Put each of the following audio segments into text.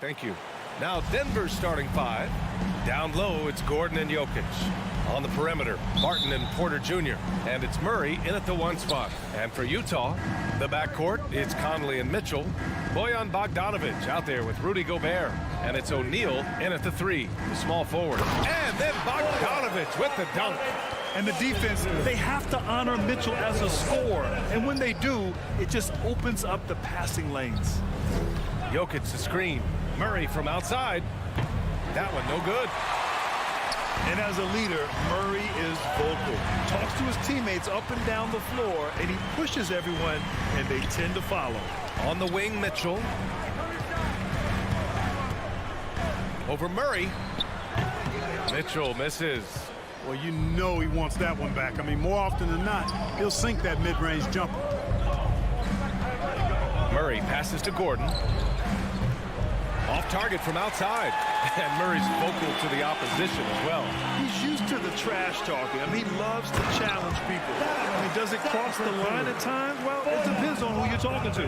Thank you. Now Denver's starting five. Down low, it's Gordon and Jokic. On the perimeter, Martin and Porter Jr. And it's Murray in at the one spot. And for Utah, the backcourt, it's Conley and Mitchell. Bojan Bogdanovic out there with Rudy Gobert. And it's O'Neal in at the three, the small forward. And then Bogdanovic with the dunk. And the defense, they have to honor Mitchell as a scorer. And when they do, it just opens up the passing lanes. Jokic the screen. Murray from outside. That one no good. And as a leader, Murray is vocal. Talks to his teammates up and down the floor, and he pushes everyone, and they tend to follow. On the wing, Mitchell. Over Murray. Mitchell misses. Well, you know he wants that one back. I mean, more often than not, he'll sink that mid-range jumper. Murray passes to Gordon. Off target from outside. And Murray's vocal to the opposition as well. He's used to the trash talking. I mean, he loves to challenge people. I mean, does it cross the line at times? Well, it depends on who you're talking to.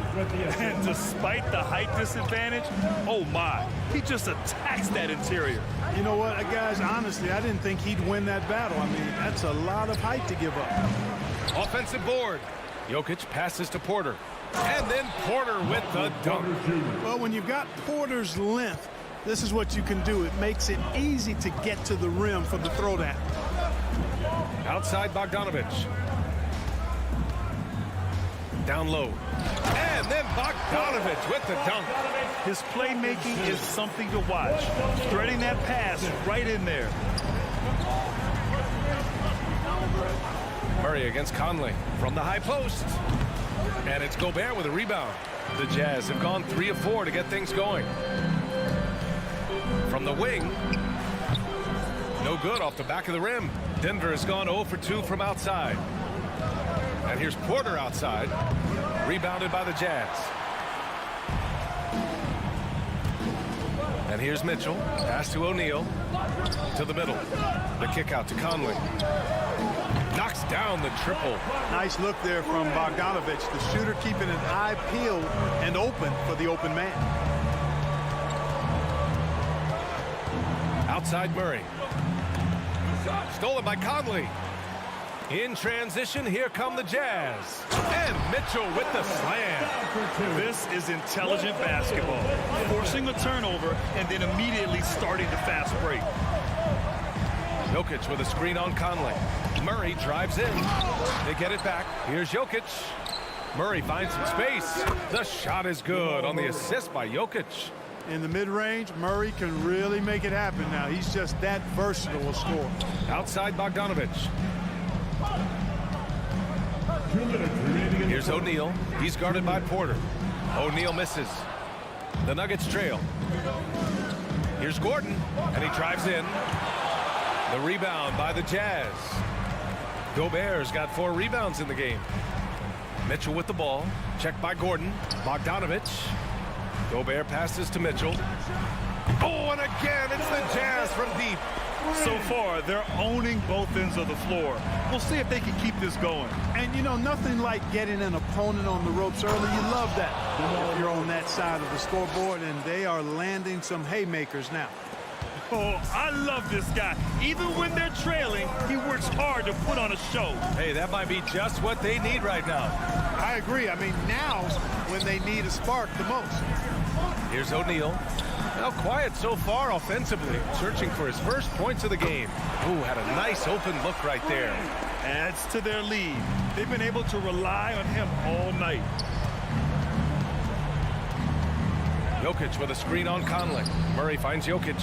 And despite the height disadvantage, oh my, he just attacks that interior. You know what, guys, honestly, I didn't think he'd win that battle. I mean, that's a lot of height to give up. Offensive board. Jokic passes to Porter. And then Porter with the dunk. Well, when you've got Porter's length, this is what you can do. It makes it easy to get to the rim for the throwdown. Outside Bogdanovic. Down low. And then Bogdanovic with the dunk. His playmaking is something to watch. Threading that pass right in there. Murray against Conley from the high post. And it's Gobert with a rebound. The Jazz have gone 3 of 4 to get things going. From the wing. No good off the back of the rim. Denver has gone 0 for 2 from outside. And here's Porter outside. Rebounded by the Jazz. And here's Mitchell. Pass to O'Neal. To the middle. The kick out to Conley. Knocks down the triple. Nice look there from Bogdanovic, the shooter keeping an eye peeled and open for the open man. Outside Murray. Stolen by Conley. In transition, here come the Jazz. And Mitchell with the slam. This is intelligent basketball. Forcing a turnover and then immediately starting the fast break. Jokic with a screen on Conley. Murray drives in. They get it back. Here's Jokic. Murray finds some space. The shot is good on the assist by Jokic. In the mid-range, Murray can really make it happen now. He's just that versatile a scorer. Outside Bogdanovic. Here's O'Neal. He's guarded by Porter. O'Neal misses. The Nuggets trail. Here's Gordon, and he drives in. The rebound by the Jazz. Gobert's got 4 rebounds in the game. Mitchell with the ball. Checked by Gordon. Bogdanovic. Gobert passes to Mitchell. Oh, and again, it's the Jazz from deep. So far, they're owning both ends of the floor. We'll see if they can keep this going. And, you know, nothing like getting an opponent on the ropes early. You love that. If you're on that side of the scoreboard, and they are landing some haymakers now. Oh, I love this guy. Even when they're trailing, he works hard to put on a show. Hey, that might be just what they need right now. I agree. I mean, now's when they need a spark the most. Here's O'Neal. Now quiet so far offensively, searching for his first points of the game. Ooh, had a nice open look right there. Adds to their lead. They've been able to rely on him all night. Jokic with a screen on Conley. Murray finds Jokic.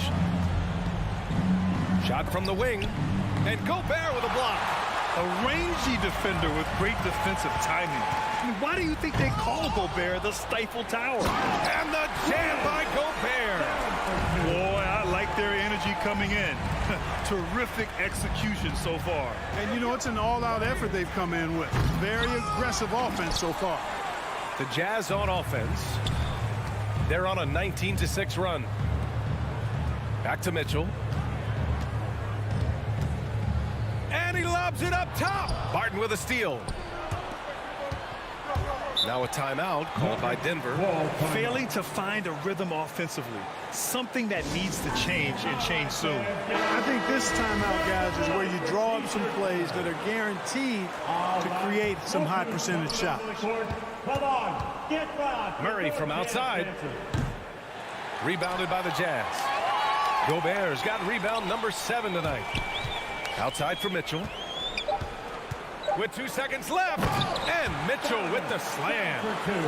Shot from the wing. And Gobert with a block. A rangy defender with great defensive timing. I mean, why do you think they call Gobert the Stifle Tower? And the jam by Gobert. Boy, I like their energy coming in. Terrific execution so far. And, you know, it's an all-out effort they've come in with. Very aggressive offense so far. The Jazz on offense. They're on a 19-6 run. Back to Mitchell. And he lobs it up top. Barton with a steal. Now a timeout called by Denver. Failing to find a rhythm offensively. Something that needs to change and change soon. I think this timeout, guys, is where you draw up some plays that are guaranteed to create some high percentage shots. Murray from outside. Rebounded by the Jazz. Gobert's got rebound number 7 tonight. Outside for Mitchell. With 2 seconds left. And Mitchell with the slam.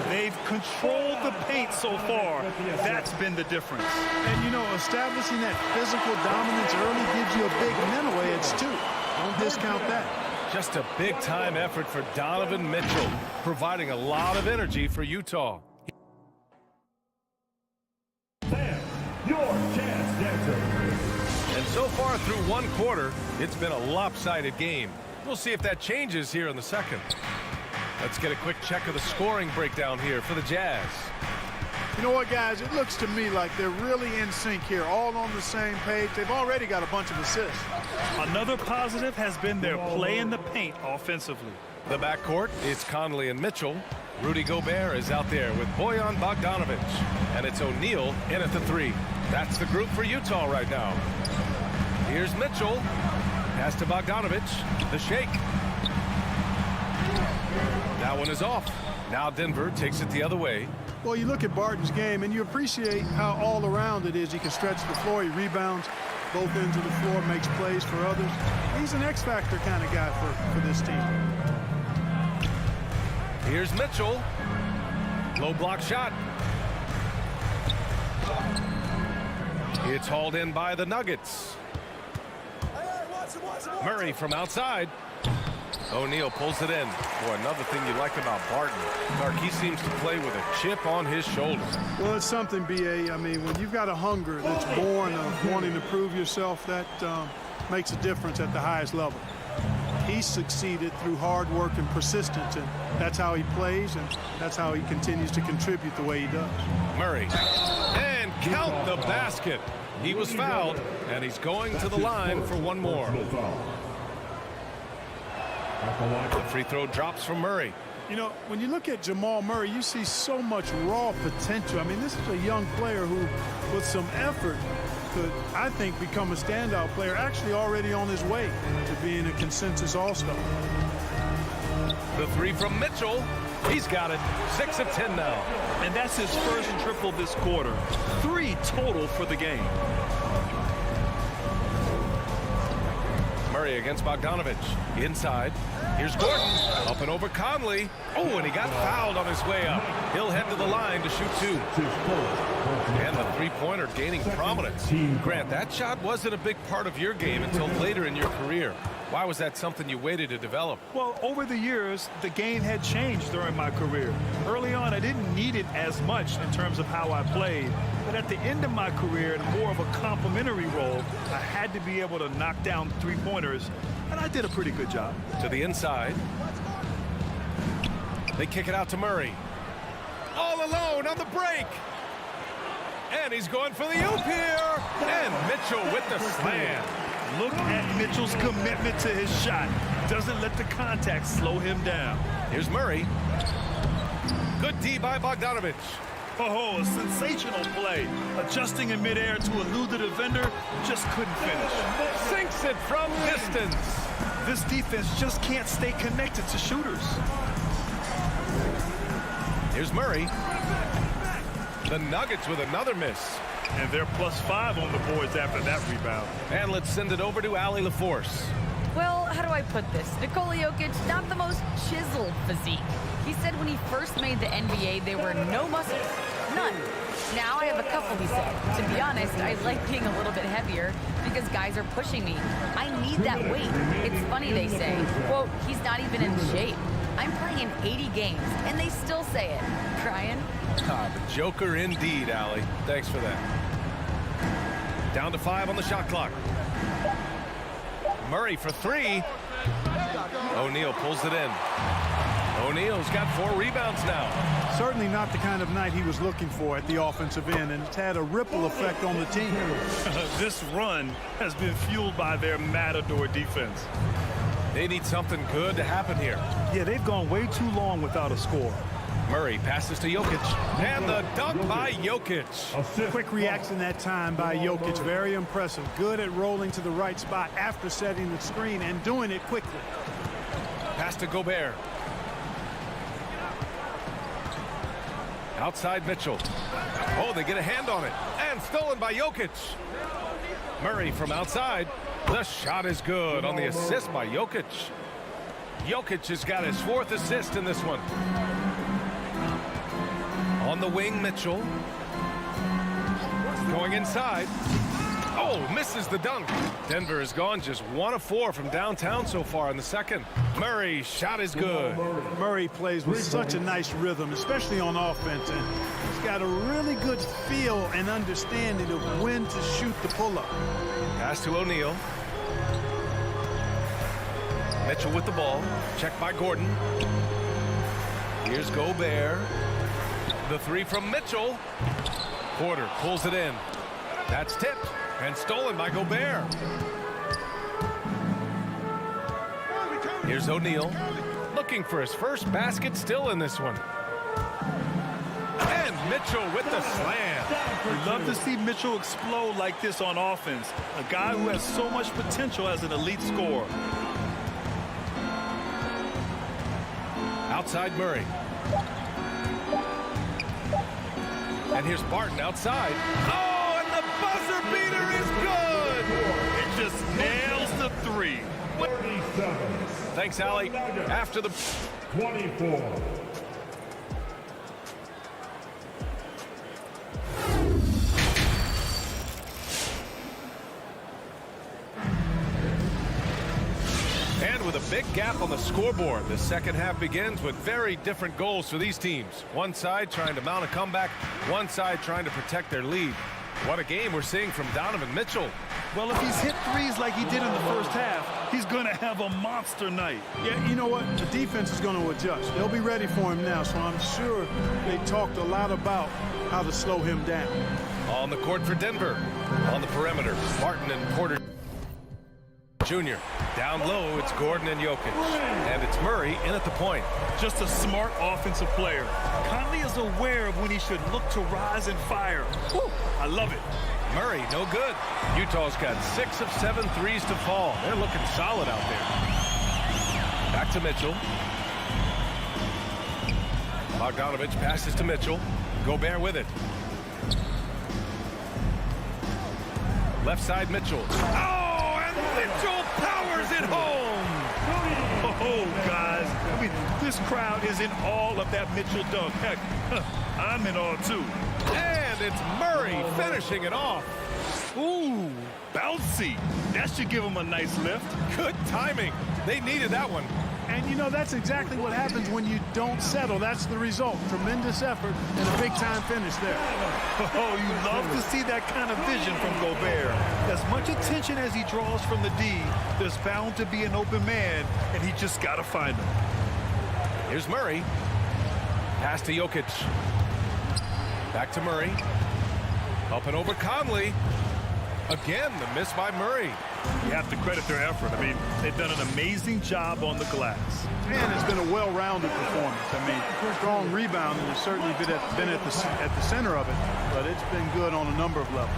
They've controlled the paint so far. That's been the difference. And, you know, establishing that physical dominance early gives you a big mental edge, too. Don't discount that. Just a big-time effort for Donovan Mitchell, providing a lot of energy for Utah. And so far through one quarter, it's been a lopsided game. We'll see if that changes here in the second. Let's get a quick check of the scoring breakdown here for the Jazz. You know what, guys? It looks to me like they're really in sync here, all on the same page. They've already got a bunch of assists. Another positive has been their play in the paint offensively. The backcourt is Conley and Mitchell. Rudy Gobert is out there with Bojan Bogdanovic. And it's O'Neal in at the 3. That's the group for Utah right now. Here's Mitchell. Pass to Bogdanovic. The shake. That one is off. Now Denver takes it the other way. Well, you look at Barton's game, and you appreciate how all-around it is. He can stretch the floor. He rebounds both ends of the floor, makes plays for others. He's an X-factor kind of guy for this team. Here's Mitchell. Low block shot. It's hauled in by the Nuggets. Murray from outside. O'Neal pulls it in. Boy, another thing you like about Barton, Clark, he seems to play with a chip on his shoulder. Well, it's something, B.A. I mean, when you've got a hunger that's born of wanting to prove yourself, that makes a difference at the highest level. He succeeded through hard work and persistence, and that's how he plays, and that's how he continues to contribute the way he does. Murray. And count the basket. He was fouled, and he's going to the line for one more. The free throw drops from Murray. You know, when you look at Jamal Murray, you see so much raw potential. I mean, this is a young player who, with some effort, could, I think, become a standout player, actually already on his way to being a consensus all-star. The 3 from Mitchell. He's got it. 6 of 10 now. And that's his first triple this quarter. 3 total for the game. Murray against Bogdanovic. Inside. Here's Gordon. Up and over Conley. Oh, and he got fouled on his way up. He'll head to the line to shoot 2. And the three-pointer gaining prominence. Grant, that shot wasn't a big part of your game until later in your career. Why was that something you waited to develop? Well, over the years, the game had changed during my career. Early on, I didn't need it as much in terms of how I played. But at the end of my career, in more of a complementary role, I had to be able to knock down three-pointers, and I did a pretty good job. To the inside. They kick it out to Murray. All alone on the break. And he's going for the oop here. And Mitchell with the slam. Look at Mitchell's commitment to his shot. Doesn't let the contact slow him down. Here's Murray. Good D by Bogdanovic. Oh, a sensational play. Adjusting in midair to elude the defender, just couldn't finish. Sinks it from distance. This defense just can't stay connected to shooters. Here's Murray. The Nuggets with another miss. And they're +5 on the boards after that rebound. And let's send it over to Allie LaForce. Well, how do I put this? Nikola Jokic, not the most chiseled physique. He said when he first made the NBA, there were no muscles. None. Now I have a couple, he said. To be honest, I like being a little bit heavier because guys are pushing me. I need that weight. It's funny they say, quote, he's not even in shape. I'm playing in 80 games, and they still say it. Crying? Ah, the Joker indeed, Allie. Thanks for that. Down to 5 on the shot clock. Murray for 3. O'Neal pulls it in. O'Neal's got 4 rebounds now. Certainly not the kind of night he was looking for at the offensive end, and it's had a ripple effect on the team. This run has been fueled by their Matador defense. They need something good to happen here. Yeah, they've gone way too long without a score. Murray passes to Jokic, and the dunk by Jokic. Quick reaction that time by Jokic. Very impressive. Good at rolling to the right spot after setting the screen and doing it quickly. Pass to Gobert. Outside Mitchell. Oh, they get a hand on it. And stolen by Jokic. Murray from outside. The shot is good on the assist by Jokic. Jokic has got his 4th assist in this one. On the wing, Mitchell. Going inside. Oh, misses the dunk. Denver has gone just 1 of 4 from downtown so far in the second. Murray's shot is good. Murray plays with such a nice rhythm, especially on offense, and he's got a really good feel and understanding of when to shoot the pull-up. Pass to O'Neal. Mitchell with the ball. Checked by Gordon. Here's Gobert. The 3 from Mitchell. Porter pulls it in. That's tipped and stolen by Gobert. Here's O'Neal. Looking for his first basket still in this one. And Mitchell with the slam. We love to see Mitchell explode like this on offense. A guy who has so much potential as an elite scorer. Outside Murray. And here's Barton outside. Oh, and the buzzer beater is good! It just nails the 3. Thanks, Allie. After the 24. And with a big gap on the scoreboard, the second half begins with very different goals for these teams. One side trying to mount a comeback, one side trying to protect their lead. What a game we're seeing from Donovan Mitchell. Well, if he's hit 3s like he did in the first half, he's going to have a monster night. Yeah, you know what? The defense is going to adjust. They'll be ready for him now, so I'm sure they talked a lot about how to slow him down. On the court for Denver. On the perimeter, Martin and Porter Jr. Down low, it's Gordon and Jokic. And it's Murray in at the point. Just a smart offensive player. Conley is aware of when he should look to rise and fire. Whew, I love it. Murray, no good. Utah's got 6 of 7 threes to fall. They're looking solid out there. Back to Mitchell. Bogdanovich passes to Mitchell. Gobert with it. Left side, Mitchell. Oh, and Mitchell powers it home. Oh, guys. I mean, this crowd is in awe of that Mitchell dunk. Heck, I'm in awe, too. And it's Murray finishing it off. Ooh, bouncy. That should give him a nice lift. Good timing. They needed that one. And, you know, that's exactly what happens when you don't settle. That's the result. Tremendous effort and a big-time finish there. Oh, you love to see that kind of vision from Gobert. As much attention as he draws from the D, there's bound to be an open man, and he just got to find him. Here's Murray. Pass to Jokic. Back to Murray. Up and over Conley. Again, the miss by Murray. You have to credit their effort. I mean, they've done an amazing job on the glass. And it's been a well-rounded performance. I mean, strong rebounding has certainly been at the center of it, but it's been good on a number of levels.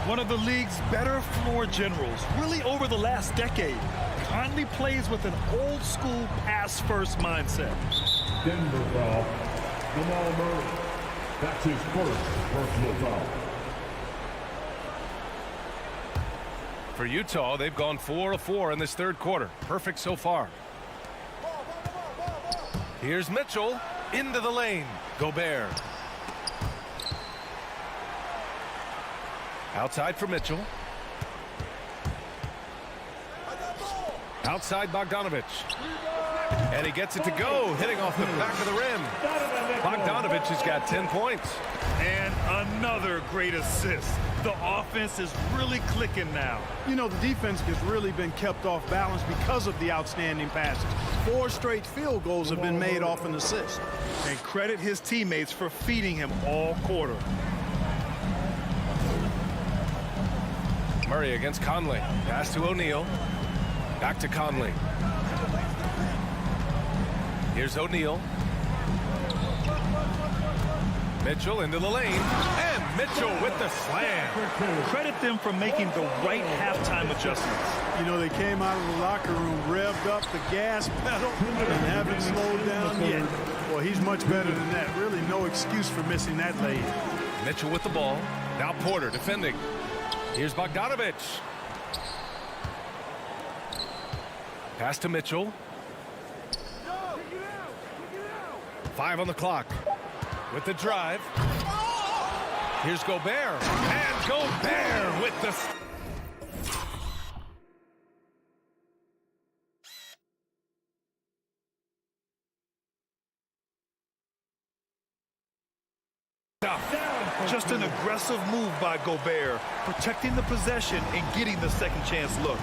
One of the league's better floor generals, really over the last decade. Conley plays with an old-school pass-first mindset. Denver foul. Jamal Murray. That's his first personal foul. For Utah, they've gone 4 of 4 in this third quarter. Perfect so far. Here's Mitchell into the lane. Gobert. Outside for Mitchell. Outside Bogdanovich. And he gets it to go, hitting off the back of the rim. Bogdanovich has got 10 points. And another great assist. The offense is really clicking now. You know, the defense has really been kept off balance because of the outstanding passes. 4 straight field goals have been made off an assist. And credit his teammates for feeding him all quarter. Murray against Conley. Pass to O'Neal. Back to Conley. Here's O'Neal. Mitchell into the lane, and Mitchell with the slam. Credit them for making the right halftime adjustments. You know, they came out of the locker room, revved up the gas pedal, and haven't slowed down yet. Well, he's much better than that. Really no excuse for missing that lane. Mitchell with the ball. Now Porter defending. Here's Bogdanovich. Pass to Mitchell. 5 on the clock. With the drive. Here's Gobert. And Gobert with the... Just an aggressive move by Gobert, protecting the possession and getting the second chance look.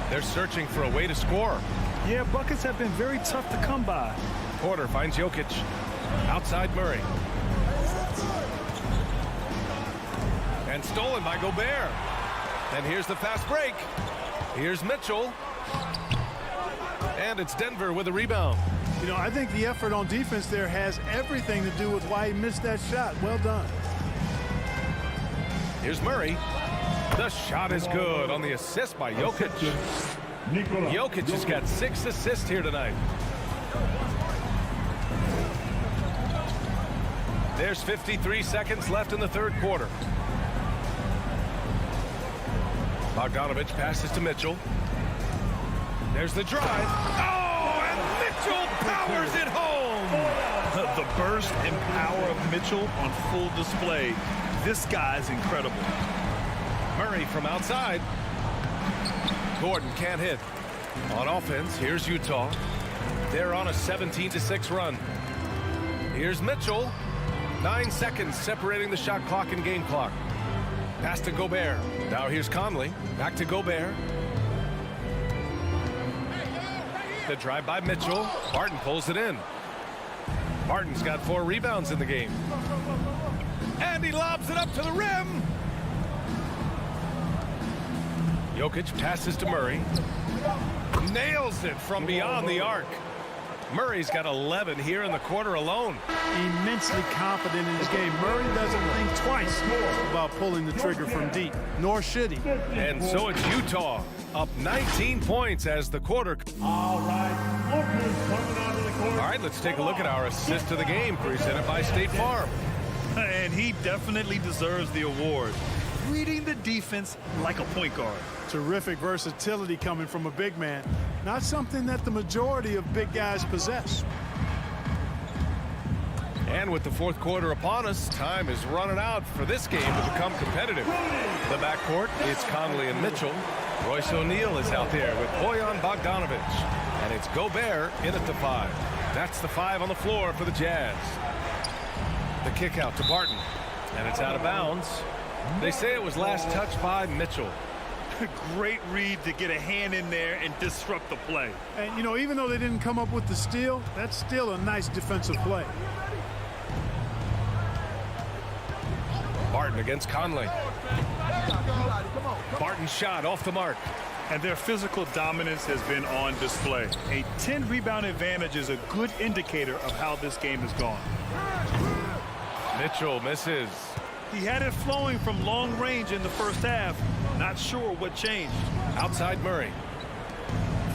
They're searching for a way to score. Yeah, buckets have been very tough to come by. Porter finds Jokic. Outside Murray. And stolen by Gobert. And here's the fast break. Here's Mitchell. And it's Denver with a rebound. You know, I think the effort on defense there has everything to do with why he missed that shot. Well done. Here's Murray. The shot is good on the assist by Jokic. Jokic has got 6 assists here tonight. There's 53 seconds left in the third quarter. Bogdanovich passes to Mitchell. There's the drive. Oh, and Mitchell powers it home. The burst and power of Mitchell on full display. This guy's incredible. Murray from outside. Gordon can't hit. On offense, here's Utah. They're on a 17-6 run. Here's Mitchell. 9 seconds separating the shot clock and game clock. Pass to Gobert. Now here's Conley. Back to Gobert. The drive by Mitchell. Barton pulls it in. Barton's got 4 rebounds in the game. And he lobs it up to the rim. Jokic passes to Murray. Nails it from beyond the arc. Murray's got 11 here in the quarter alone. Immensely confident in his game. Murray doesn't think twice about pulling the trigger from deep, nor should he. And so it's Utah up 19 points as the quarter. All right, let's take a look at our assist of the game presented by State Farm. And he definitely deserves the award. Reading the defense like a point guard. Terrific versatility coming from a big man. Not something that the majority of big guys possess. And with the fourth quarter upon us, time is running out for this game to become competitive. The backcourt, it's Conley and Mitchell. Royce O'Neal is out there with Bojan Bogdanovich. And it's Gobert in at the 5. That's the 5 on the floor for the Jazz. The kick out to Barton. And it's out of bounds. They say it was last touched by Mitchell. Great read to get a hand in there and disrupt the play. And, you know, even though they didn't come up with the steal, that's still a nice defensive play. Barton against Conley. Barton's shot off the mark. And their physical dominance has been on display. A 10-rebound advantage is a good indicator of how this game has gone. Mitchell misses. He had it flowing from long range in the first half. Not sure what changed. Outside Murray.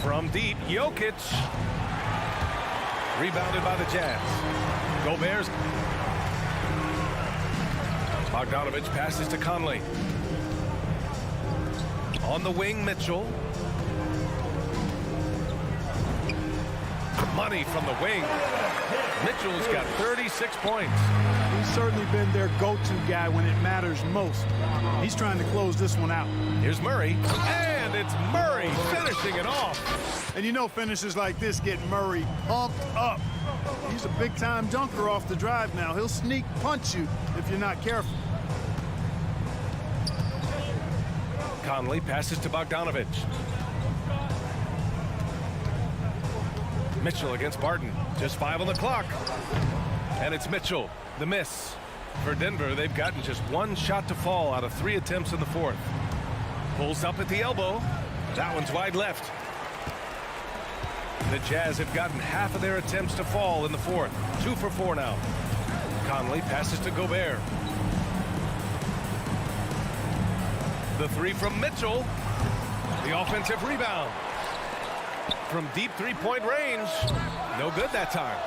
From deep, Jokic. Rebounded by the Jazz. Gobert's. Bogdanovich passes to Conley. On the wing, Mitchell. Money from the wing. Mitchell's got 36 points. He's certainly been their go-to guy when it matters most. He's trying to close this one out. Here's Murray. And it's Murray finishing it off. And you know finishes like this get Murray pumped up. He's a big-time dunker off the drive now. He'll sneak punch you if you're not careful. Conley passes to Bogdanovich. Mitchell against Barton. Just 5 on the clock. And it's Mitchell. The miss. For Denver, they've gotten just 1 shot to fall out of 3 attempts in the fourth. Pulls up at the elbow. That one's wide left. The Jazz have gotten half of their attempts to fall in the fourth. 2 for 4 now. Conley passes to Gobert. The three from Mitchell. The offensive rebound. From deep three-point range. No good that time.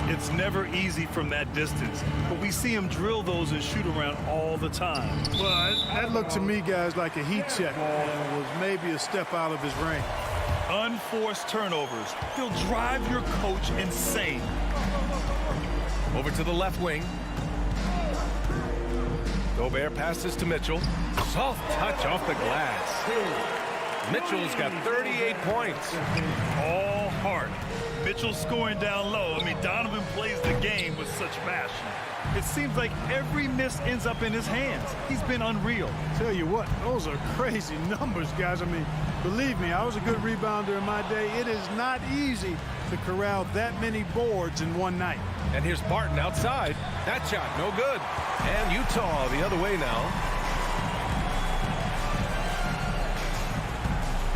It's never easy from that distance, but we see him drill those and shoot around all the time. Well, that looked to me, guys, like a heat check. And it was maybe a step out of his range. Unforced turnovers. They'll drive your coach insane. Over to the left wing. Gobert passes to Mitchell. Soft touch off the glass. Mitchell's got 38 points. All heart. Mitchell scoring down low. I mean, Donovan plays the game with such passion. It seems like every miss ends up in his hands. He's been unreal. Tell you what, those are crazy numbers, guys. I mean, believe me, I was a good rebounder in my day. It is not easy to corral that many boards in one night. And here's Barton outside. That shot, no good. And Utah the other way now.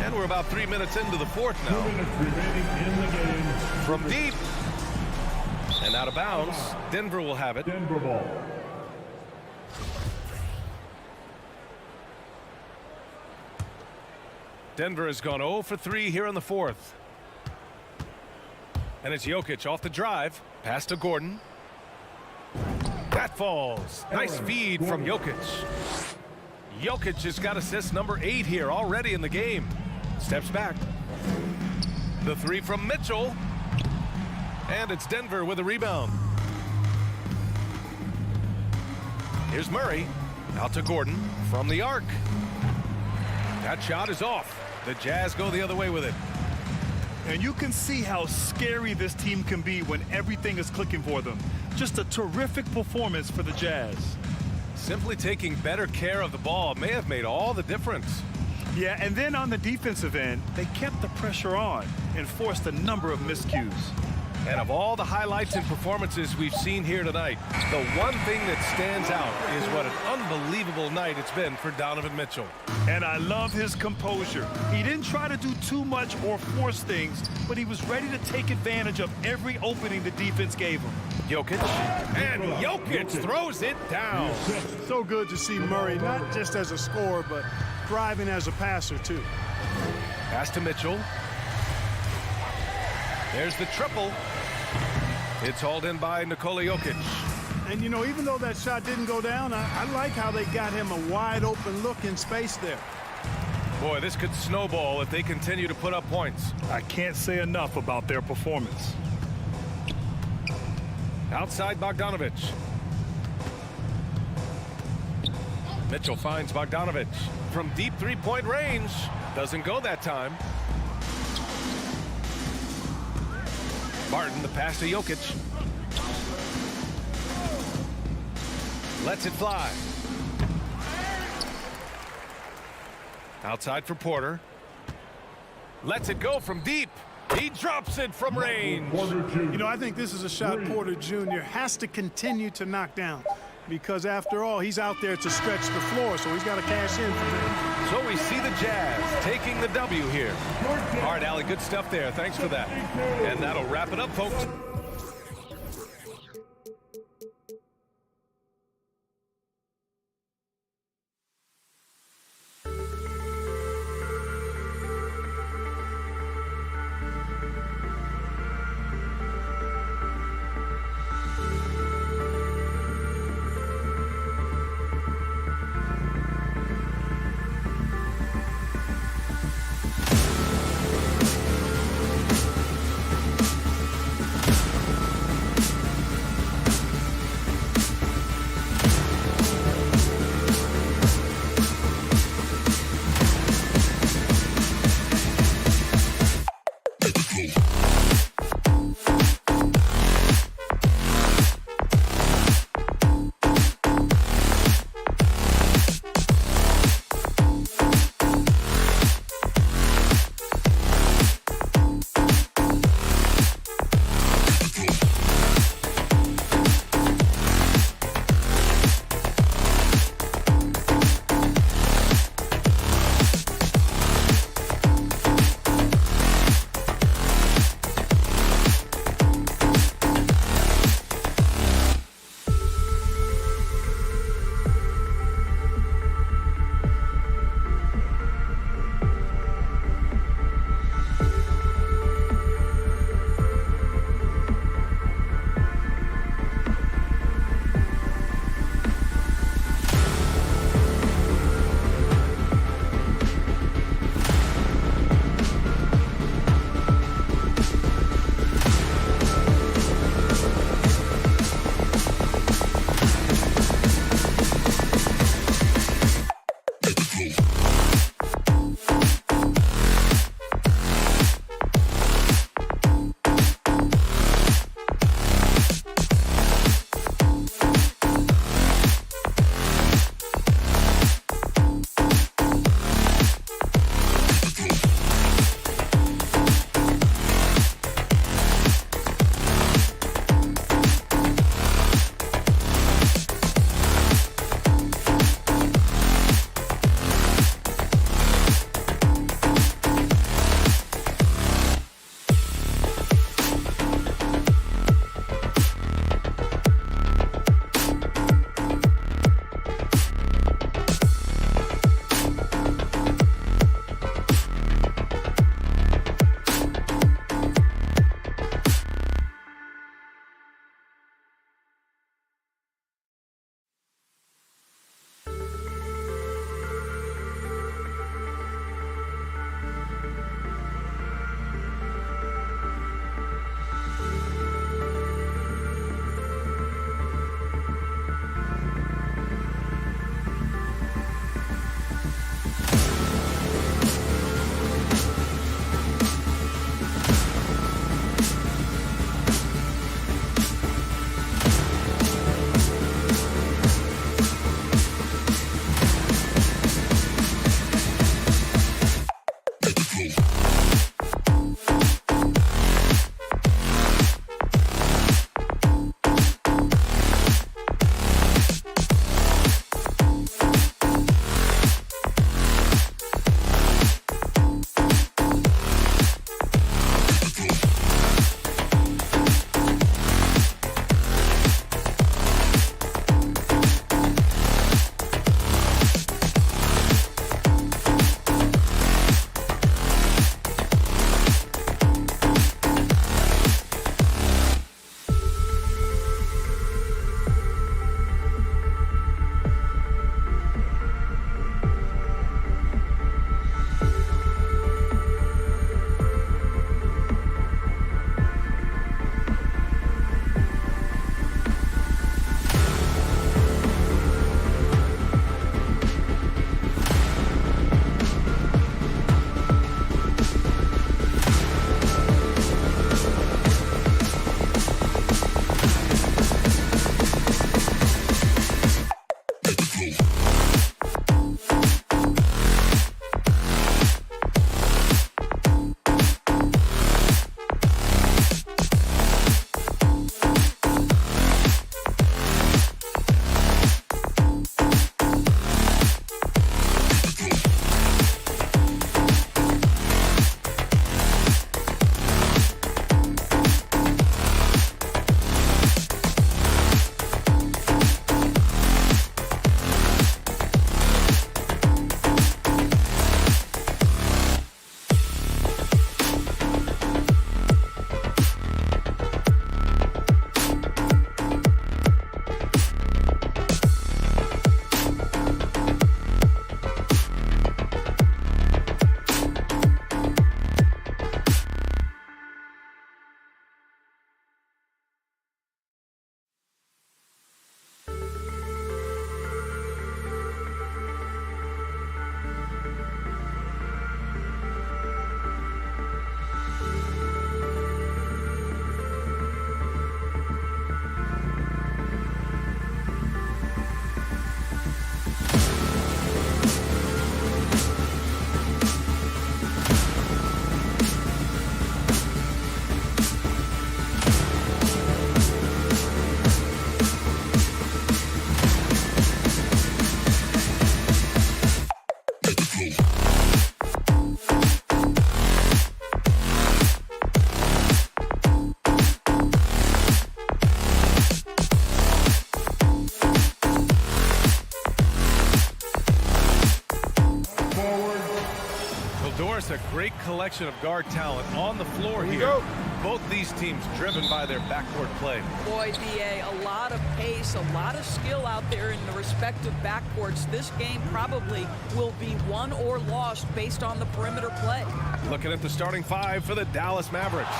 And we're about 3 minutes into the fourth now. 2 minutes remaining in the game. From deep. And out of bounds. Denver will have it. Denver ball. Denver has gone 0 for 3 here in the fourth. And it's Jokic off the drive. Pass to Gordon. That falls. Nice feed from Jokic. Jokic has got assist number 8 here already in the game. Steps back. The three from Mitchell. And it's Denver with a rebound. Here's Murray. Out to Gordon from the arc. That shot is off. The Jazz go the other way with it. And you can see how scary this team can be when everything is clicking for them. Just a terrific performance for the Jazz. Simply taking better care of the ball may have made all the difference. Yeah, and then on the defensive end, they kept the pressure on and forced a number of miscues. And of all the highlights and performances we've seen here tonight, the one thing that stands out is what an unbelievable night it's been for Donovan Mitchell. And I love his composure. He didn't try to do too much or force things, but he was ready to take advantage of every opening the defense gave him. Jokic, and Jokic throws it down. So good to see Murray, not just as a scorer, but thriving as a passer, too. Pass to Mitchell. There's the triple. It's hauled in by Nikola Jokic. And, you know, even though that shot didn't go down, I like how they got him a wide open look in space there. Boy, this could snowball if they continue to put up points. I can't say enough about their performance. Outside Bogdanovic. Mitchell finds Bogdanovic from deep three-point range. Doesn't go that time. Barton, the pass to Jokic. Lets it fly. Outside for Porter. Lets it go from deep. He drops it from range. You know, I think this is a shot Porter Jr. has to continue to knock down because, after all, he's out there to stretch the floor, so he's got to cash in from there. So we see the Jazz taking the W here. All right, Allie, good stuff there. Thanks for that. And that'll wrap it up, folks. Doris, a great collection of guard talent on the floor here. Both these teams driven by their backcourt play. Boy, BA, a lot of pace, a lot of skill out there in the respective backcourts. This game probably will be won or lost based on the perimeter play. Looking at the starting five for the Dallas Mavericks.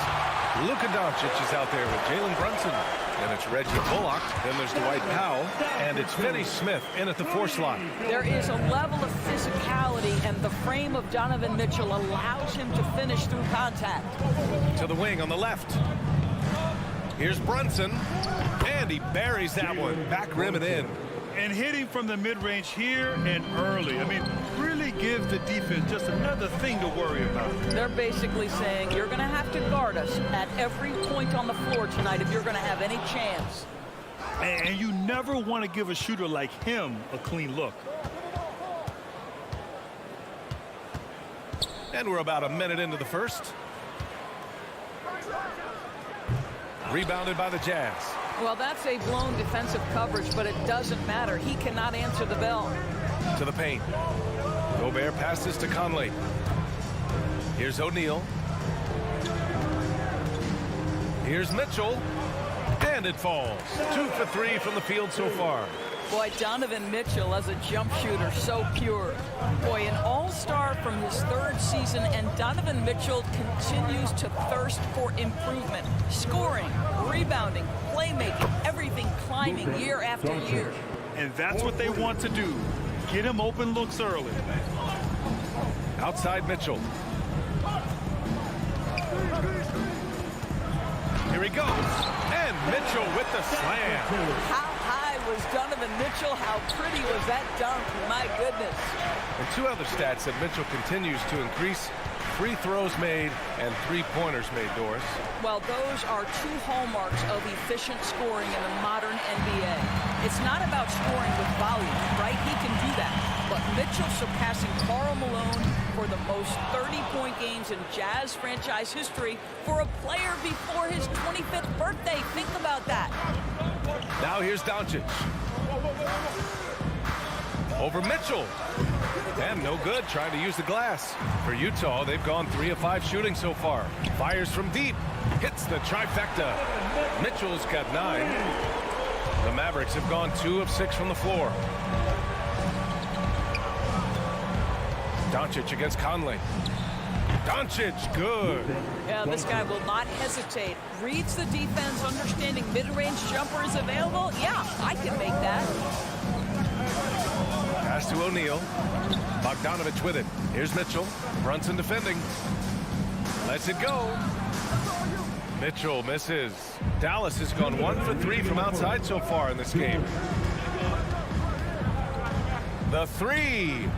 Luka Doncic is out there with Jalen Brunson. Then it's Reggie Bullock. Then there's Dwight Powell. And it's Finney Smith in at the 4 slot. There is a level of physicality, and the frame of Donovan Mitchell allows him to finish through contact. To the wing on the left. Here's Brunson. And he buries that one. Back rim and in. And hitting from the mid-range here and early. I mean, really gives the defense just another thing to worry about. They're basically saying you're going to have to guard us at every point on the floor tonight if you're going to have any chance. And you never want to give a shooter like him a clean look. And we're about a minute into the first. Rebounded by the Jazz. Well, that's a blown defensive coverage, but it doesn't matter. He cannot answer the bell. To the paint. Gobert passes to Conley. Here's O'Neal. Here's Mitchell. And it falls. 2 for 3 from the field so far. Boy, Donovan Mitchell as a jump shooter, so pure. Boy, an all-star from his 3rd season, and Donovan Mitchell continues to thirst for improvement. Scoring, rebounding, playmaking, everything climbing year after year. And that's what they want to do. Get him open looks early. Outside Mitchell. Here he goes. And Mitchell with the slam. How high was Donovan Mitchell? How pretty was that dunk? My goodness. And 2 other stats that Mitchell continues to increase free throws made and three-pointers made, Doris. Well, those are two hallmarks of efficient scoring in the modern NBA. It's not about scoring with volume, right? He can do that. But Mitchell surpassing Karl Malone for the most 30-point games in Jazz franchise history for a player before his 25th birthday. Think about that. Now here's Doncic. Over Mitchell. And no good, trying to use the glass. For Utah, they've gone 3 of 5 shooting so far. Fires from deep. Hits the trifecta. Mitchell's got 9. The Mavericks have gone 2 of 6 from the floor. Doncic against Conley. Doncic, good. Yeah, this guy will not hesitate. Reads the defense, understanding mid-range jumper is available. Yeah, I can make that. Pass to O'Neal. Bogdanovich with it. Here's Mitchell. Brunson defending. Lets it go. Mitchell misses. Dallas has gone 1 for 3 from outside so far in this game. The 3.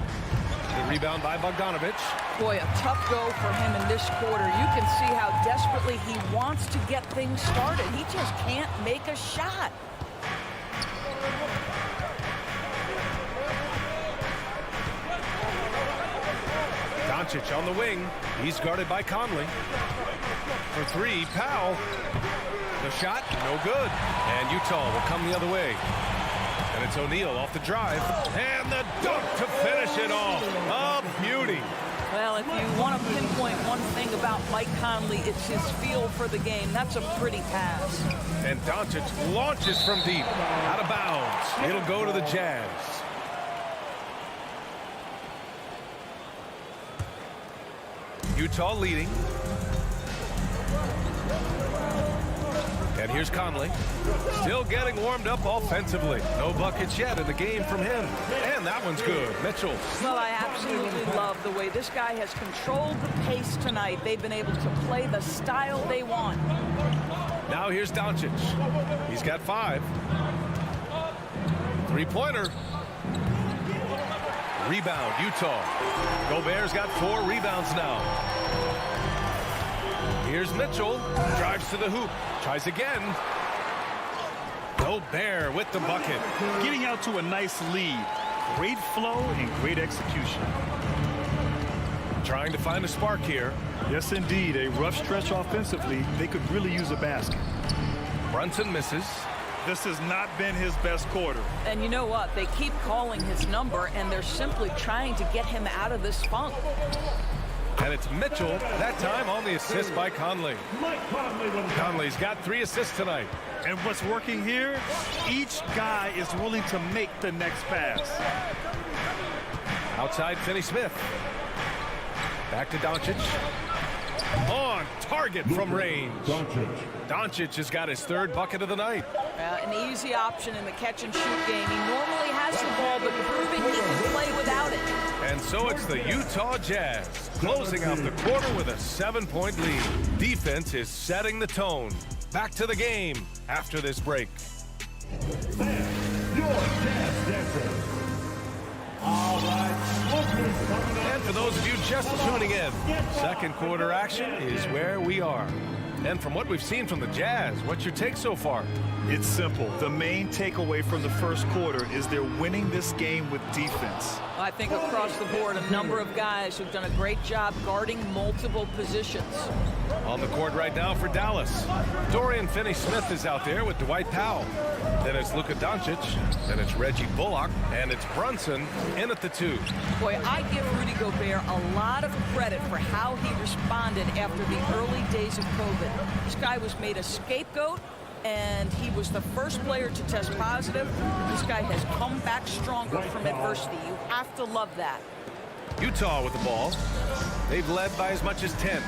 The rebound by Bogdanovich. Boy, a tough go for him in this quarter. You can see how desperately he wants to get things started. He just can't make a shot. Doncic on the wing. He's guarded by Conley. For 3, Powell. The shot, no good. And Utah will come the other way. And it's O'Neal off the drive. And the dunk to finish it off. A beauty. Well, if you want to pinpoint one thing about Mike Conley, it's his feel for the game. That's a pretty pass. And Doncic launches from deep. Out of bounds. It'll go to the Jazz. Utah leading. And here's Conley. Still getting warmed up offensively. No buckets yet in the game from him. And that one's good. Mitchell. Well, I absolutely love the way this guy has controlled the pace tonight. They've been able to play the style they want. Now here's Doncic. He's got 5. Three-pointer. Rebound, Utah. Gobert's got 4 rebounds now. Here's Mitchell. Drives to the hoop. Tries again. Gobert with the bucket. Getting out to a nice lead. Great flow and great execution. Trying to find a spark here. Yes, indeed. A rough stretch offensively. They could really use a basket. Brunson misses. This has not been his best quarter. And you know what? They keep calling his number, and they're simply trying to get him out of this funk. And it's Mitchell, that time on the assist by Conley. Conley's got 3 assists tonight. And what's working here, each guy is willing to make the next pass. Outside Finney-Smith. Back to Doncic. On target from range. Doncic has got his 3rd bucket of the night. An easy option in the catch-and-shoot game. He normally has the ball, but proving he can play without it. And so it's the Utah Jazz closing out the quarter with a 7-point lead. Defense is setting the tone. Back to the game after this break. And for those of you just tuning in, second quarter action is where we are. And from what we've seen from the Jazz, what's your take so far? It's simple. The main takeaway from the first quarter is they're winning this game with defense. I think across the board, a number of guys who've done a great job guarding multiple positions. On the court right now for Dallas, Dorian Finney-Smith is out there with Dwight Powell. Then it's Luka Doncic, then it's Reggie Bullock, and it's Brunson in at the 2. Boy, I give Rudy Gobert a lot of credit for how he responded after the early days of COVID. This guy was made a scapegoat, and he was the first player to test positive. This guy has come back stronger from adversity. You have to love that. Utah with the ball. They've led by as much as 10.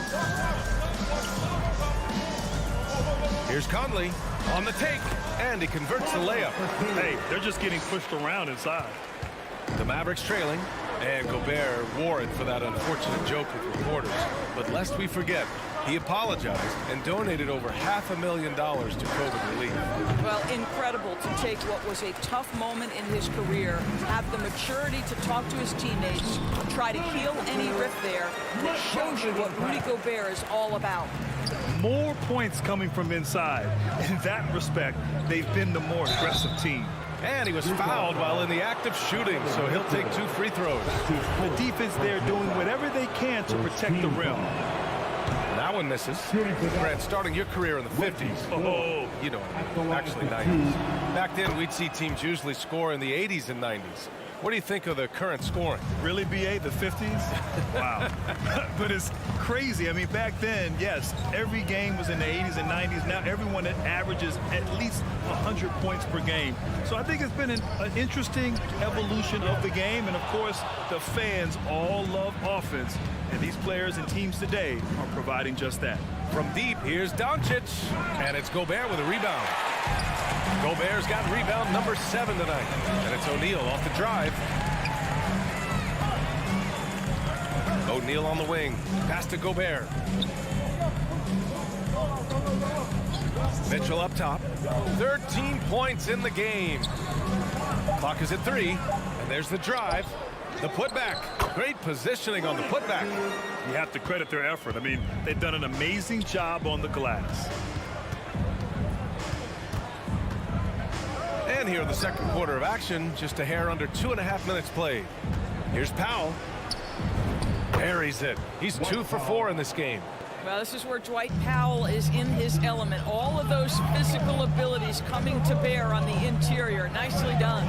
Here's Conley on the take, and he converts the layup. Hey, they're just getting pushed around inside. The Mavericks trailing, and Gobert wore it for that unfortunate joke with reporters. But lest we forget, He apologized and donated over $500,000 to COVID relief. Well, incredible to take what was a tough moment in his career, have the maturity to talk to his teammates, try to heal any rift there. It shows you what Rudy Gobert is all about. More points coming from inside. In that respect, they've been the more aggressive team. And he was fouled while in the act of shooting, so he'll take 2 free throws. The defense there doing whatever they can to protect the rim. That one misses. Grant, starting your career in the 50s. Oh, You know, actually 90s. Back then, we'd see teams usually score in the 80s and 90s. What do you think of the current scoring? really, BA, the 50s? Wow. But it's crazy. I mean, back then, yes, every game was in the 80s and 90s. Now everyone that averages at least 100 points per game. So I think it's been an interesting evolution of the game. And, of course, the fans all love offense. And these players and teams today are providing just that. From deep, here's Doncic. And it's Gobert with a rebound. Gobert's got rebound number 7 tonight. And it's O'Neal off the drive. O'Neal on the wing. Pass to Gobert. Mitchell up top. 13 points in the game. Clock is at 3. And there's the drive. The putback. Great positioning on the putback. You have to credit their effort. I mean, they've done an amazing job on the glass. And here in the second quarter of action, just a hair under 2.5 minutes played. Here's Powell. Buries it. He's 2 for 4 in this game. Well, this is where Dwight Powell is in his element. All of those physical abilities coming to bear on the interior. Nicely done.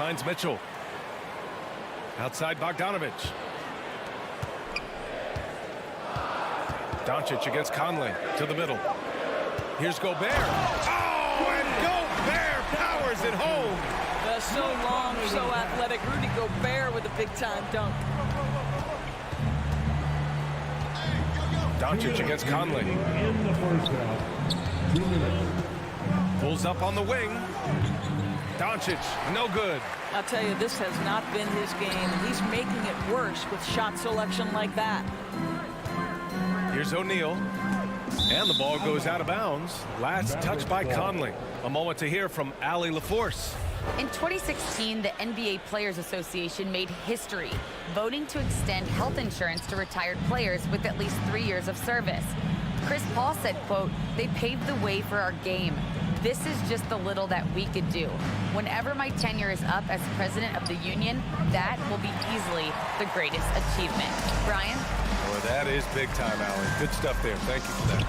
finds Mitchell. Outside Bogdanovic. Doncic against Conley to the middle. Here's Gobert. Oh, and Gobert powers it home. So long, so athletic. Rudy Gobert with a big-time dunk. Doncic against Conley. In the first half, 2 minutes. Pulls up on the wing. Doncic, no good. I'll tell you, this has not been his game, and he's making it worse with shot selection like that. Here's O'Neal. And the ball goes out of bounds. Last touch by Conley. A moment to hear from Allie LaForce. In 2016, the NBA Players Association made history, voting to extend health insurance to retired players with at least 3 years of service. Chris Paul said, quote, "They paved the way for our game. This is just the little that we could do. Whenever my tenure is up as president of the union, that will be easily the greatest achievement." Brian? Well, that is big time, Allie. Good stuff there. Thank you for that.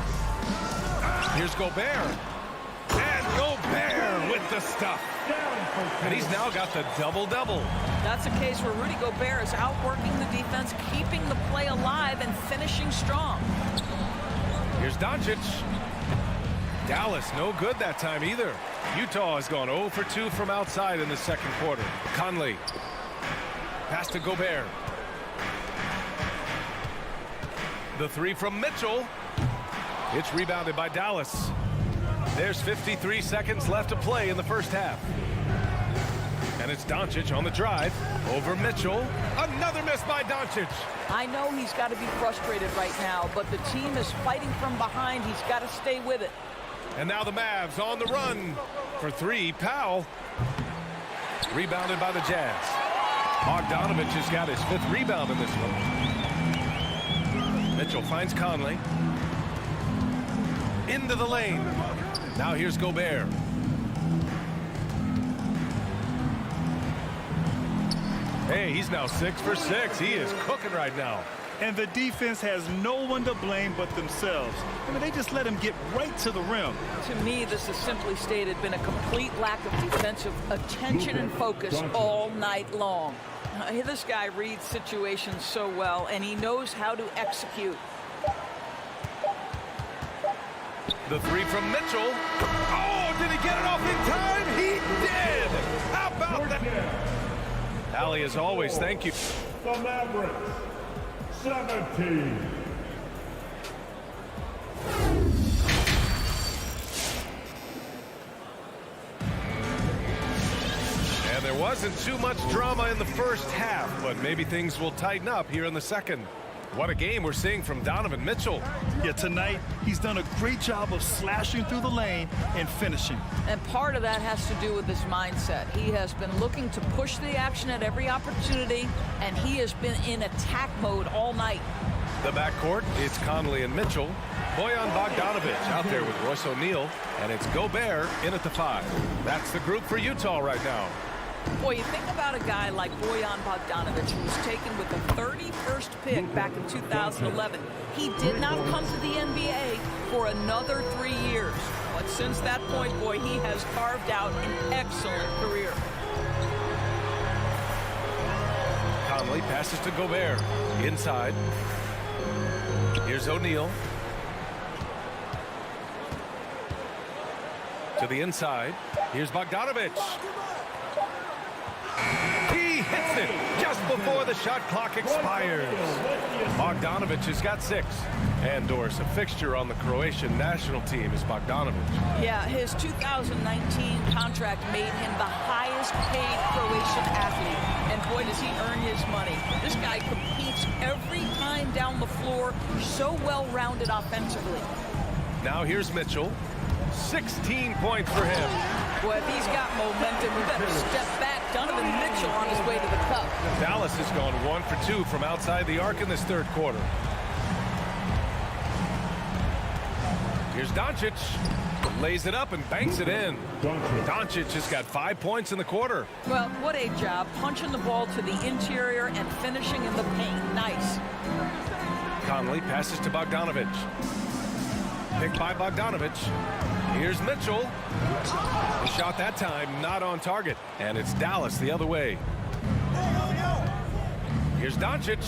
Here's Gobert. And Gobert with the stuff. And he's now got the double-double. That's a case where Rudy Gobert is outworking the defense, keeping the play alive, and finishing strong. Here's Doncic. Dallas, no good that time either. Utah has gone 0 for 2 from outside in the second quarter. Conley. Pass to Gobert. The three from Mitchell. It's rebounded by Dallas. There's 53 seconds left to play in the first half. And it's Doncic on the drive over Mitchell. Another miss by Doncic. I know he's got to be frustrated right now, but the team is fighting from behind. He's got to stay with it. And now the Mavs on the run for three. Powell. Rebounded by the Jazz. Bogdanovic has got his 5th rebound in this one. Mitchell finds Conley. Into the lane. Now here's Gobert. Hey, he's now 6 for 6. He is cooking right now. And the defense has no one to blame but themselves. I mean, they just let him get right to the rim. To me, this has simply stated been a complete lack of defensive attention and focus all night long. This guy reads situations so well, and he knows how to execute. The three from Mitchell. Oh, did he get it off in time? He did! How about that? Allie, as always, thank you. The Mavericks, 17. And there wasn't too much drama in the first half, but maybe things will tighten up here in the second. What a game we're seeing from Donovan Mitchell. Yeah, tonight he's done a great job of slashing through the lane and finishing. And part of that has to do with his mindset. He has been looking to push the action at every opportunity, and he has been in attack mode all night. The backcourt, it's Conley and Mitchell. Bojan Bogdanovic out there with Royce O'Neal, and it's Gobert in at the 5. That's the group for Utah right now. Boy, you think about a guy like Bojan Bogdanovic, who was taken with the 31st pick back in 2011. He did not come to the NBA for another 3 years. But since that point, boy, he has carved out an excellent career. Conley passes to Gobert. Inside. Here's O'Neal. To the inside. Here's Bogdanovic. He hits it just before the shot clock expires. Bogdanovic has got 6. And Doris, a fixture on the Croatian national team is Bogdanovic. Yeah, his 2019 contract made him the highest paid Croatian athlete. And boy, does he earn his money. This guy competes every time down the floor, so well-rounded offensively. Now here's Mitchell. 16 points for him. Boy, if he's got momentum, we better step back. Donovan Mitchell on his way to the cup. Dallas has gone 1 for 2 from outside the arc in this third quarter. Here's Doncic. Lays it up and banks it in. Doncic has got 5 points in the quarter. Well, what a job. Punching the ball to the interior and finishing in the paint. Nice. Conley passes to Bogdanovic. Picked by Bogdanovic. Here's Mitchell. The shot that time not on target. And it's Dallas the other way. Here's Doncic.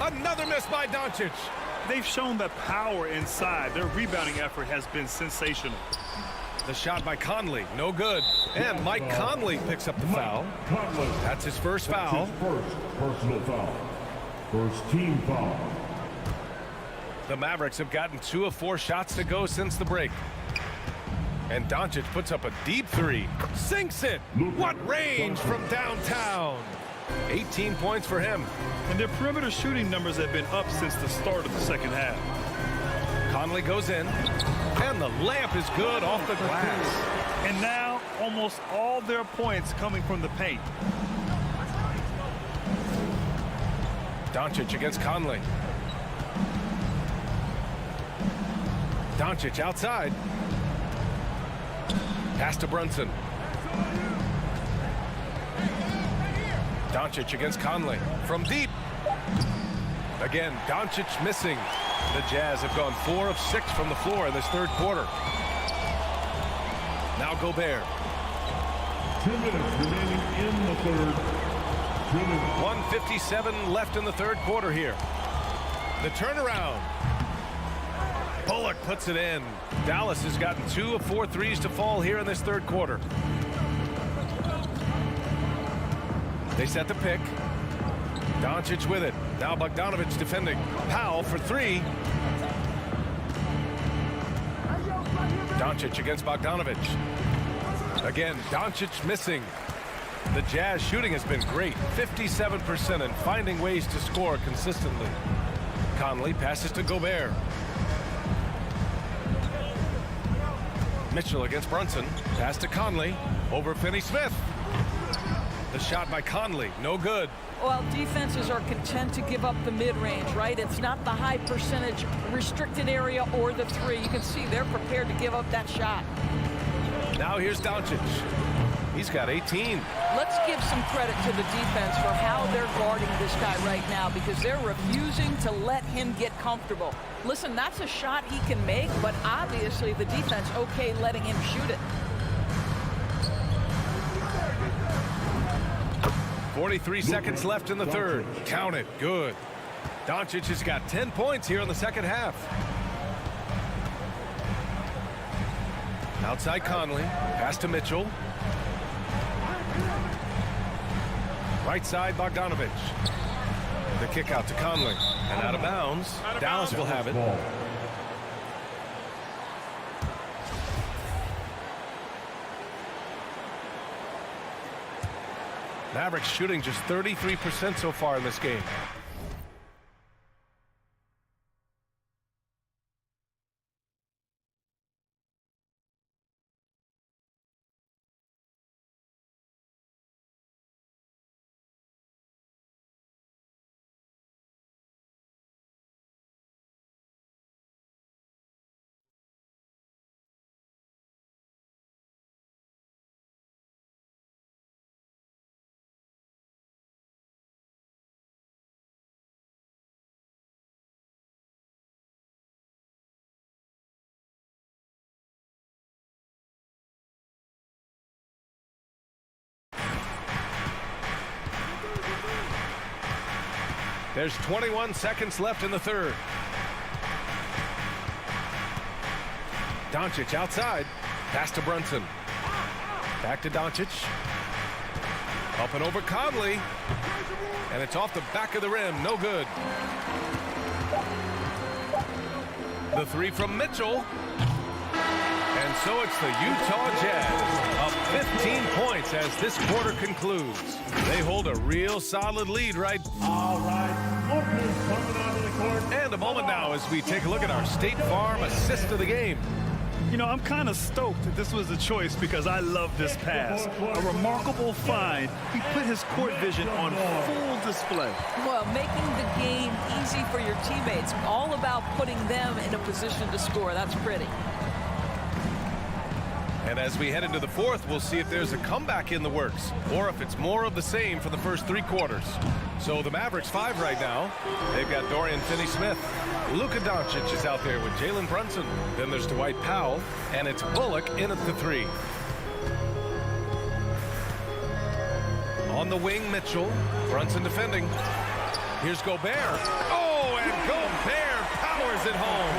Another miss by Doncic. They've shown that power inside. Their rebounding effort has been sensational. The shot by Conley, no good. And Mike Conley picks up the foul. That's his first foul. First personal foul. First team foul. The Mavericks have gotten 2 of 4 shots to go since the break. And Doncic puts up a deep three. Sinks it. What range from downtown. 18 points for him. And their perimeter shooting numbers have been up since the start of the second half. Conley goes in. And the layup is good off the glass. And now almost all their points coming from the paint. Doncic against Conley. Doncic outside. Pass to Brunson. Doncic against Conley. From deep. Again, Doncic missing. The Jazz have gone 4 of 6 from the floor in this third quarter. Now Gobert. 2 minutes remaining in the third. 1:57 left in the third quarter here. The turnaround. Bullock puts it in. Dallas has gotten 2 of 4 threes to fall here in this third quarter. They set the pick. Doncic with it. Now Bogdanovic defending. Powell for 3. Doncic against Bogdanovic. Again, Doncic missing. The Jazz shooting has been great. 57% and finding ways to score consistently. Conley passes to Gobert. Mitchell against Brunson. Pass to Conley. Over Finney-Smith. The shot by Conley. No good. Well, defenses are content to give up the mid-range, right? It's not the high percentage restricted area or the 3. You can see they're prepared to give up that shot. Now here's Doncic. He's got 18. Let's give some credit to the defense for how they're guarding this guy right now, because they're refusing to let him get comfortable. Listen, that's a shot he can make, but obviously the defense okay letting him shoot it. 43 seconds left in the third. Count it. Good. Doncic has got 10 points here in the second half. Outside Conley. Pass to Mitchell. Right side Bogdanovic. The kick out to Conley. And out of bounds. Dallas will have it. Mavericks shooting just 33% so far in this game. There's 21 seconds left in the third. Doncic outside. Pass to Brunson. Back to Doncic. Up and over Conley. And it's off the back of the rim. No good. The 3 from Mitchell. And so it's the Utah Jazz up 15 points as this quarter concludes. They hold a real solid lead right. All right. Coming onto the court. And a moment now as we take a look at our State Farm assist of the game. You know, I'm kind of stoked that this was a choice because I love this pass. A remarkable find. He put his court vision on full display. Well, making the game easy for your teammates. All about putting them in a position to score. That's pretty. And as we head into the fourth, we'll see if there's a comeback in the works or if it's more of the same for the first 3 quarters. So the Mavericks 5 right now. They've got Dorian Finney-Smith. Luka Doncic is out there with Jalen Brunson. Then there's Dwight Powell, and it's Bullock in at the 3. On the wing, Mitchell. Brunson defending. Here's Gobert. Oh, and Gobert powers it home.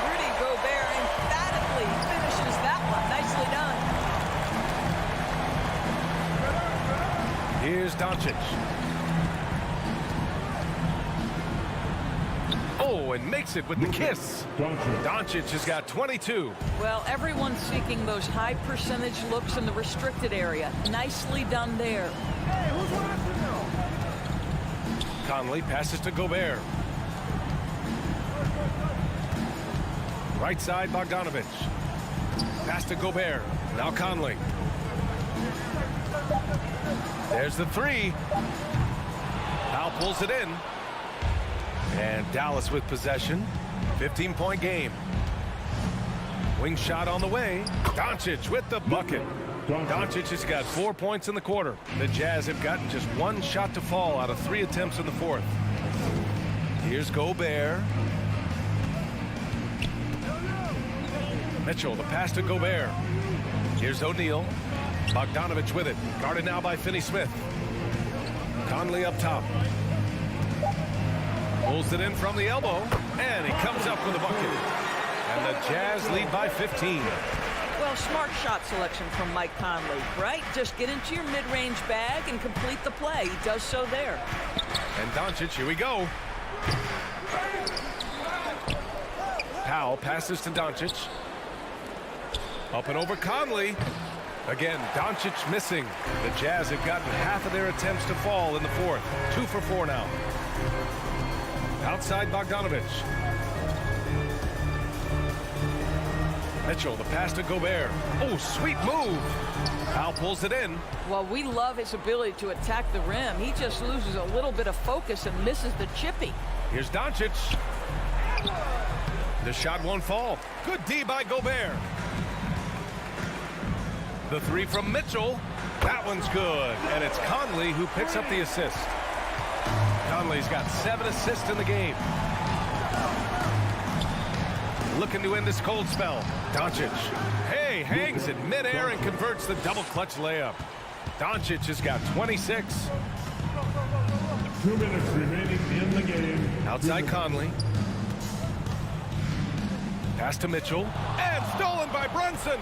Rudy Gobert emphatically finishes that one. Nicely done. Here's Doncic. Oh, and makes it with the kiss. Doncic has got 22. Well, everyone's seeking those high percentage looks in the restricted area. Nicely done there. Conley passes to Gobert. Right side, Bogdanovic. Pass to Gobert. Now Conley. There's the 3. Powell pulls it in. And Dallas with possession. 15-point game. Wing shot on the way. Doncic with the bucket. Doncic has got 4 points in the quarter. The Jazz have gotten just 1 shot to fall out of 3 attempts in the fourth. Here's Gobert. Mitchell, the pass to Gobert. Here's O'Neal. Bogdanovic with it. Guarded now by Finney-Smith. Conley up top. Pulls it in from the elbow. And he comes up with a bucket. And the Jazz lead by 15. Well, smart shot selection from Mike Conley, right? Just get into your mid-range bag and complete the play. He does so there. And Doncic, here we go. Powell passes to Doncic. Up and over Conley. Again, Doncic missing. The Jazz have gotten half of their attempts to fall in the fourth. 2 for 4 now. Outside Bogdanovic. Mitchell, the pass to Gobert. Oh, sweet move. Powell pulls it in. Well, we love his ability to attack the rim. He just loses a little bit of focus and misses the chippy. Here's Doncic. The shot won't fall. Good D by Gobert. The 3 from Mitchell. That one's good. And it's Conley who picks up the assist. Conley's got 7 assists in the game. Looking to end this cold spell. Doncic. Hey, hangs in midair and converts the double clutch layup. Doncic has got 26. 2 minutes remaining in the game. Outside Conley. Pass to Mitchell. And stolen by Brunson.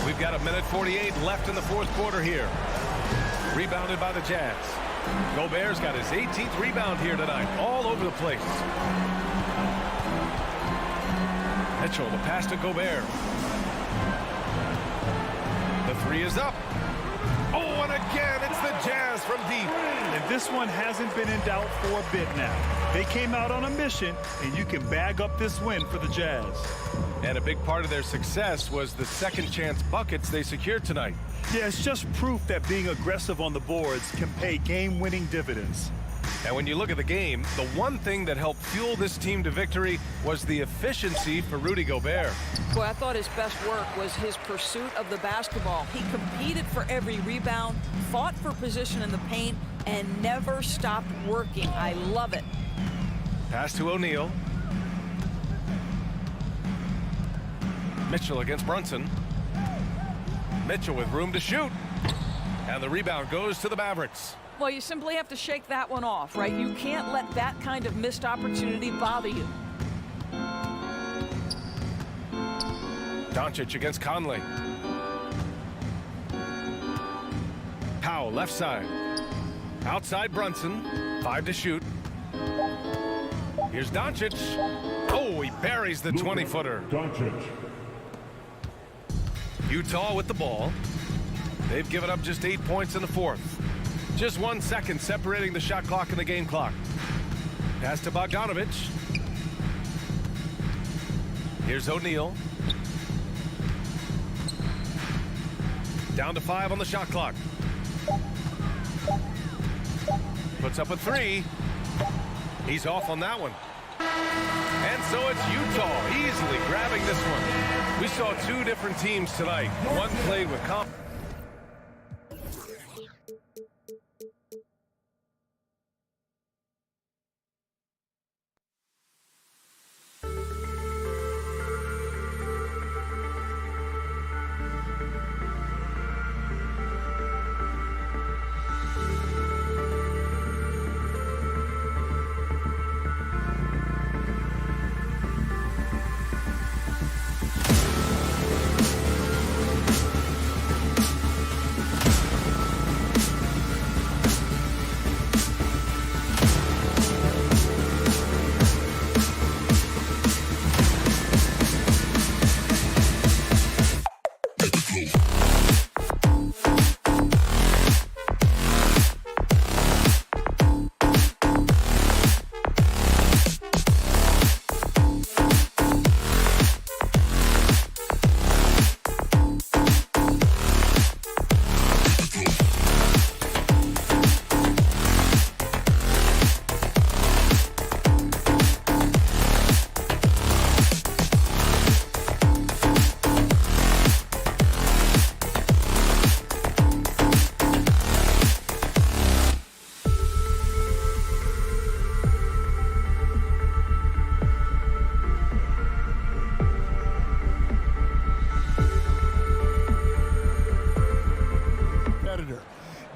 We've got 1:48 left in the fourth quarter here. Rebounded by the Jazz. Gobert's got his 18th rebound here tonight. All over the place. Mitchell, the pass to Gobert. The 3 is up. Oh, and again, it's the Jazz from deep. And this one hasn't been in doubt for a bit now. They came out on a mission, and you can bag up this win for the Jazz. And a big part of their success was the second chance buckets they secured tonight. Yeah, it's just proof that being aggressive on the boards can pay game-winning dividends. And when you look at the game, the one thing that helped fuel this team to victory was the efficiency for Rudy Gobert. Boy, I thought his best work was his pursuit of the basketball. He competed for every rebound, fought for position in the paint, and never stopped working. I love it. Pass to O'Neal. Mitchell against Brunson. Mitchell with room to shoot. And the rebound goes to the Mavericks. Well, you simply have to shake that one off, right? You can't let that kind of missed opportunity bother you. Doncic against Conley. Powell left side. Outside Brunson. 5 to shoot. Here's Doncic. Oh, he buries the 20-footer. Doncic. Utah with the ball. They've given up just 8 points in the fourth. Just 1 second separating the shot clock and the game clock. Pass to Bogdanovic. Here's O'Neal. Down to 5 on the shot clock. Puts up a 3. He's off on that one. And so it's Utah easily grabbing this one. We saw two different teams tonight. One played with confidence.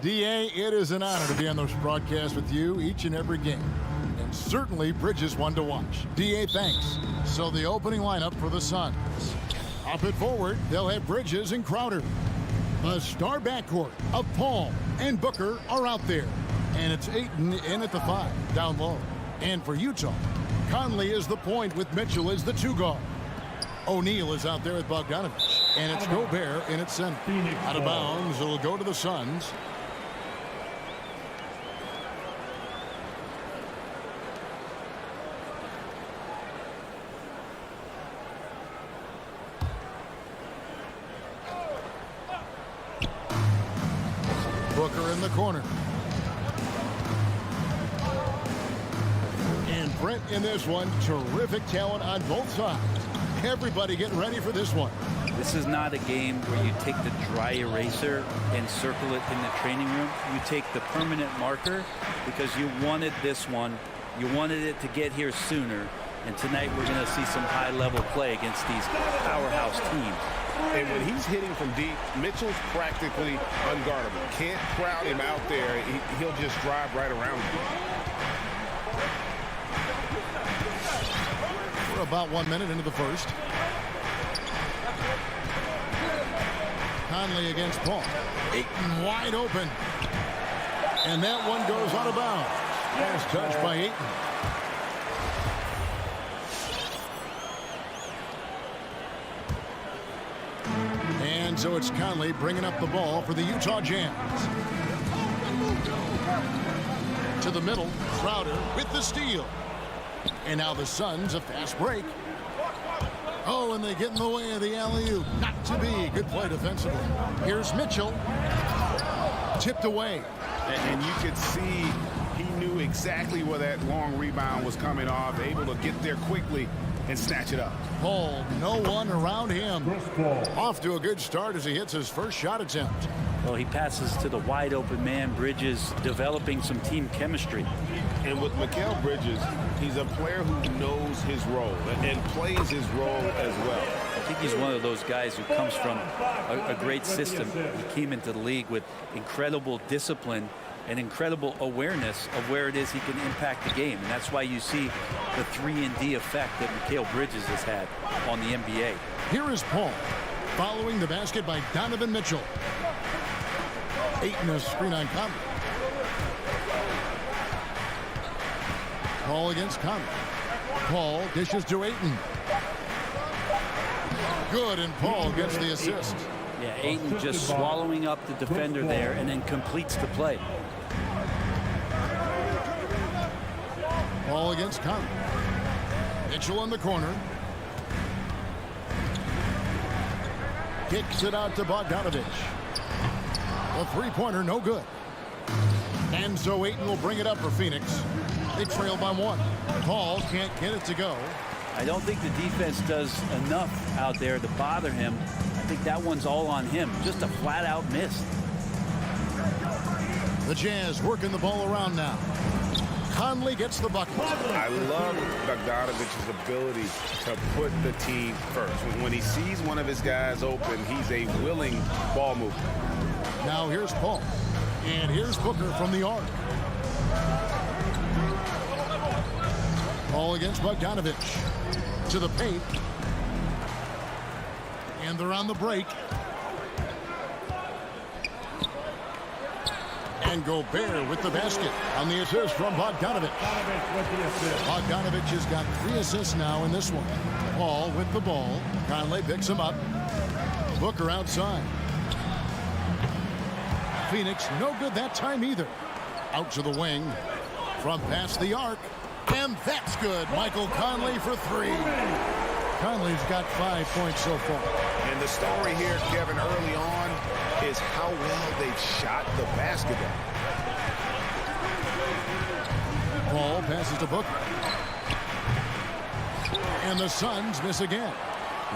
D.A., it is an honor to be on those broadcasts with you each and every game. And certainly Bridges one to watch. D.A., thanks. So the opening lineup for the Suns. Up and forward, they'll have Bridges and Crowder. The star backcourt of Paul and Booker are out there. And it's Ayton in at the 5, down low. And for Utah, Conley is the point with Mitchell as the 2 guard. O'Neal is out there with Bogdanovich. And it's Gobert in at center. Out of bounds, it'll go to the Suns. Booker in the corner. And Brent in this one. Terrific talent on both sides. Everybody getting ready for this one. This is not a game where you take the dry eraser and circle it in the training room. You take the permanent marker because you wanted this one. You wanted it to get here sooner. And tonight we're going to see some high-level play against these powerhouse teams. And when he's hitting from deep, Mitchell's practically unguardable. Can't crowd him out there. He'll just drive right around him. We're about 1 minute into the first. Conley against Paul. Ayton wide open. And that one goes out of bounds. Last touch by Ayton. And so it's Conley bringing up the ball for the Utah Jazz. To the middle, Crowder with the steal. And now the Suns, a fast break. Oh, and they get in the way of the alley-oop. Not to be. Good play defensively. Here's Mitchell. Tipped away. And you could see he knew exactly where that long rebound was coming off, able to get there quickly and snatch it up. Paul, no one around him. Off to a good start as he hits his first shot attempt. Well, he passes to the wide open man. Bridges developing some team chemistry. And with Mikal Bridges, he's a player who knows his role and plays his role as well. I think he's one of those guys who comes from a great system. He came into the league with incredible discipline and incredible awareness of where it is he can impact the game. And that's why you see the 3-and-D effect that Mikal Bridges has had on the NBA. Here is Paul following the basket by Donovan Mitchell. Ayton a screen on Conley. Paul against Conley. Paul dishes to Ayton. Good, and Paul gets the assist. Yeah, Ayton just swallowing up the defender there and then completes the play. Paul against Conley. Mitchell in the corner. Kicks it out to Bogdanovich. A three-pointer, no good. And so Ayton will bring it up for Phoenix. They trail by 1. Paul can't get it to go. I don't think the defense does enough out there to bother him. I think that one's all on him. Just a flat-out miss. The Jazz working the ball around now. Conley gets the bucket. I love Bogdanovich's ability to put the team first. When he sees one of his guys open, he's a willing ball mover. Now here's Paul. And here's Booker from the arc. Paul against Bogdanovich. To the paint. And they're on the break. And Gobert with the basket on the assist from Bogdanović. Bogdanović has got 3 assists now in this one. Paul with the ball. Conley picks him up. Booker outside. Phoenix no good that time either. Out to the wing. From past the arc. And that's good. Michael Conley for 3. Conley's got 5 points so far. And the story here, Kevin, early on is how well they've shot the basketball. Paul passes to Booker. And the Suns miss again.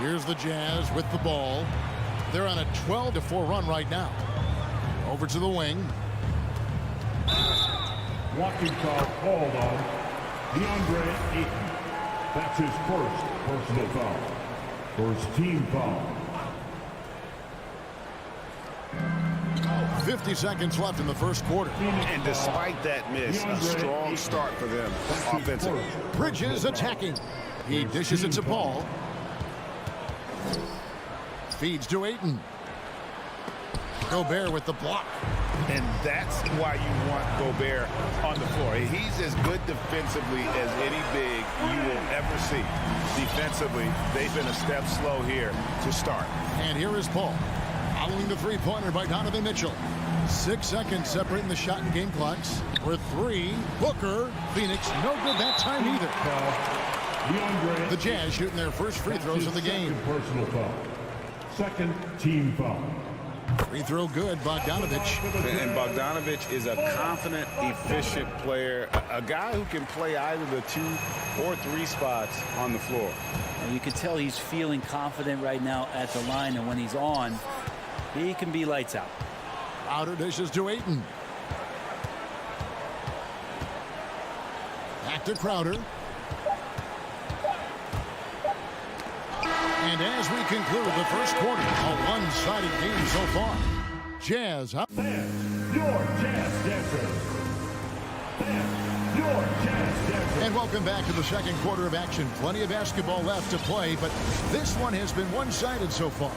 Here's the Jazz with the ball. They're on a 12-4 run right now. Over to the wing. Walking foul called on DeAndre Ayton. That's his first personal foul. First team foul. 50 seconds left in the first quarter. And despite that miss, a strong start for them offensively. Bridges attacking. He dishes it to Paul. Feeds to Ayton. Gobert with the block. And that's why you want Gobert on the floor. He's as good defensively as any big you will ever see. Defensively, they've been a step slow here to start. And here is Paul. Following the three-pointer by Donovan Mitchell. 6 seconds separating the shot and game clocks. For 3, Booker. Phoenix no good that time either. The Jazz shooting their first free throws of the game. Personal foul. Second team foul. Free throw good, Bogdanović. And Bogdanović is a confident, efficient player, a guy who can play either the 2 or 3 spots on the floor. And you can tell he's feeling confident right now at the line, and when he's on, he can be lights out. Outer dishes to Ayton. Back to Crowder. And as we conclude the first quarter, a one-sided game so far. Jazz up. Your Jazz Dancers. Your Jazz Dancers. And welcome back to the second quarter of action. Plenty of basketball left to play, but this one has been one-sided so far.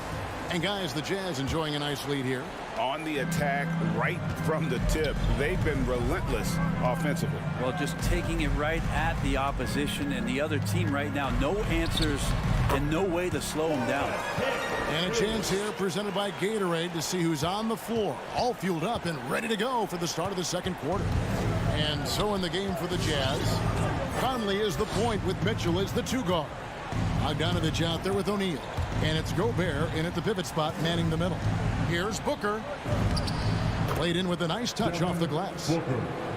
And guys, the Jazz enjoying a nice lead here. On the attack right from the tip. They've been relentless offensively. Well, just taking it right at the opposition and the other team right now. No answers and no way to slow them down. And a chance here presented by Gatorade to see who's on the floor. All fueled up and ready to go for the start of the second quarter. And so in the game for the Jazz, Conley is the point with Mitchell as the 2 guard. Bogdanović out there with O'Neal. And it's Gobert in at the pivot spot, manning the middle. Here's Booker. Played in with a nice touch off the glass.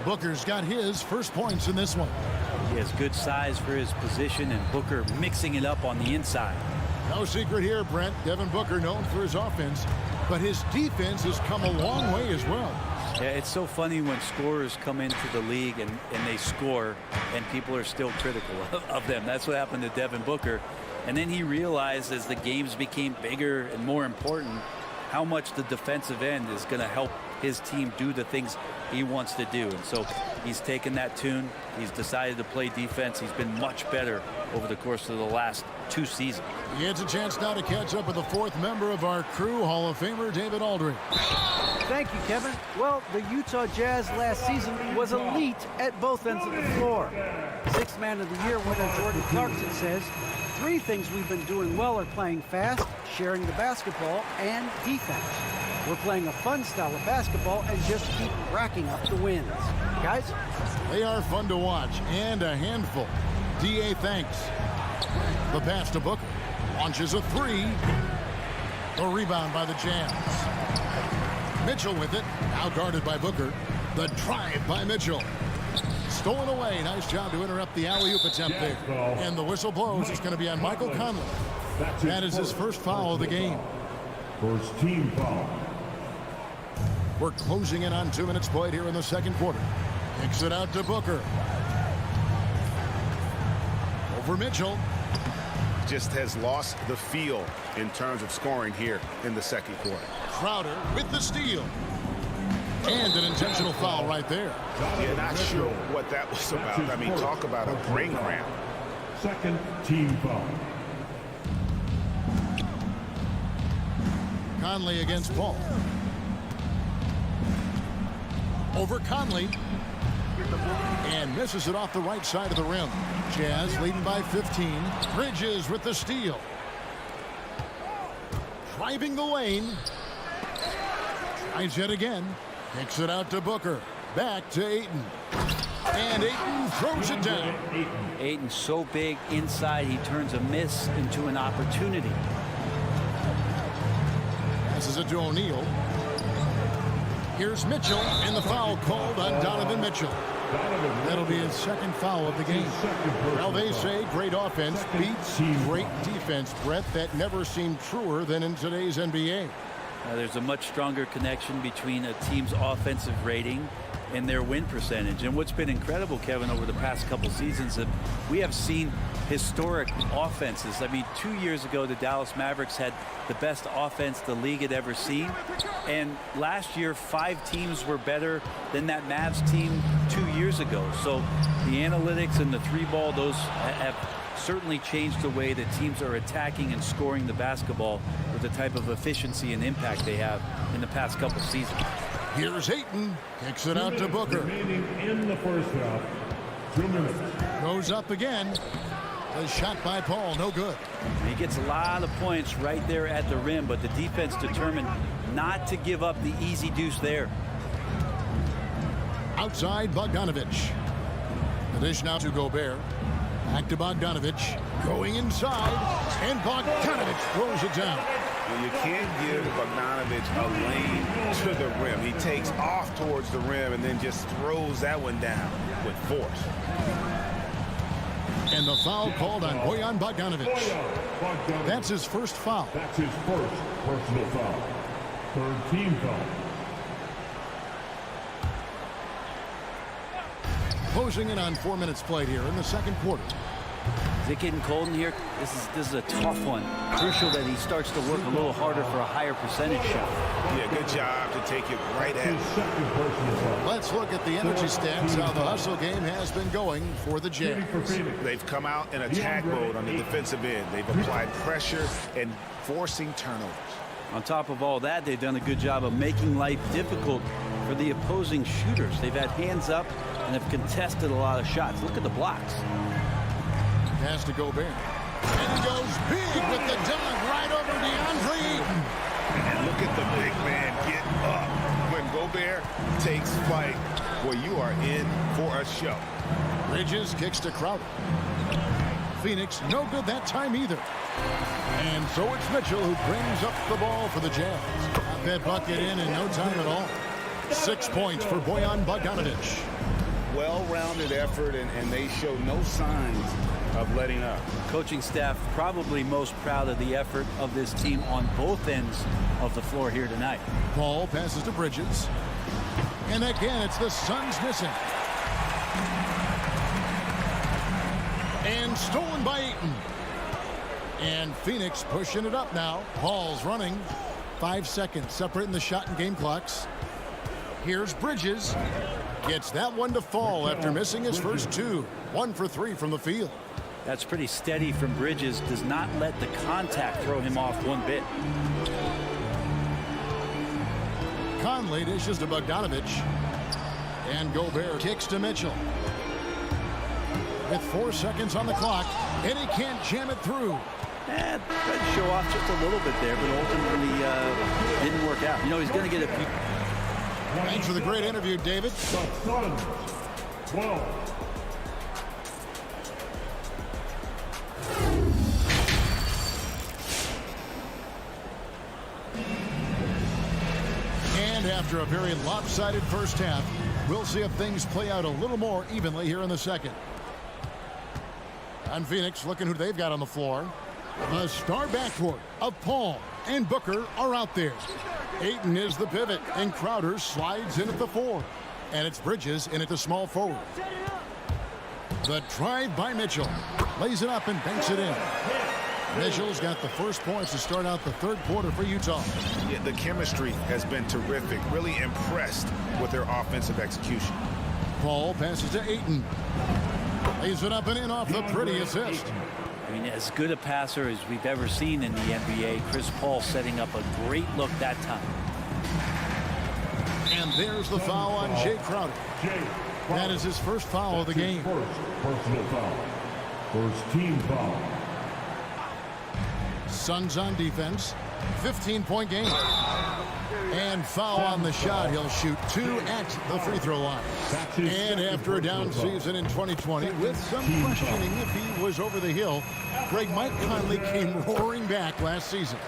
Booker's got his first points in this one. He has good size for his position, and Booker mixing it up on the inside. No secret here, Brent. Devin Booker known for his offense, but his defense has come a long way as well. Yeah, it's so funny when scorers come into the league and they score, and people are still critical of them. That's what happened to Devin Booker. And then he realized as the games became bigger and more important, how much the defensive end is going to help his team do the things he wants to do. And so he's taken that tune. He's decided to play defense. He's been much better over the course of the last 2 seasons. He has a chance now to catch up with the 4th member of our crew, Hall of Famer David Aldridge. Thank you, Kevin. Well, the Utah Jazz last season was elite at both ends of the floor. 6th Man of the Year winner Jordan Clarkson says, 3 things we've been doing well are playing fast, sharing the basketball, and defense. We're playing a fun style of basketball and just keep racking up the wins. Guys? They are fun to watch and a handful. D.A. thanks. The pass to Booker. Launches a 3. The rebound by the Jazz. Mitchell with it. Now guarded by Booker. The drive by Mitchell. stolen away. Nice job to interrupt the alley-oop attempt there. And the whistle blows. It's going to be on Michael Conley. That is his first foul of the game. First team foul. We're closing in on 2 minutes played here in the second quarter. Kicks it out to Booker. Over Mitchell. Just has lost the feel in terms of scoring here in the second quarter. Crowder with the steal. And an intentional foul right there. Yeah, not sure what that was about. I mean, talk about a brain cramp. Second team foul. Conley against Paul. Over Conley. And misses it off the right side of the rim. Jazz leading by 15. Bridges with the steal. Driving the lane. Tries it again. Kicks it out to Booker. Back to Ayton. And Ayton throws it down. Ayton's so big inside, he turns a miss into an opportunity. Passes it to O'Neal. Here's Mitchell, and the foul called on Donovan Mitchell. That'll be his second foul of the game. Well, they say great offense beats great defense, Brett. That never seemed truer than in today's NBA. There's a much stronger connection between a team's offensive rating and their win percentage. And what's been incredible, Kevin, over the past couple seasons, that we have seen historic offenses. I mean, 2 years ago, the Dallas Mavericks had the best offense the league had ever seen. And last year, 5 teams were better than that Mavs team 2 years ago. So the analytics and the three ball, those have certainly changed the way that teams are attacking and scoring the basketball with the type of efficiency and impact they have in the past couple seasons. Here's Ayton. Kicks it out to Booker. Remaining in the first half. 2 minutes. Goes up again. A shot by Paul. No good. He gets a lot of points right there at the rim, but the defense determined not to give up the easy deuce there. Outside Bogdanovich. The dish now to Gobert. Back to Bogdanovich. Going inside. And Bogdanovich throws it down. Well, you can't give Bogdanovich a lane to the rim. He takes off towards the rim and then just throws that one down with force. And the foul called on Bojan Bogdanovich. That's his first foul. That's his first personal foul. Third team foul. Closing in on 4 minutes played here in the second quarter. Is it getting cold in here? This is a tough one. Crucial that he starts to work a little harder for a higher percentage shot. Yeah, good job to take it right at him. Second personal foul. Let's look at the energy stats, how the hustle game has been going for the Jazz. They've come out in attack mode on the defensive end. They've applied pressure and forcing turnovers. On top of all that, they've done a good job of making life difficult for the opposing shooters. They've had hands up and have contested a lot of shots. Look at the blocks. Pass to Gobert. And he goes big with the dunk right over DeAndre Ayton. And look at the big man get up. When Gobert takes flight, well, you are in for a show. Bridges kicks to Crowder. Phoenix no good that time either. And so it's Mitchell who brings up the ball for the Jazz. Got that bucket in no time at all. 6 points for Bojan Bogdanovich. Well-rounded effort, and they show no signs of letting up. Coaching staff probably most proud of the effort of this team on both ends of the floor here tonight. Paul passes to Bridges. And again, it's the Suns missing. And stolen by Ayton. And Phoenix pushing it up now. Paul's running. 5 seconds separating the shot and game clocks. Here's Bridges. Gets that one to fall after missing his first 2. 1 for 3 from the field. That's pretty steady from Bridges. Does not let the contact throw him off one bit. Conley dishes to Bogdanovich. And Gobert kicks to Mitchell. With 4 seconds on the clock, and he can't jam it through. Tried to show off just a little bit there, but ultimately didn't work out. You know, he's going to get a few. Thanks for the great interview, David. The Suns, 12. And after a very lopsided first half, We'll see if things play out a little more evenly here in the second. And Phoenix looking who they've got on the floor. The star backcourt of Paul and Booker are out there. Ayton is the pivot, and Crowder slides in at the 4. And it's Bridges in at the small forward. The drive by Mitchell. Lays it up and banks it in. Mitchell's got the first points to start out the third quarter for Utah. Yeah, the chemistry has been terrific. Really impressed with their offensive execution. Paul passes to Ayton. Lays it up and in off the pretty assist. I mean, as good a passer as we've ever seen in the NBA, Chris Paul setting up a great look that time. And there's the foul on Jay Crowder. That is his first foul of the game. First personal foul. First team foul. Suns on defense. 15-point game. And foul on the shot. He'll shoot 2 at the free throw line. And after a down season in 2020, with some questioning if he was over the hill, Mike Conley came roaring back last season.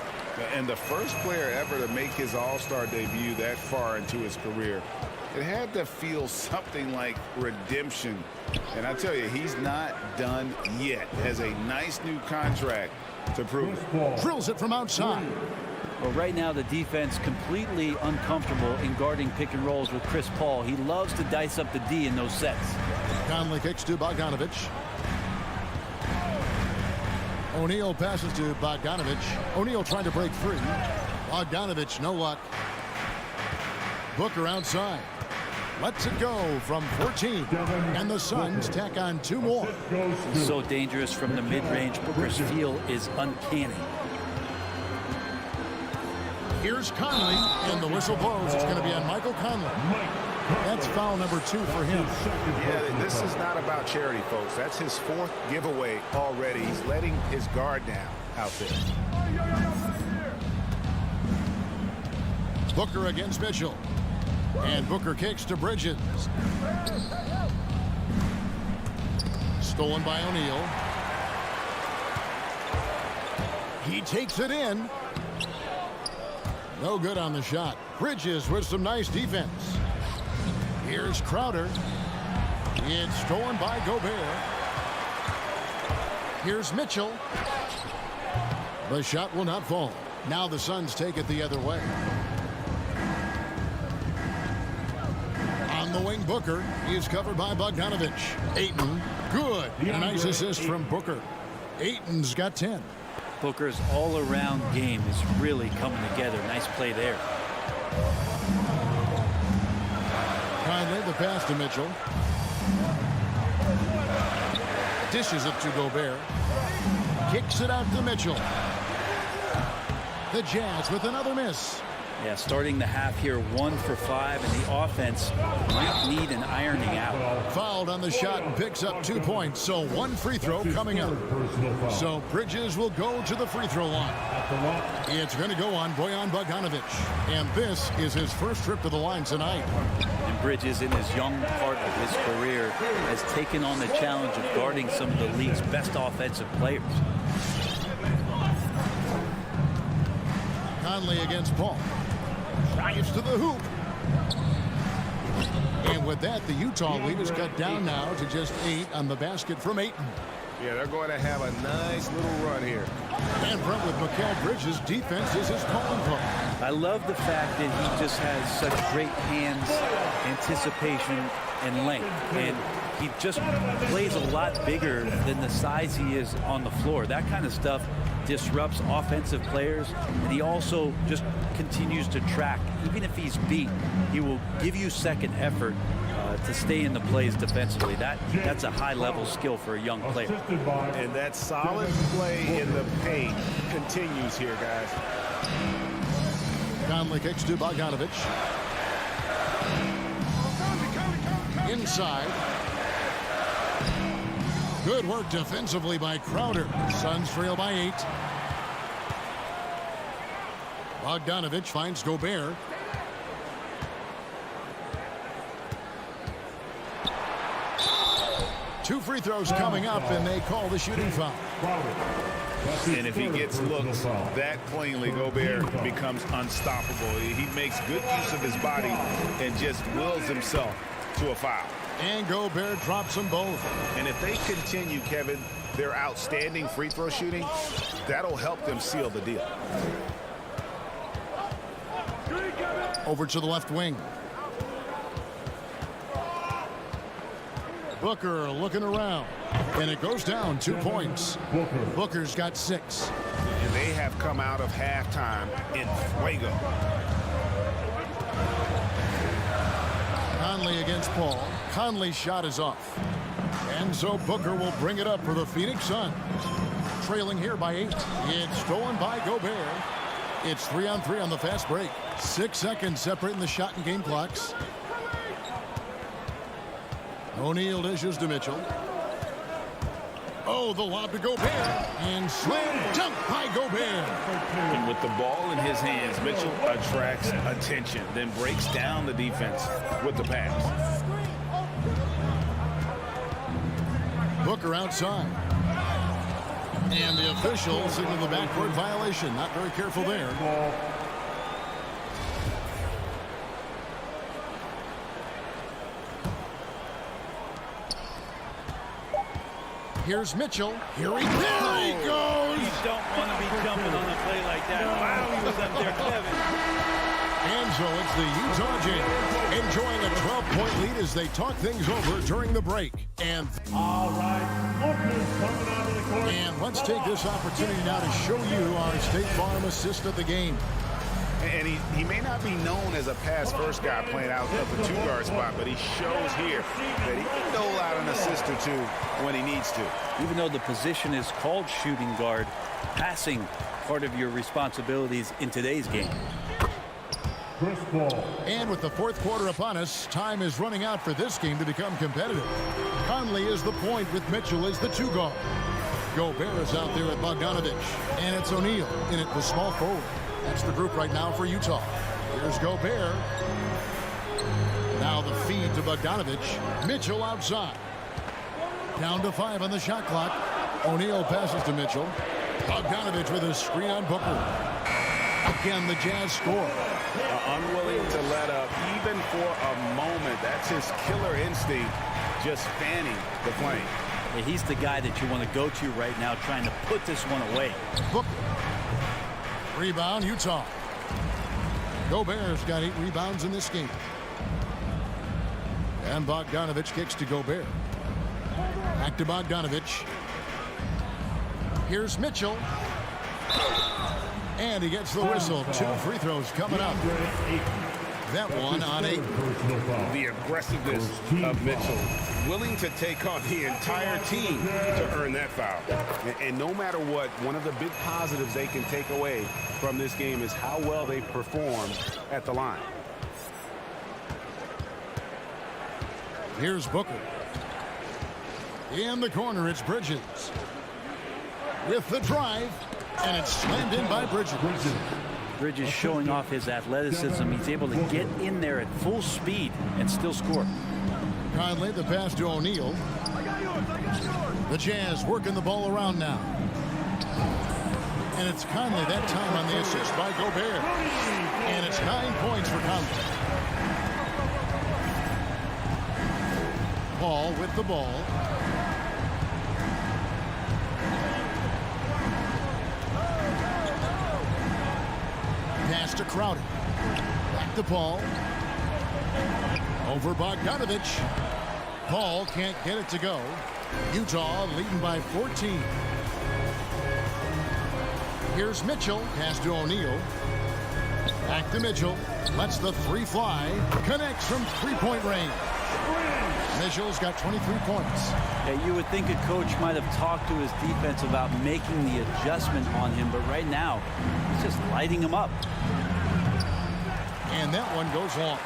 And the first player ever to make his All-Star debut that far into his career, it had to feel something like redemption. And I tell you, he's not done yet. Has a nice new contract to prove it. Drills it from outside. Well, right now the defense completely uncomfortable in guarding pick and rolls with Chris Paul. He loves to dice up the D in those sets. Conley kicks to Bogdanovich. O'Neal passes to Bogdanovich. O'Neal trying to break free. Bogdanovich, no luck. Booker outside. Lets it go from 14. And the Suns tack on 2 more. So dangerous from the mid-range. Booker's feel is uncanny. Here's Conley, and the whistle blows. It's going to be on Michael Conley. That's foul number 2 for him. Yeah, this is not about charity, folks. That's his 4th giveaway already. He's letting his guard down out there. Booker against Mitchell. And Booker kicks to Bridges. Stolen by O'Neal. He takes it in. No good on the shot. Bridges with some nice defense. Here's Crowder. It's stolen by Gobert. Here's Mitchell. The shot will not fall. Now the Suns take it the other way. On the wing, Booker. He is covered by Bogdanovich. Ayton. Good. A nice assist from Booker. Ayton's got 10. Booker's all-around game is really coming together. Nice play there. Conley, the pass to Mitchell. Dishes it to Gobert. Kicks it out to Mitchell. The Jazz with another miss. Yeah, starting the half here 1 for 5, and the offense might need an ironing out. Fouled on the shot and picks up 2 points, so 1 free throw coming up. So Bridges will go to the free throw line. It's going to go on Bojan Bogdanovich, and this is his first trip to the line tonight. And Bridges, in his young part of his career, has taken on the challenge of guarding some of the league's best offensive players. Conley against Paul. Drives to the hoop. And with that, the Utah lead is cut down now to just 8 on the basket from Ayton. Yeah, they're going to have a nice little run here. And front with Mikal Bridges, defense is his calling card. I love the fact that he just has such great hands, anticipation, and length. And he just plays a lot bigger than the size he is on the floor. That kind of stuff disrupts offensive players, and he also just continues to track. Even if he's beat, he will give you second effort to stay in the plays defensively. That's a high-level skill for a young player. And that solid play in the paint continues here, guys. Conley kicks to Bogdanovich. Inside. Good work defensively by Crowder. Suns trail by 8. Bogdanovich finds Gobert. Two free throws coming up, and they call the shooting foul. And if he gets looks that plainly, Gobert becomes unstoppable. He makes good use of his body and just wills himself to a foul. And Gobert drops them both. And if they continue, Kevin, their outstanding free throw shooting, that'll help them seal the deal. Over to the left wing. Booker looking around. And it goes down 2 points. Booker's got 6. And they have come out of halftime in fuego. Conley against Paul. Conley's shot is off. And so Booker will bring it up for the Phoenix Suns. Trailing here by 8. It's stolen by Gobert. It's 3-on-3 on the fast break. 6 seconds separating the shot and game clocks. O'Neal dishes to Mitchell. Oh, the lob to Gobert. And slam dunk by Gobert. And with the ball in his hands, Mitchell attracts attention, then breaks down the defense with the pass. Booker outside. And the official signaled the backcourt violation. Not very careful there. Here's Mitchell. Here he goes. You don't want to be jumping on a play like that. Wow, he was up there, Kevin. And so it's the Utah Jazz enjoying a 12-point lead as they talk things over during the break. And All right, Booker's coming out of the court. And let's take this opportunity now to show you our State Farm assist of the game. And he may not be known as a pass-first guy playing out of the two-guard spot, but he shows here that he can dole out an assist or two when he needs to. Even though the position is called shooting guard, passing part of your responsibilities in today's game. Chris Paul. And with the fourth quarter upon us, time is running out for this game to become competitive. Conley is the point with Mitchell as the two-guard. Gobert is out there at Bogdanovich. And it's O'Neal in at the small forward. That's the group right now for Utah. Here's Gobert. Now the feed to Bogdanovich. Mitchell outside. Down to 5 on the shot clock. O'Neal passes to Mitchell. Bogdanovich with a screen on Booker. Again, the Jazz score. Unwilling to let up even for a moment. That's his killer instinct, just fanning the flame. Yeah, he's the guy that you want to go to right now, trying to put this one away. Booker. Rebound, Utah. Gobert's got 8 rebounds in this game. And Bogdanovich kicks to Gobert. Back to Bogdanovich. Here's Mitchell. And he gets the whistle. 2 free throws coming up. That one on 8. The aggressiveness of Mitchell, willing to take on the entire team to earn that foul. And no matter what, one of the big positives they can take away from this game is how well they performed at the line. Here's Booker. In the corner, it's Bridges. With the drive, and it's slammed in by Bridges. Bridges showing off his athleticism. He's able to get in there at full speed and still score. Conley, the pass to O'Neal. The Jazz working the ball around now. And it's Conley that time on the assist by Gobert. And it's 9 points for Conley. Paul with the ball. Pass to Crowder. Back to Paul. Over Bogdanovich. Paul can't get it to go. Utah leading by 14. Here's Mitchell. Pass to O'Neal. Back to Mitchell. Lets the 3 fly. Connects from 3-point range. Mitchell's got 23 points. Yeah, you would think a coach might have talked to his defense about making the adjustment on him, but right now, he's just lighting him up. And that one goes long.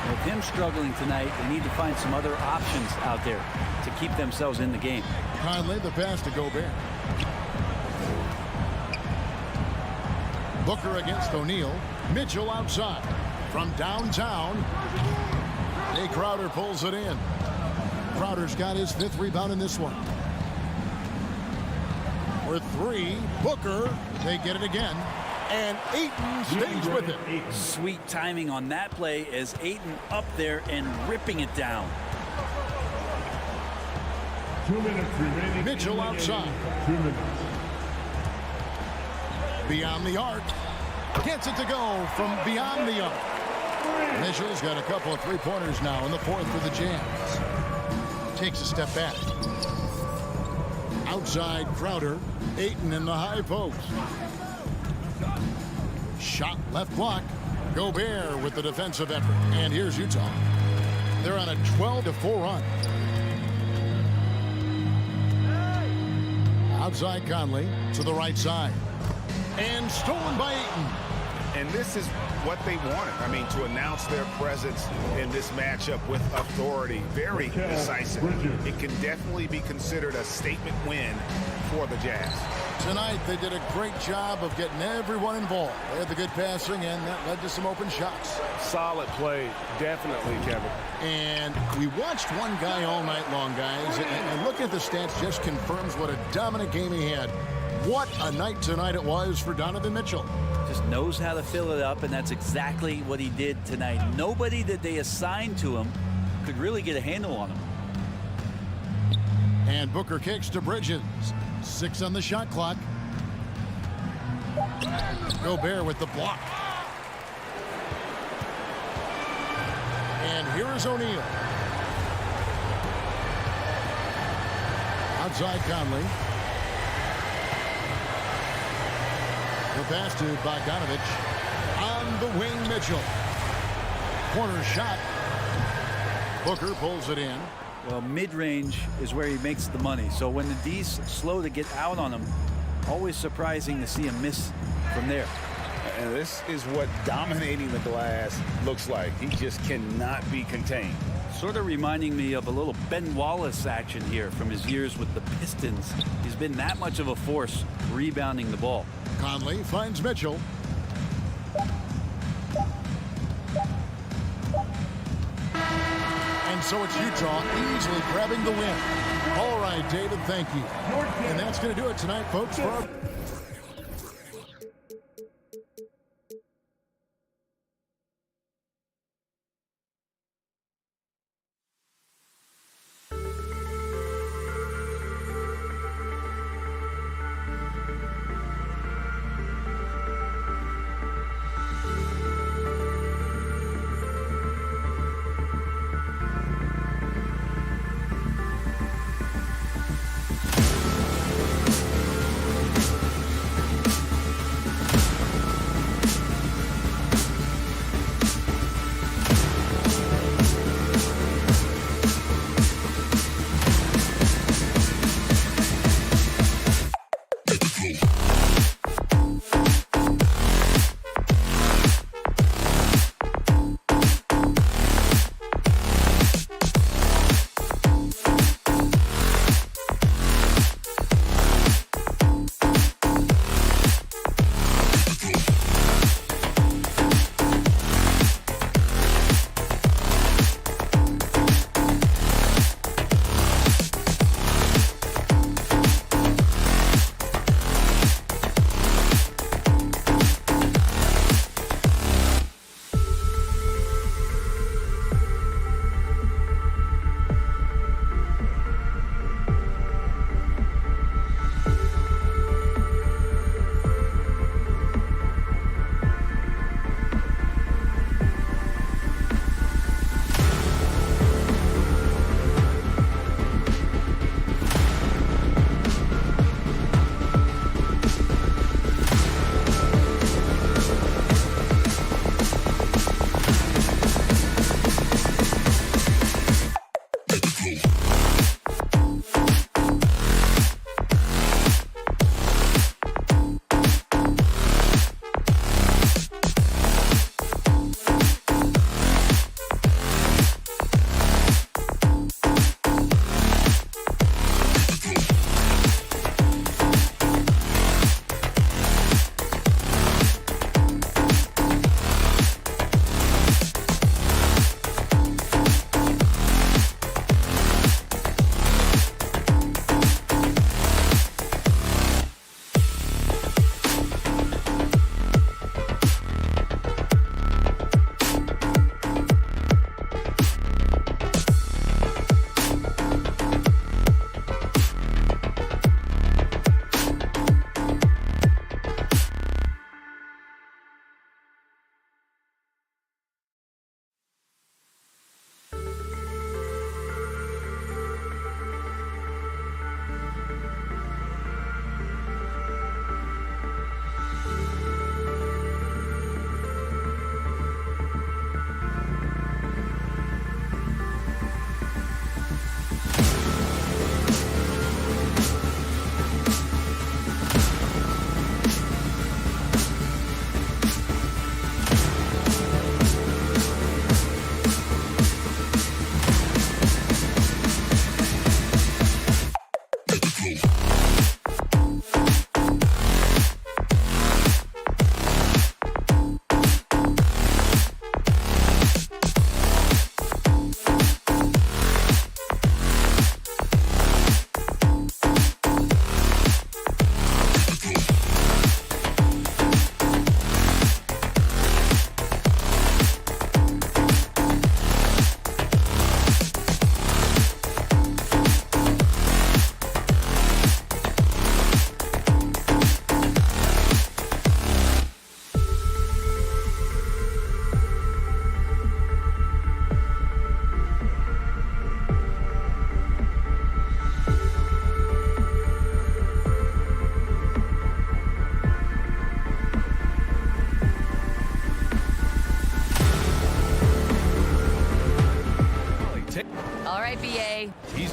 With him struggling tonight, they need to find some other options out there to keep themselves in the game. Conley, the pass to Gobert. Booker against O'Neal. Mitchell outside. From downtown, Jay Crowder pulls it in. Crowder's got his 5th rebound in this one. For 3, Booker, they get it again. And Ayton stays with it. Sweet timing on that play as Ayton up there and ripping it down. 2 minutes remaining. Mitchell outside. 2 minutes. Beyond the arc. Gets it to go from beyond the arc. Mitchell's got a couple of three-pointers now in the fourth for the Jazz. Takes a step back. Outside Crowder. Ayton in the high post. Shot left block. Gobert with the defensive effort. And here's Utah. They're on a 12-4 run. Outside Conley to the right side. And stolen by Ayton. And this is what they wanted. I mean, to announce their presence in this matchup with authority. Very decisive. It can definitely be considered a statement win for the Jazz. Tonight, they did a great job of getting everyone involved. They had the good passing, and that led to some open shots. Solid play, definitely, Kevin. And we watched one guy all night long, guys, and looking at the stats just confirms what a dominant game he had. What a night tonight it was for Donovan Mitchell. Just knows how to fill it up, and that's exactly what he did tonight. Nobody that they assigned to him could really get a handle on him. And Booker kicks to Bridges. 6 on the shot clock. Gobert with the block. And here is O'Neal. Outside Conley. The pass to Bogdanovich. On the wing, Mitchell. Corner shot. Booker pulls it in. Well, mid-range is where he makes the money. So when the D's slow to get out on him, always surprising to see him miss from there. And this is what dominating the glass looks like. He just cannot be contained. Sort of reminding me of a little Ben Wallace action here from his years with the Pistons. He's been that much of a force rebounding the ball. Conley finds Mitchell. And so it's Utah easily grabbing the win. All right, David, thank you. And that's going to do it tonight, folks. For our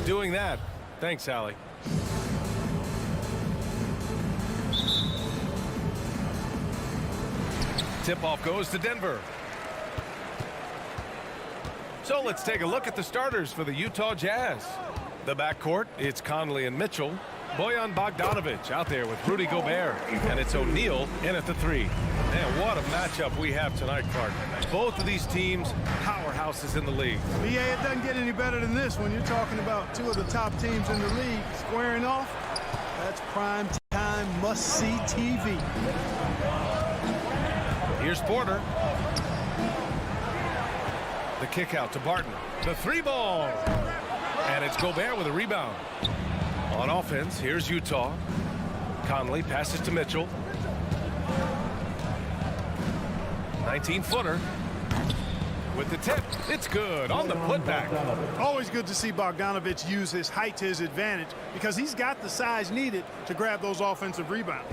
doing that. Thanks, Allie. Tip-off goes to Denver. So let's take a look at the starters for the Utah Jazz. The backcourt, it's Conley and Mitchell. Bojan Bogdanovic out there with Rudy Gobert. And it's O'Neal in at the 3. Man, what a matchup we have tonight, Clark. Both of these teams, powerhouses in the league. BA, it doesn't get any better than this when you're talking about two of the top teams in the league squaring off. That's prime time must-see TV. Here's Porter. The kick out to Barton. The 3-ball. And it's Gobert with a rebound. On offense, here's Utah. Conley passes to Mitchell. 19-footer. With the tip, it's good on the putback. Always good to see Bogdanovic use his height to his advantage because he's got the size needed to grab those offensive rebounds.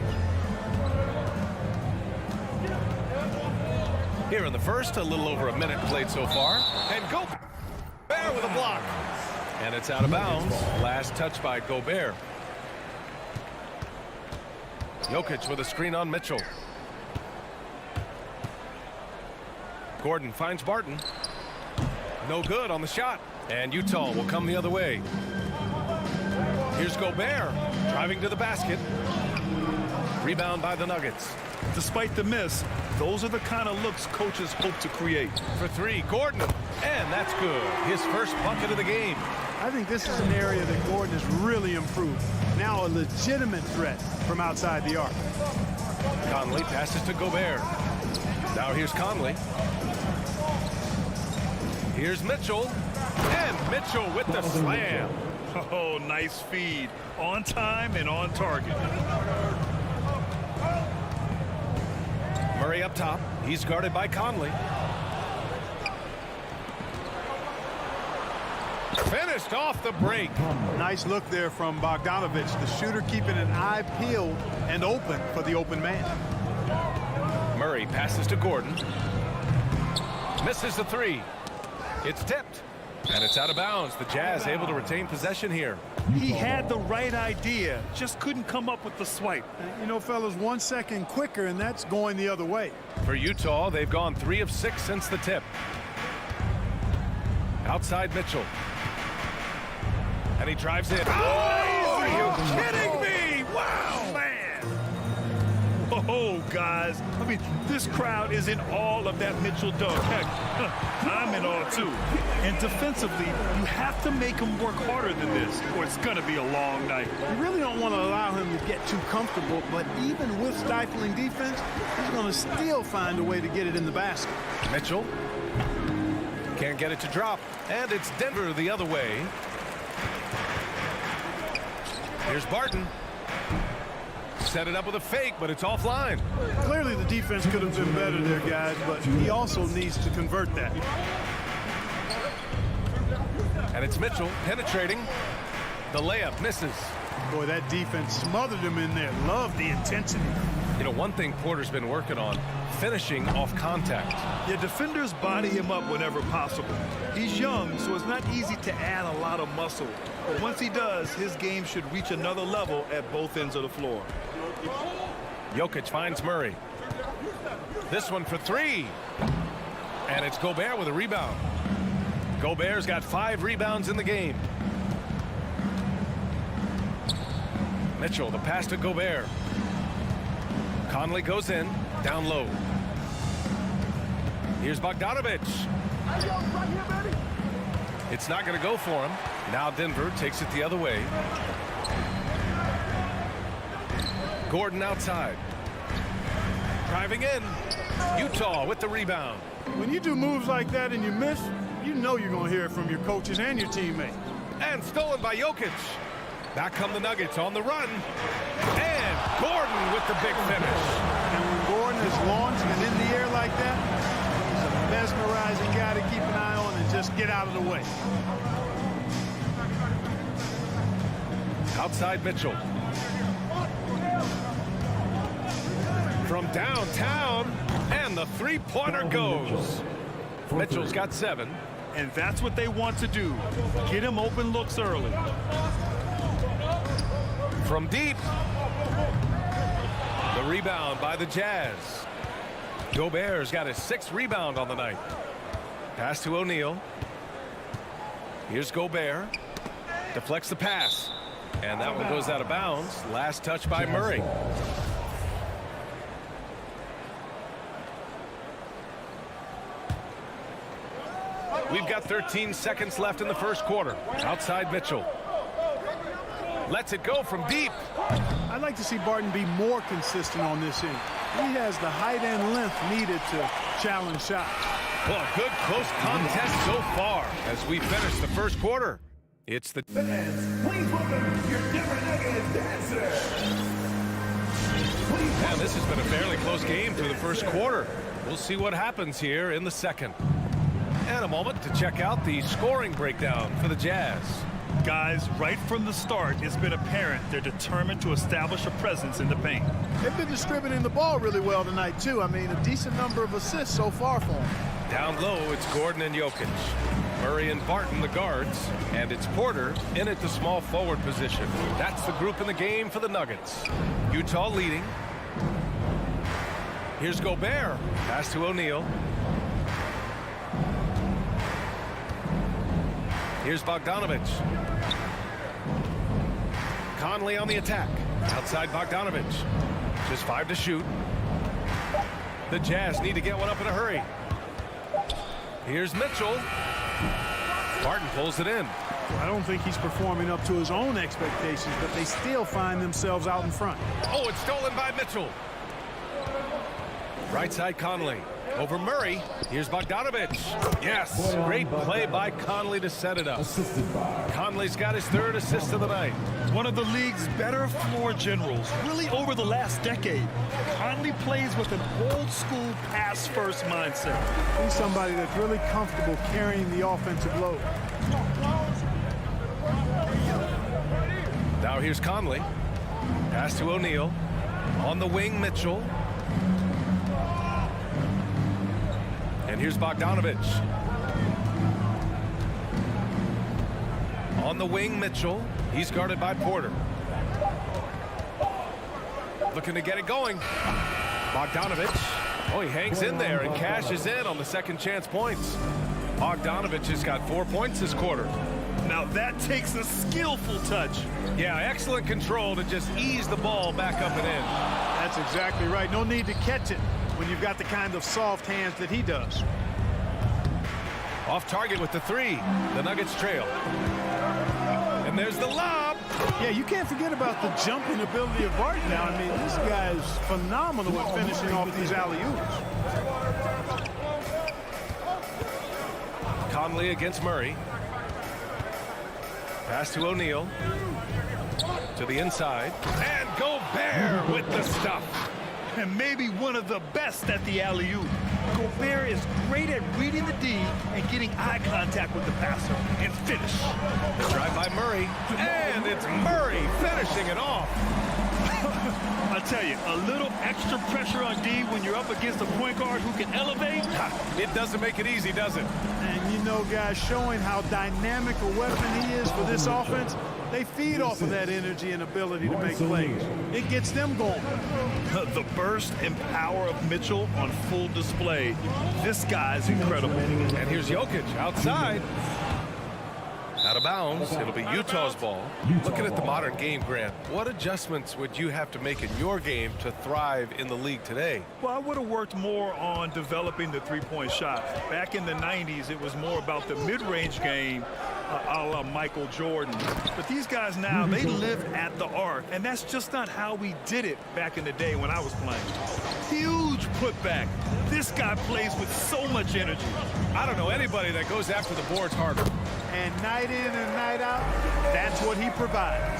Here in the first, a little over a minute played so far. And Gobert with a block. And it's out of bounds. Last touch by Gobert. Jokic with a screen on Mitchell. Gordon finds Barton. No good on the shot. And Utah will come the other way. Here's Gobert driving to the basket. Rebound by the Nuggets. Despite the miss, those are the kind of looks coaches hope to create. For 3, Gordon. And that's good. His first bucket of the game. I think this is an area that Gordon has really improved. Now a legitimate threat from outside the arc. Conley passes to Gobert. Now here's Conley. Here's Mitchell. And Mitchell with the slam. Oh, nice feed. On time and on target. Murray up top. He's guarded by Conley. Finished off the break. Nice look there from Bogdanovic, the shooter keeping an eye peeled and open for the open man. Murray passes to Gordon. Misses the 3. It's tipped. And it's out of bounds. The Jazz able to retain possession here. He had the right idea, just couldn't come up with the swipe. You know, fellas, 1 second quicker, and that's going the other way. For Utah, they've gone 3 of 6 since the tip. Outside Mitchell. And he drives in. Oh, are you kidding me? Wow, man. Oh, guys, I mean, this crowd is in awe of that Mitchell dunk. Heck, I'm in awe, too. And defensively, you have to make him work harder than this, or it's going to be a long night. You really don't want to allow him to get too comfortable, but even with stifling defense, he's going to still find a way to get it in the basket. Mitchell can't get it to drop, and it's Denver the other way. Here's Barton. Set it up with a fake, but it's offline. Clearly the defense could have been better there, guys, but he also needs to convert that. And it's Mitchell penetrating. The layup misses. Boy, that defense smothered him in there. Love the intensity. You know, one thing Porter's been working on, finishing off contact. Yeah, defenders body him up whenever possible. He's young, so it's not easy to add a lot of muscle. But once he does, his game should reach another level at both ends of the floor. Jokic finds Murray. This one for 3. And it's Gobert with a rebound. Gobert's got 5 rebounds in the game. Mitchell, the pass to Gobert. Conley goes in, down low. Here's Bogdanovic. It's not going to go for him. Now Denver takes it the other way. Gordon outside. Driving in. Utah with the rebound. When you do moves like that and you miss, you know you're going to hear it from your coaches and your teammates. And stolen by Jokic. Back come the Nuggets on the run. And Gordon with the big finish. And when Gordon is launched and in the air like that, he's a mesmerizing guy to keep an eye on and just get out of the way. Outside Mitchell. From downtown, and the three-pointer goes. Mitchell's got 7. and that's what they want to do. Get him open looks early. From deep. The rebound by the Jazz. Gobert's got his 6th rebound on the night. Pass to O'Neal. Here's Gobert. Deflects the pass. And that one goes out of bounds. Last touch by Murray. We've got 13 seconds left in the first quarter. Outside Mitchell. Lets it go from deep. I'd like to see Barton be more consistent on this end. He has the height and length needed to challenge shots. Well, a good close contest so far as we finish the first quarter. It's the Fans, please welcome your Denver Nuggets dancers. Man, this has been a fairly close game through the first quarter. We'll see what happens here in the second. And a moment to check out the scoring breakdown for the Jazz. Guys, right from the start, it's been apparent they're determined to establish a presence in the paint. They've been distributing the ball really well tonight, too. I mean, a decent number of assists so far for them. Down low, it's Gordon and Jokic. Murray and Barton, the guards. And it's Porter in at the small forward position. That's the group in the game for the Nuggets. Utah leading. Here's Gobert. Pass to O'Neal. Here's Bogdanovich. Conley on the attack. Outside Bogdanovich. Just 5 to shoot. The Jazz need to get one up in a hurry. Here's Mitchell. Barton pulls it in. I don't think he's performing up to his own expectations, but they still find themselves out in front. Oh, it's stolen by Mitchell. Right side Conley. Over Murray. Here's Bogdanovich. Yes, great play by Conley to set it up. Conley's got his 3rd assist of the night. One of the league's better floor generals, really over the last decade. Conley plays with an old-school pass-first mindset. He's somebody that's really comfortable carrying the offensive load. Now here's Conley. Pass to O'Neal. On the wing, Mitchell. And here's Bogdanovich. On the wing, Mitchell. He's guarded by Porter. Looking to get it going. Bogdanovich. Oh, he hangs in there and cashes in on the second chance points. Bogdanovich has got 4 points this quarter. Now that takes a skillful touch. Yeah, excellent control to just ease the ball back up and in. That's exactly right. No need to catch it when you've got the kind of soft hands that he does. Off target with the 3. The Nuggets trail. And there's the lob. Yeah, you can't forget about the jumping ability of Barton now. I mean, this guy is phenomenal at finishing off these alley-oops. Conley against Murray. Pass to O'Neal. To the inside. And Gobert with the stuff. And maybe one of the best at the alley-oop. Gobert is great at reading the D and getting eye contact with the passer and finish. Drive by Murray. And it's Murray finishing it off. I tell you, a little extra pressure on D when you're up against a point guard who can elevate. It doesn't make it easy, does it? And you know, guys, showing how dynamic a weapon he is for this offense, they feed off of that energy and ability to make plays. It gets them going. The burst and power of Mitchell on full display. This guy's incredible. And here's Jokic outside. Out of bounds. It'll be Utah's ball. Looking at the modern game, Grant, what adjustments would you have to make in your game to thrive in the league today? Well, I would have worked more on developing the three-point shot. Back in the 90s, it was more about the mid-range game, a la Michael Jordan. But these guys now, they live at the arc, and that's just not how we did it back in the day when I was playing. Huge putback. This guy plays with so much energy. I don't know anybody that goes after the boards harder. And night in and night out, that's what he provides.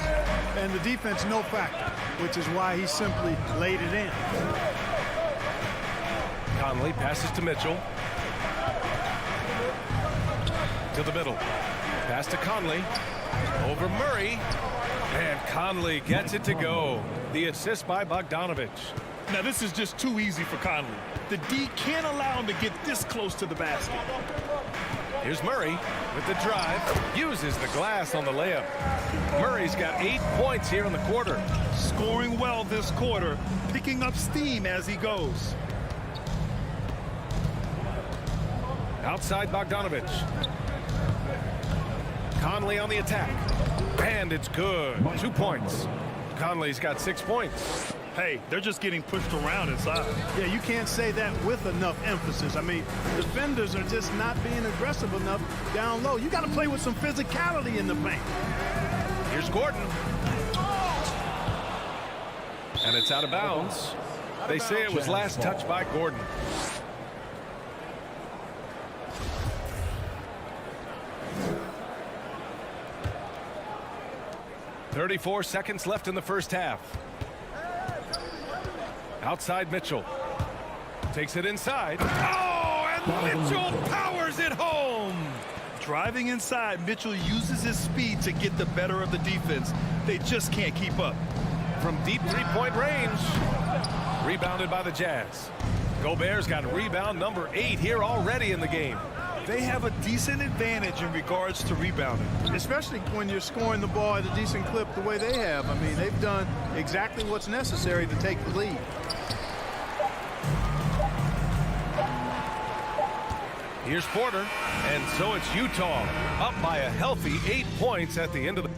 And the defense, no factor, which is why he simply laid it in. Conley passes to Mitchell. To the middle. Pass to Conley. Over Murray. And Conley gets it to go. The assist by Bogdanovich. Now, this is just too easy for Conley. The D can't allow him to get this close to the basket. Here's Murray with the drive. Uses the glass on the layup. Murray's got 8 points here in the quarter. Scoring well this quarter, picking up steam as he goes. Outside Bogdanovich. Conley on the attack. And it's good. 2 points. Conley's got 6 points. Hey, they're just getting pushed around inside. Yeah, you can't say that with enough emphasis. I mean, defenders are just not being aggressive enough down low. You got to play with some physicality in the paint. Here's Gordon. And it's out of bounds. They say it was last touched by Gordon. .34 seconds left in the first half. Outside Mitchell. Takes it inside. Oh, and Mitchell powers it home. Driving inside, Mitchell uses his speed to get the better of the defense. They just can't keep up. From deep three-point range. Rebounded by the Jazz. Gobert's got rebound number 8 here already in the game. They have a decent advantage in regards to rebounding. Especially when you're scoring the ball at a decent clip the way they have. I mean, they've done exactly what's necessary to take the lead. Here's Porter, and so it's Utah, up by a healthy 8 points at the end of the...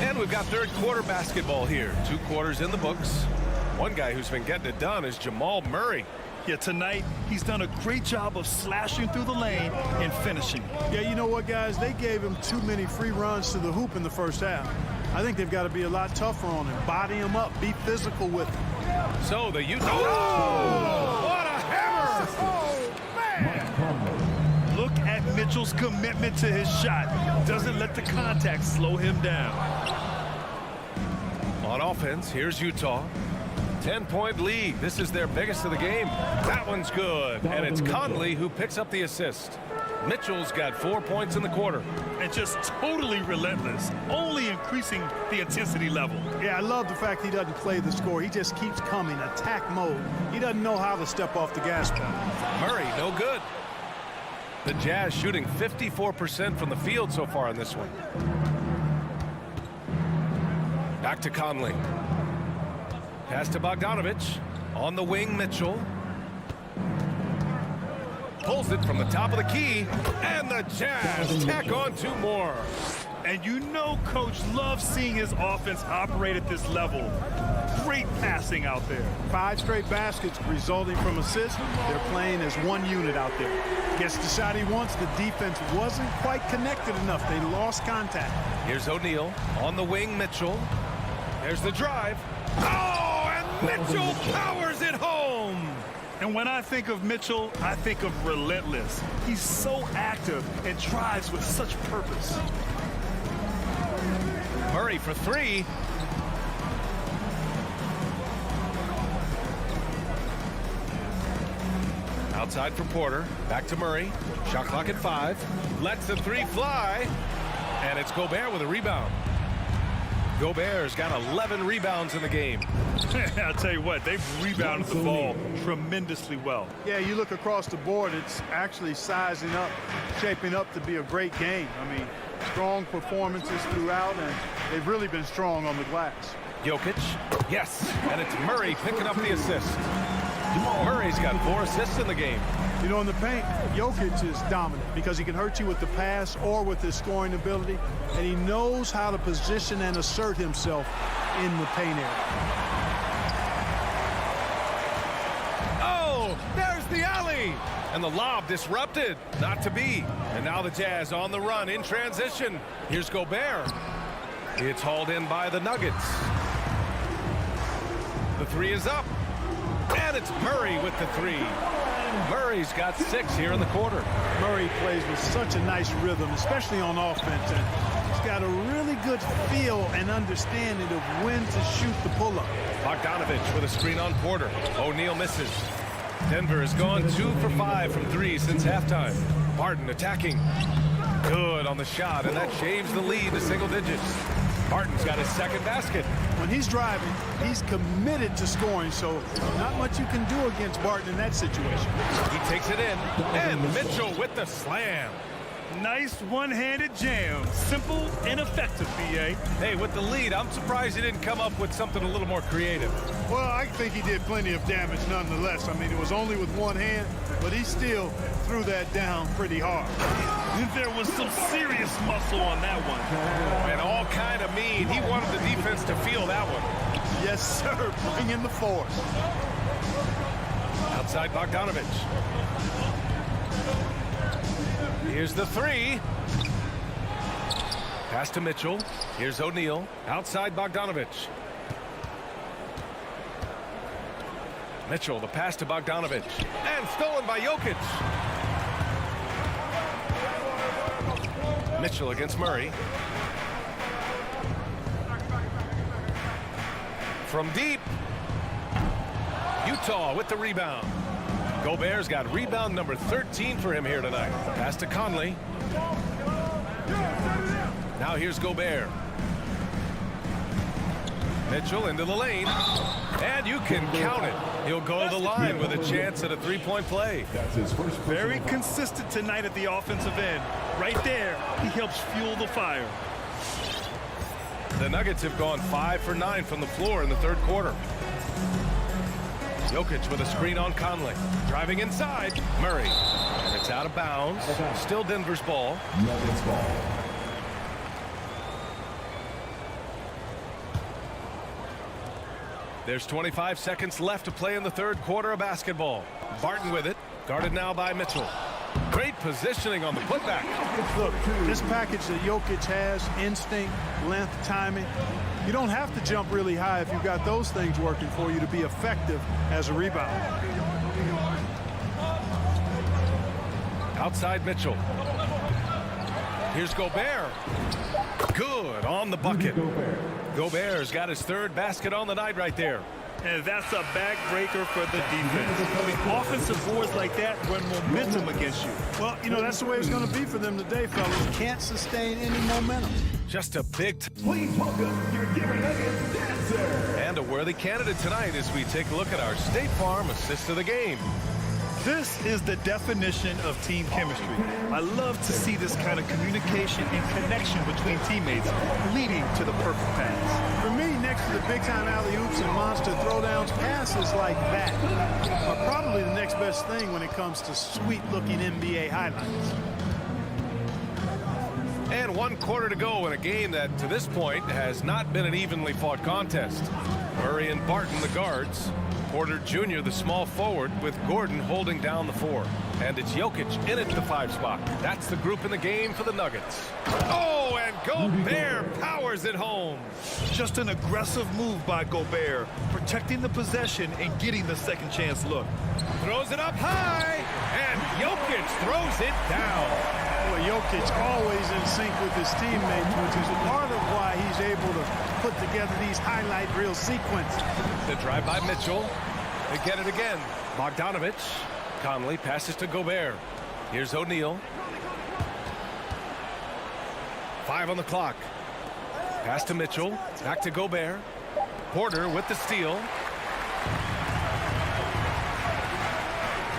And we've got third quarter basketball here. 2 quarters in the books. One guy who's been getting it done is Jamal Murray. Yeah, tonight he's done a great job of slashing through the lane and finishing. Yeah, you know what, guys? They gave him too many free runs to the hoop in the first half. I think they've got to be a lot tougher on him. Body him up. Be physical with him. So the Utah... Oh! What a hammer! Oh, man! Look at Mitchell's commitment to his shot. Doesn't let the contact slow him down. On offense, here's Utah. 10-point lead. This is their biggest of the game. That one's good. And it's Conley who picks up the assist. Mitchell's got 4 points in the quarter. And just totally relentless, only increasing the intensity level. Yeah, I love the fact he doesn't play the score. He just keeps coming, attack mode. He doesn't know how to step off the gas pedal. Murray, no good. The Jazz shooting 54% from the field so far in this one. Back to Conley. Pass to Bogdanovich. On the wing, Mitchell. Pulls it from the top of the key. And the Jazz tack on 2 more. And you know Coach loves seeing his offense operate at this level. Great passing out there. 5 straight baskets resulting from assists. They're playing as one unit out there. Gets the shot he wants. The defense wasn't quite connected enough. They lost contact. Here's O'Neal. On the wing, Mitchell. There's the drive. Oh, and Mitchell powers it home. And when I think of Mitchell, I think of relentless. He's so active and drives with such purpose. Murray for 3. Outside for Porter. Back to Murray. Shot clock at 5. Lets the 3 fly. And it's Gobert with a rebound. Gobert's got 11 rebounds in the game. I'll tell you what, they've rebounded the ball tremendously well. Yeah, you look across the board, it's actually sizing up, shaping up to be a great game. I mean, strong performances throughout, and they've really been strong on the glass. Jokic, yes, and it's Murray picking up the assist. Murray's got 4 assists in the game. You know, in the paint, Jokic is dominant because he can hurt you with the pass or with his scoring ability, and he knows how to position and assert himself in the paint area. Oh, there's the alley! And the lob disrupted, not to be. And now the Jazz on the run in transition. Here's Gobert. It's hauled in by the Nuggets. The 3 is up. And it's Murray with the 3. Murray's got 6 here in the quarter. Murray plays with such a nice rhythm, especially on offense, and he's got a really good feel and understanding of when to shoot the pull-up. Bogdanovich with a screen on Porter. O'Neal misses. Denver has gone 2 for 5 from 3 since halftime. Harden attacking. Good on the shot, and that shaves the lead to single digits. Barton's got his second basket. When he's driving, he's committed to scoring, so not much you can do against Barton in that situation. He takes it in, and Mitchell with the slam. Nice one-handed jam. Simple and effective, B.A. Hey, with the lead, I'm surprised he didn't come up with something a little more creative. Well, I think he did plenty of damage nonetheless. I mean, it was only with one hand, but he still threw that down pretty hard. There was some serious muscle on that one. And all kind of mean. He wanted the defense to feel that one. Yes, sir. Bring in the force. Outside Bogdanovich. Here's the three. Pass to Mitchell. Here's O'Neal. Outside Bogdanovich. Mitchell, the pass to Bogdanovich. And stolen by Jokic. Mitchell against Murray. From deep. Utah with the rebound. Gobert's got rebound number 13 for him here tonight. Pass to Conley. Now here's Gobert. Mitchell into the lane. And you can count it. He'll go to the line with a chance at a three-point play. That's his first. Very consistent tonight at the offensive end. Right there, he helps fuel the fire. The Nuggets have gone 5 for 9 from the floor in the third quarter. Jokic with a screen on Conley. Driving inside. Murray. And it's out of bounds. Still Denver's ball. Nuggets ball. There's 25 seconds left to play in the third quarter of basketball. Barton with it. Guarded now by Mitchell. Great positioning on the putback. Look, this package that Jokic has, instinct, length, timing, you don't have to jump really high if you've got those things working for you to be effective as a rebounder. Outside Mitchell. Here's Gobert. Good on the bucket. Gobert's got his third basket on the night right there. And that's a backbreaker for the defense. I mean, offensive boards like that run momentum against you. Well, you know, that's the way it's going to be for them today, fellas. Can't sustain any momentum. Just a big... Please welcome your Denver Nuggets dancer. And a worthy candidate tonight as we take a look at our State Farm assist of the game. This is the definition of team chemistry. I love to see this kind of communication and connection between teammates leading to the perfect pass. For me, next to the big-time alley-oops and monster throwdowns, passes like that are probably the next best thing when it comes to sweet-looking NBA highlights. And 1 quarter to go in a game that, to this point, has not been an evenly fought contest. Murray and Barton, the guards. Porter Jr., the small forward, with Gordon holding down the 4. And it's Jokic in at the 5 spot. That's the group in the game for the Nuggets. Oh, and Gobert powers it home. Just an aggressive move by Gobert, protecting the possession and getting the second chance look. Throws it up high, and Jokic throws it down. Well, Jokic always in sync with his teammates, which is part of why he's able to put together these highlight reel sequences. The drive by Mitchell. They get it again. Bogdanovich. Conley passes to Gobert. Here's O'Neal. 5 on the clock. Pass to Mitchell. Back to Gobert. Porter with the steal.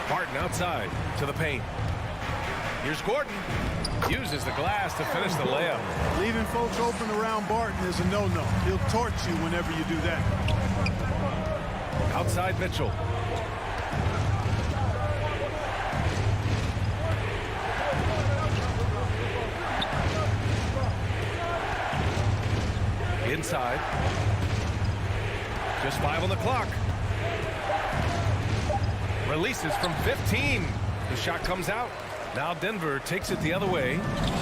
Barton outside to the paint. Here's Gordon. Uses the glass to finish the layup. Leaving folks open around Barton is a no-no. He'll torch you whenever you do that. Outside Mitchell. Inside. Just 5 on the clock. Releases from 15. The shot comes out. Now Denver takes it the other way.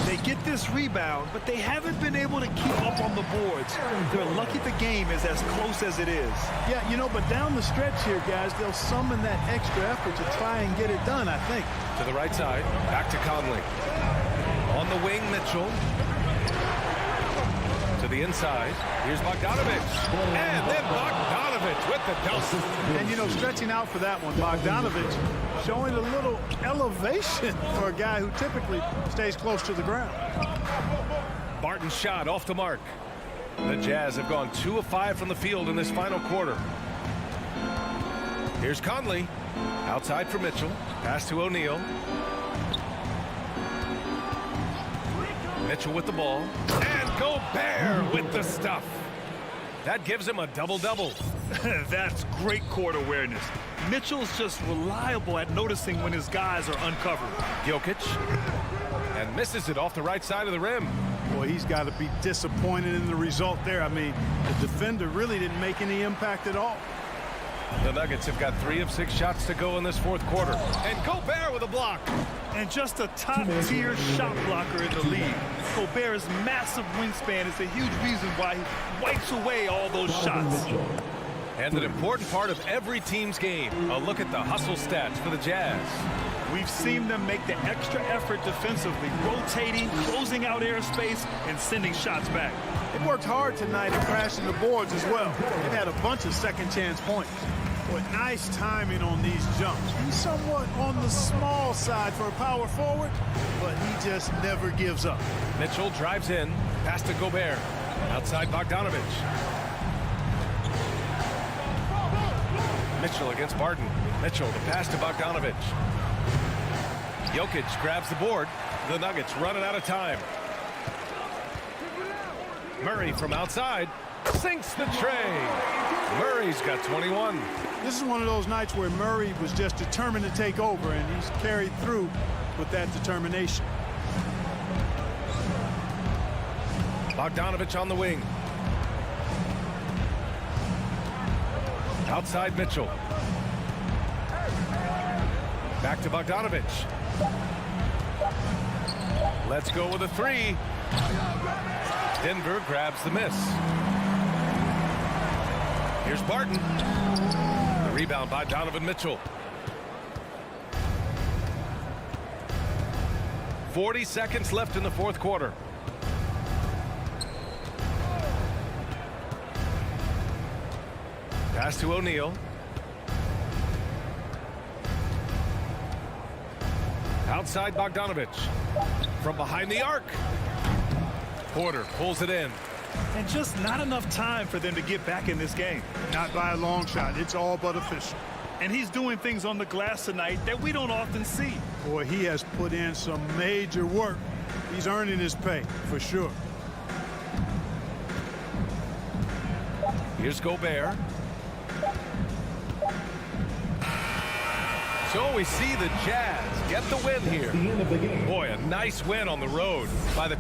They get this rebound, but they haven't been able to keep up on the boards. They're lucky the game is as close as it is. Yeah, you know, but down the stretch here, guys, they'll summon that extra effort to try and get it done, I think. To the right side. Back to Conley. On the wing, Mitchell. To the inside. Here's Bogdanovich. And then Bogdanovich with with the dunk. And, you know, stretching out for that one, Bogdanovich showing a little elevation for a guy who typically stays close to the ground. Barton's shot off the mark. The Jazz have gone 2 of 5 from the field in this final quarter. Here's Conley. Outside for Mitchell. Pass to O'Neal. Mitchell with the ball. And Gobert with the stuff. That gives him a double-double. That's great court awareness. Mitchell's just reliable at noticing when his guys are uncovered. Jokic. And misses it off the right side of the rim. Boy, he's got to be disappointed in the result there. I mean, the defender really didn't make any impact at all. The Nuggets have got 3 of 6 shots to go in this fourth quarter. And Gobert with a block. And just a top-tier shot blocker in the league. Gobert's massive wingspan is a huge reason why he wipes away all those shots. And an important part of every team's game. A look at the hustle stats for the Jazz. We've seen them make the extra effort defensively, rotating, closing out airspace, and sending shots back. They worked hard tonight at crashing the boards as well. They've had a bunch of second-chance points. Boy, nice timing on these jumps. He's somewhat on the small side for a power forward, but he just never gives up. Mitchell drives in. Pass to Gobert. Outside Bogdanovich. Mitchell against Barton. Mitchell, the pass to Bogdanovich. Jokic grabs the board. The Nuggets running out of time. Murray from outside sinks the tray. Murray's got 21. This is one of those nights where Murray was just determined to take over, and he's carried through with that determination. Bogdanovich on the wing. Outside Mitchell. Back to Bogdanovich. Let's go with a 3. Denver grabs the miss. Here's Barton. The rebound by Donovan Mitchell. 40 seconds left in the fourth quarter. Pass to O'Neal. Outside Bogdanovich. From behind the arc. Porter pulls it in. And just not enough time for them to get back in this game. Not by a long shot. It's all but official. And he's doing things on the glass tonight that we don't often see. Boy, he has put in some major work. He's earning his pay, for sure. Here's Gobert. So we see the Jazz get the win here. Boy, a nice win on the road by the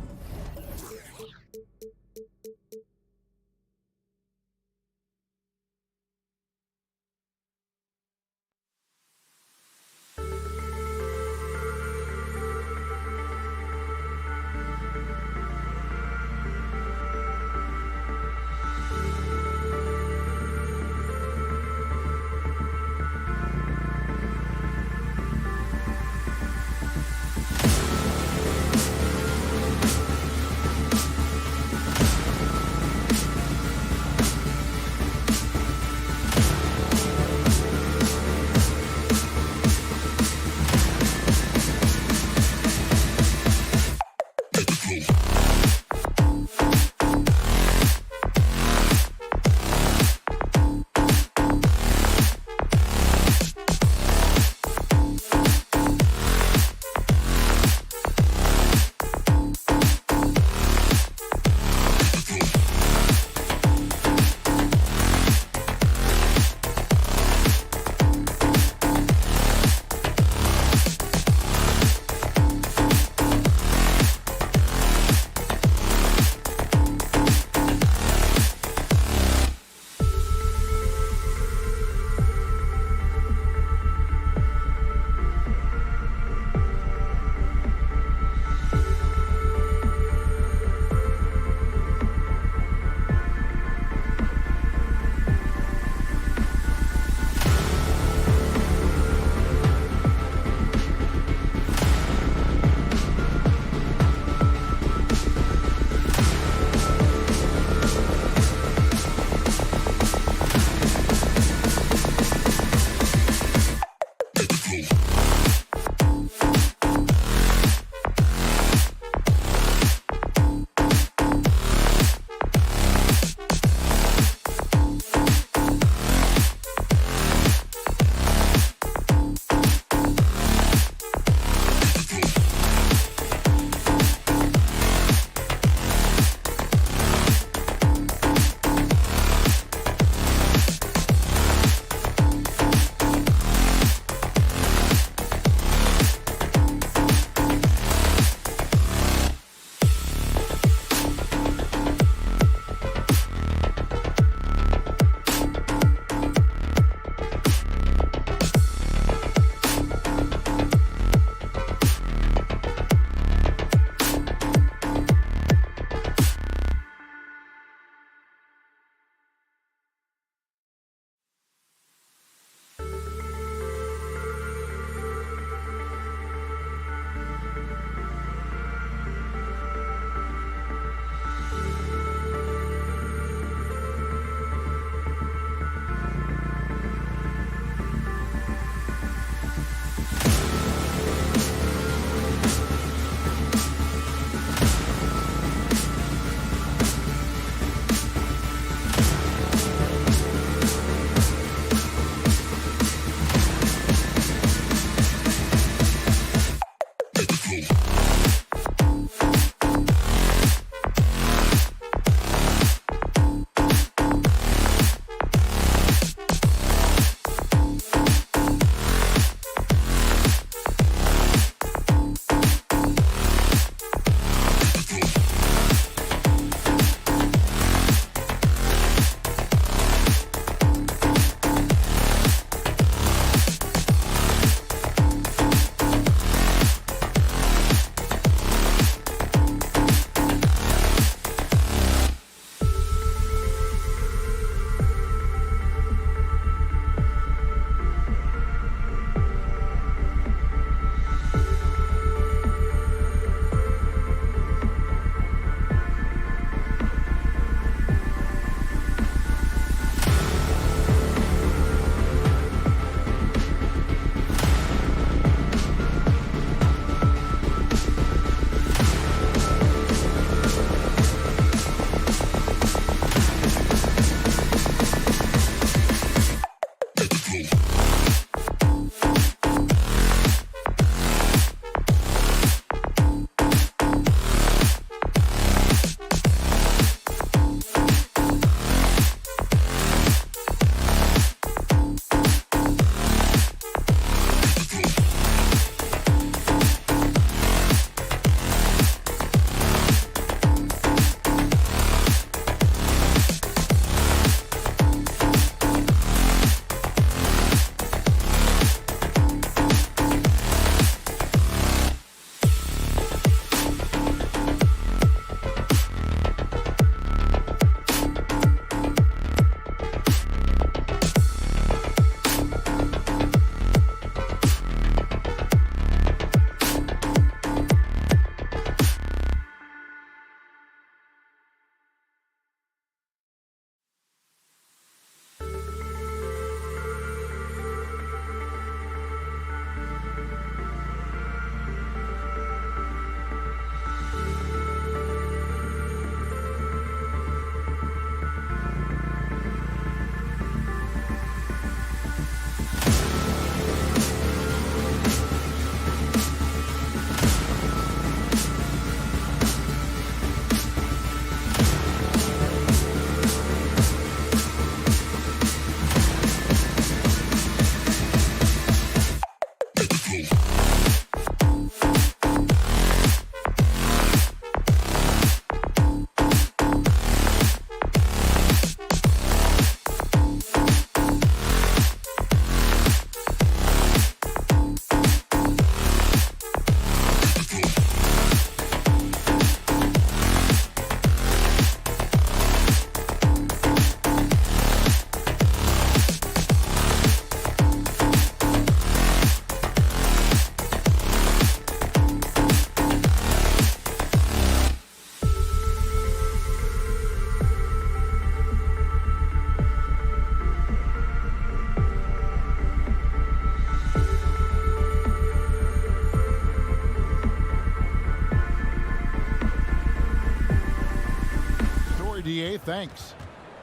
thanks.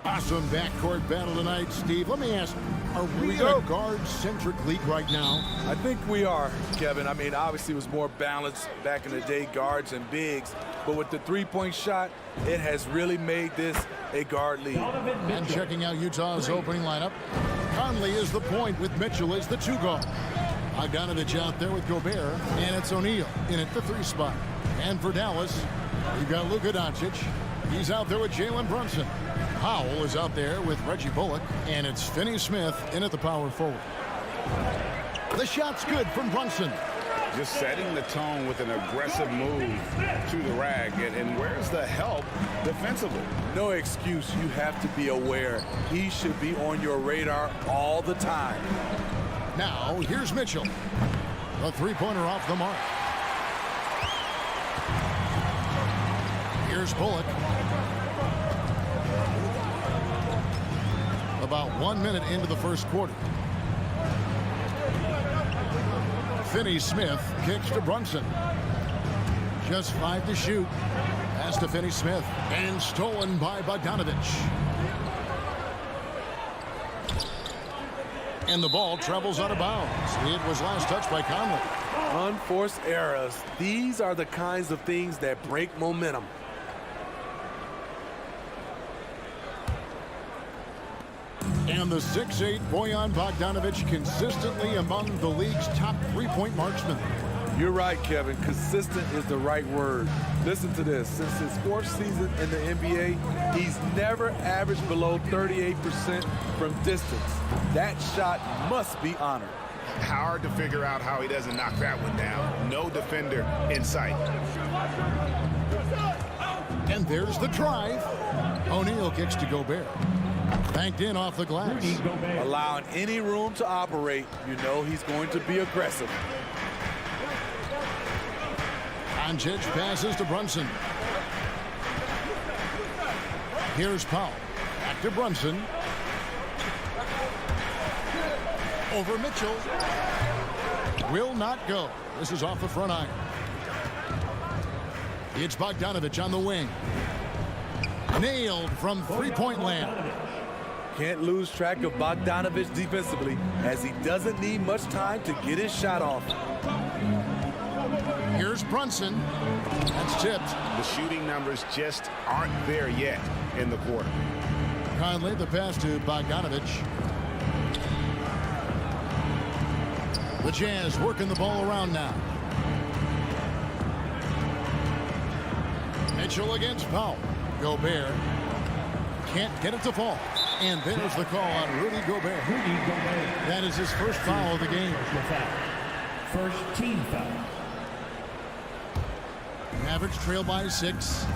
Awesome backcourt battle tonight, Steve. Let me ask, are we in a guard-centric league right now? I think we are, Kevin. I mean, obviously it was more balanced back in the day, guards and bigs. But with the three-point shot, it has really made this a guard league. And checking out Utah's opening lineup, Conley is the point with Mitchell as the 2 guard. Bogdanovich out there with Gobert, and it's O'Neal in at the 3 spot. And for Dallas, we've got Luka Doncic. He's out there with Jalen Brunson. Powell is out there with Reggie Bullock, and it's Finney-Smith in at the power forward. The shot's good from Brunson. Just setting the tone with an aggressive move to the rag. And where's the help defensively? No excuse. You have to be aware. He should be on your radar all the time. Now, here's Mitchell. A 3-pointer off the mark. Here's Bullock. About 1 minute into the first quarter. Finney-Smith kicks to Brunson. Just 5 to shoot. Pass to Finney-Smith. And stolen by Bogdanovich. And the ball travels out of bounds. It was last touched by Conley. Unforced errors. These are the kinds of things that break momentum. And the 6'8" Bojan Bogdanovich consistently among the league's top 3-point marksmen. You're right, Kevin. Consistent is the right word. Listen to this. Since his 4th season in the NBA, he's never averaged below 38% from distance. That shot must be honored. Hard to figure out how he doesn't knock that one down. No defender in sight. And there's the drive. O'Neal kicks to Gobert. Banked in off the glass. Allowing any room to operate, you know he's going to be aggressive. Doncic passes to Brunson. Here's Powell. Back to Brunson. Over Mitchell. Will not go. This is off the front iron. It's Bogdanovich on the wing. Nailed from 3-point land. Can't lose track of Bogdanovich defensively, as he doesn't need much time to get his shot off. Here's Brunson. That's tipped. The shooting numbers just aren't there yet in the quarter. Conley, the pass to Bogdanovich. The Jazz working the ball around now. Mitchell against Powell. Gobert can't get it to fall. And there's the call on Rudy Gobert. That is his first foul of the game. First team foul. Mavericks trail by 6.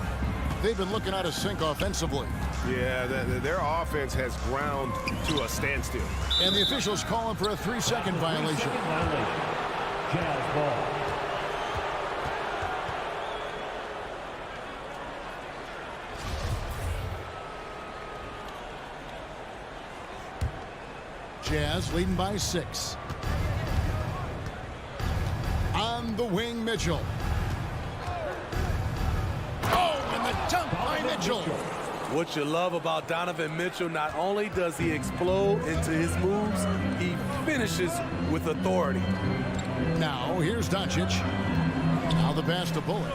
They've been looking out of sync offensively. Yeah, their offense has ground to a standstill. And the officials calling for a 3-second violation. Jazz ball. Jazz leading by 6. On the wing, Mitchell. Oh, and the dunk by Mitchell. What you love about Donovan Mitchell, not only does he explode into his moves, he finishes with authority. Now, here's Doncic. Now the pass to Bullock.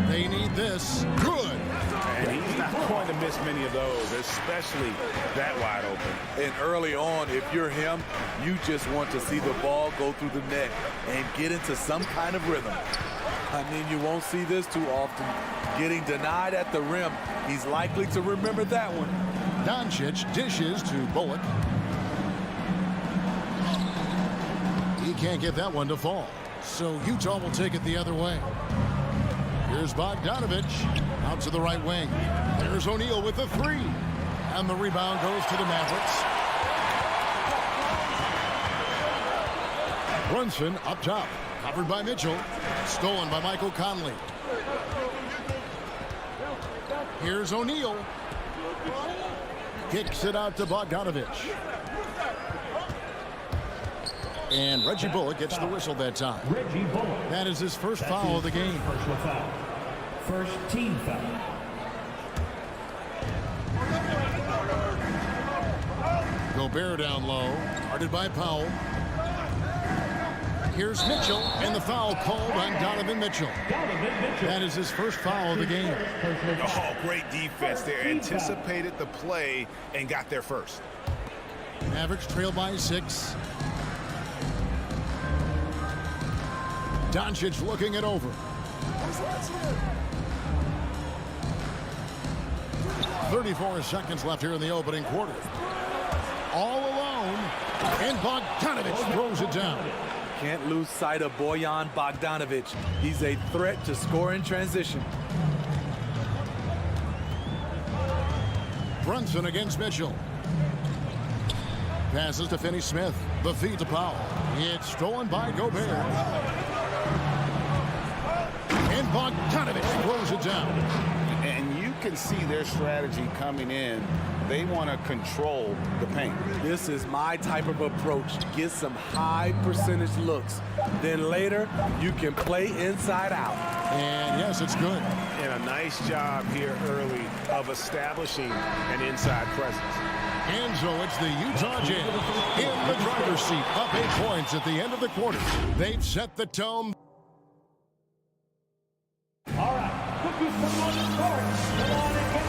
They need this. Good. And he's not going to miss many of those, especially that wide open. And early on, if you're him, you just want to see the ball go through the net and get into some kind of rhythm. I mean, you won't see this too often. Getting denied at the rim, he's likely to remember that one. Doncic dishes to Bullock. He can't get that one to fall. So Utah will take it the other way. Here's Bogdanovich out to the right wing. There's O'Neal with the 3. And the rebound goes to the Mavericks. Brunson up top. Covered by Mitchell. Stolen by Michael Conley. Here's O'Neal. Kicks it out to Bogdanovich. And Reggie Bullock gets the whistle that time. Reggie Bullock. That is his first foul of the game. First team foul. Gobert down low, guarded by Powell. Here's Mitchell, and the foul called on Donovan Mitchell. That is his first foul of the game. Oh, great defense there. Anticipated the play and got there first. Mavericks trail by 6. Doncic looking it over. 34 seconds left here in the opening quarter. All alone, and Bogdanović throws it down. Can't lose sight of Bojan Bogdanović. He's a threat to score in transition. Brunson against Mitchell. Passes to Finney-Smith. The feed to Powell. It's stolen by Gobert. And Bogdanović throws it down. And you can see their strategy coming in. They want to control the paint. This is my type of approach. Get some high percentage looks. Then later, you can play inside out. And yes, it's good. And a nice job here early of establishing an inside presence. And so it's the Utah Jazz in the driver's seat, up 8 points at the end of the quarter. They've set the tone.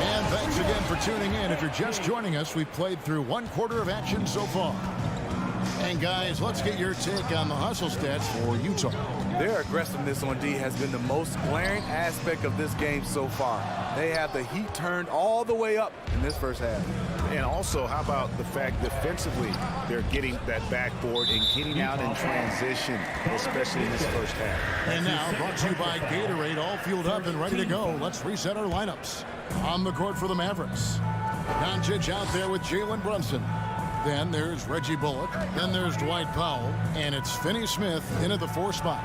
And thanks again for tuning in. If you're just joining us, we've played through 1 quarter of action so far. And guys, let's get your take on the hustle stats for Utah. Their aggressiveness on D has been the most glaring aspect of this game so far. They have the heat turned all the way up in this first half. And also, how about the fact defensively, they're getting that backboard and getting out in transition, especially in this first half. And now, brought to you by Gatorade, all fueled up and ready to go. Let's reset our lineups. On the court for the Mavericks. Doncic out there with Jalen Brunson. Then there's Reggie Bullock. Then there's Dwight Powell. And it's Finney-Smith into the 4 spot.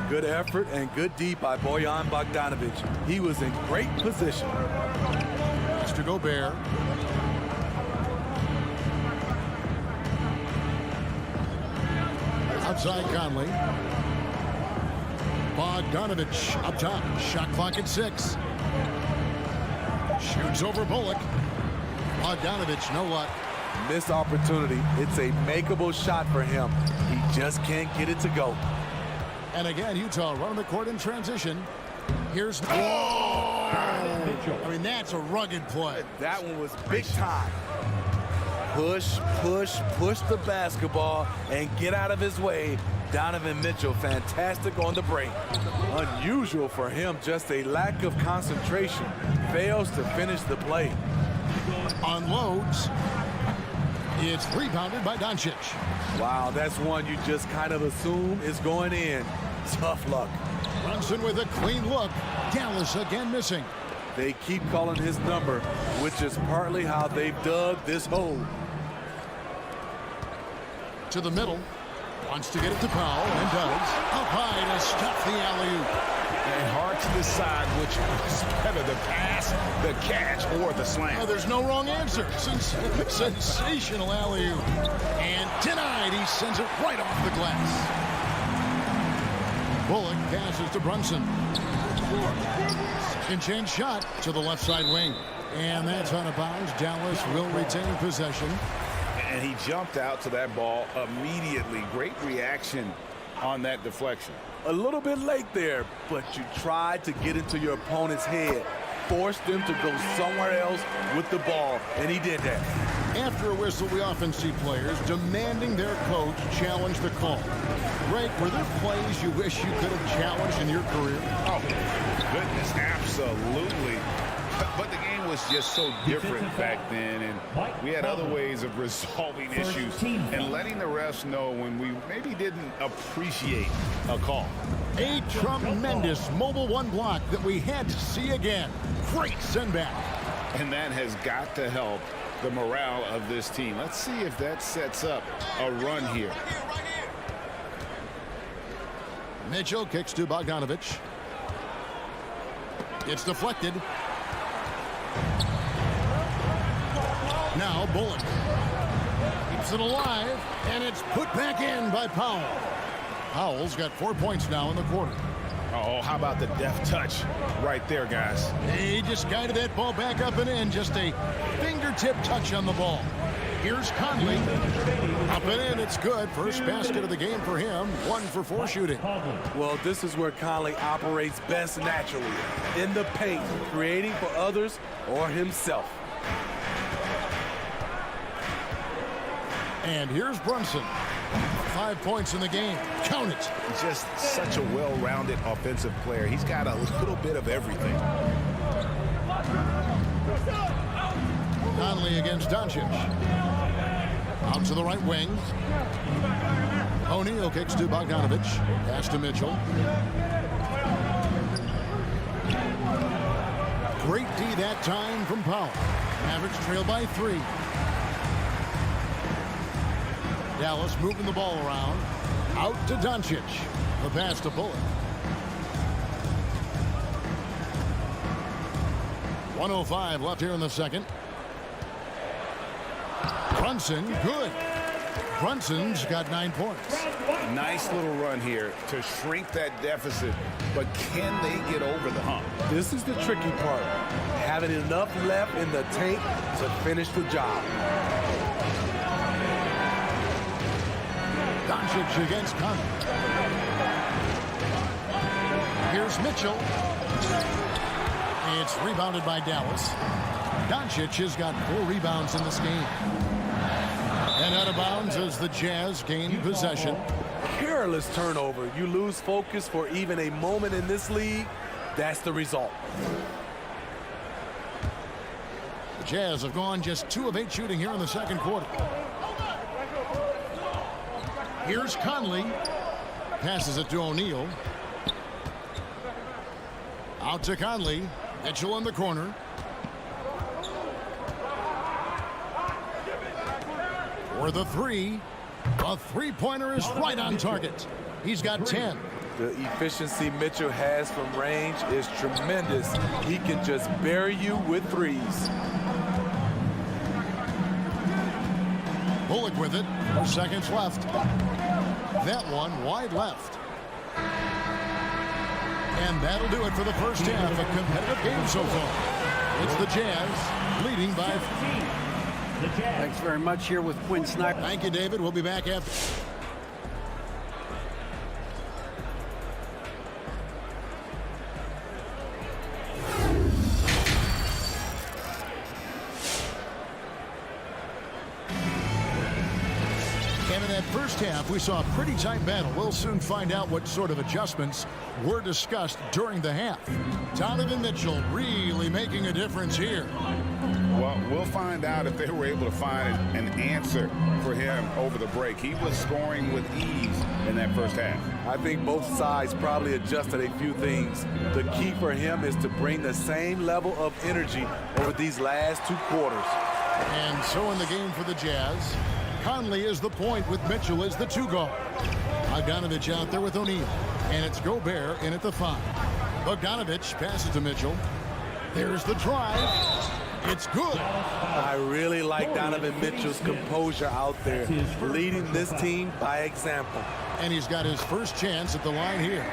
Good effort and good D by Bojan Bogdanović. He was in great position. It's to Gobert. Outside Conley. Bogdanović up top. Shot clock at 6. Shoots over Bullock. Bogdanović, no luck. Missed opportunity. It's a makeable shot for him. He just can't get it to go. And again, Utah running the court in transition. Here's... Whoa! I mean, that's a rugged play. That one was big time. Push, push, push the basketball and get out of his way. Donovan Mitchell, fantastic on the break. Unusual for him, just a lack of concentration. Fails to finish the play. Unloads. It's rebounded by Doncic. Wow, that's one you just kind of assume is going in. Tough luck. Brunson with a clean look. Dallas again missing. They keep calling his number, which is partly how they've dug this hole. To the middle. Wants to get it to Powell and does. Up high to stop the alley-oop. And hard to decide which was better, the pass, the catch, or the slam. Oh, there's no wrong answer. Sensational alley-oop. And denied. He sends it right off the glass. Bullock passes to Brunson. Second chance shot to the left side wing. And that's out of bounds. Dallas will retain possession. And he jumped out to that ball immediately. Great reaction on that deflection. A little bit late there, but you tried to get into your opponent's head. Forced them to go somewhere else with the ball, and he did that. After a whistle, we often see players demanding their coach challenge the call. Greg, were there plays you wish you could have challenged in your career? Oh, goodness, absolutely. But the game was just so different back then, and we had other ways of resolving issues and letting the refs know when we maybe didn't appreciate a call. A tremendous Mobile One block that we had to see again. Great send back. And that has got to help the morale of this team. Let's see if that sets up a run here. Mitchell kicks to Bogdanović. It's deflected. Now Bullock keeps it alive, and it's put back in by Powell. Powell's got 4 points now in the quarter. Oh, how about the deft touch right there, guys? He just guided that ball back up and in. Just a fingertip touch on the ball. Here's Conley. Up and in, it's good. First basket of the game for him. 1 for 4 shooting. Well, this is where Conley operates best naturally. In the paint, creating for others or himself. And here's Brunson. 5 points in the game. Count it. He's just such a well-rounded offensive player. He's got a little bit of everything. Conley against Doncic. Out to the right wing. O'Neal kicks to Bogdanovic. Pass to Mitchell. Great D that time from Powell. Mavericks trail by 3. Dallas moving the ball around. Out to Doncic. The pass to Bullock. 1:05 left here in the second. Brunson, good. Brunson's got 9 points. Nice little run here to shrink that deficit, but can they get over the hump? This is the tricky part. Having enough left in the tank to finish the job. Doncic against Conley. Here's Mitchell. It's rebounded by Dallas. Doncic has got 4 rebounds in this game. And out of bounds as the Jazz gain possession. Careless turnover. You lose focus for even a moment in this league. That's the result. The Jazz have gone just 2 of 8 shooting here in the second quarter. Here's Conley. Passes it to O'Neal. Out to Conley. Mitchell in the corner. For the 3. A three-pointer is right on target. He's got 10. The efficiency Mitchell has from range is tremendous. He can just bury you with threes. Bullock with it. 4 seconds left. That one wide left. And that'll do it for the first half. A competitive game so far. It's the Jazz leading by 15. Thanks very much. Here with Quinn Snyder. Thank you, David. We'll be back after. And in that first half, we saw a pretty tight battle. We'll soon find out what sort of adjustments were discussed during the half. Donovan Mitchell really making a difference here. Well, we'll find out if they were able to find an answer for him over the break. He was scoring with ease in that first half. I think both sides probably adjusted a few things. The key for him is to bring the same level of energy over these last 2 quarters. And so in the game for the Jazz, Conley is the point with Mitchell as the 2 guard. Bogdanovic out there with O'Neal. And it's Gobert in at the 5. Bogdanovic passes to Mitchell. There's the drive. It's good. I really like Donovan Mitchell's composure out there, leading this team by example. And he's got his first chance at the line here.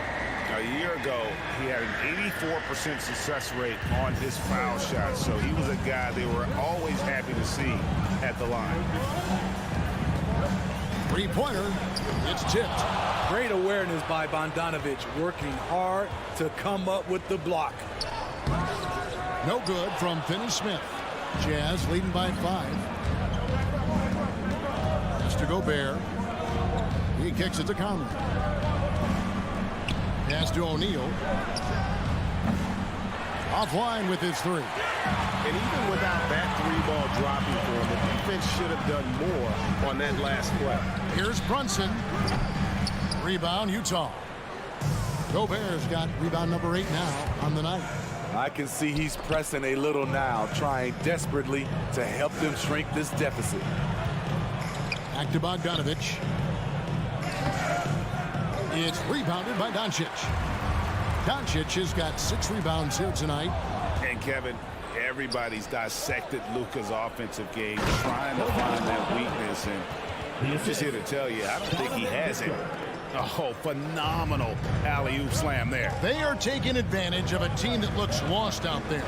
A year ago, he had an 84% success rate on his foul shots, so he was a guy they were always happy to see at the line. 3-pointer. It's tipped. Great awareness by Bogdanovic, working hard to come up with the block. No good from Finney-Smith. Jazz leading by 5. That's to Gobert. He kicks it to Conley. Pass to O'Neal. Offline with his 3. And even without that 3-ball dropping for him, the defense should have done more on that last play. Here's Brunson. Rebound, Utah. Gobert's got rebound number 8 now on the night. I can see he's pressing a little now, trying desperately to help them shrink this deficit. Back to Bogdanovic. It's rebounded by Doncic. Doncic has got 6 rebounds here tonight. And Kevin, everybody's dissected Luka's offensive game, trying to find that weakness. And I'm just here to tell you, I don't think he has it. Oh, phenomenal alley-oop slam there. They are taking advantage of a team that looks lost out there.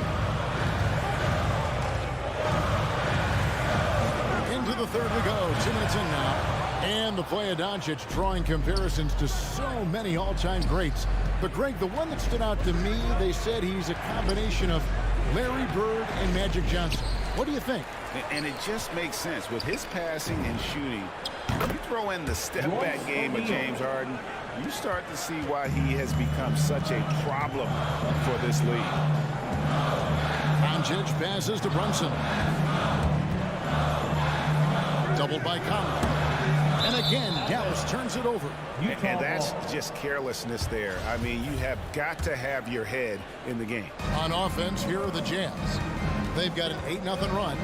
Into the third we go. 2 minutes in now. And the play of Doncic drawing comparisons to so many all-time greats. But, Greg, the one that stood out to me, they said he's a combination of Larry Bird and Magic Johnson. What do you think? And it just makes sense. With his passing and shooting, you throw in the step-back game of James Harden, you start to see why he has become such a problem for this league. Doncic passes to Brunson. Doubled by Conley. And again, Dallas turns it over. And that's just carelessness there. I mean, you have got to have your head in the game. On offense, here are the Jazz. They've got an 8-0 run.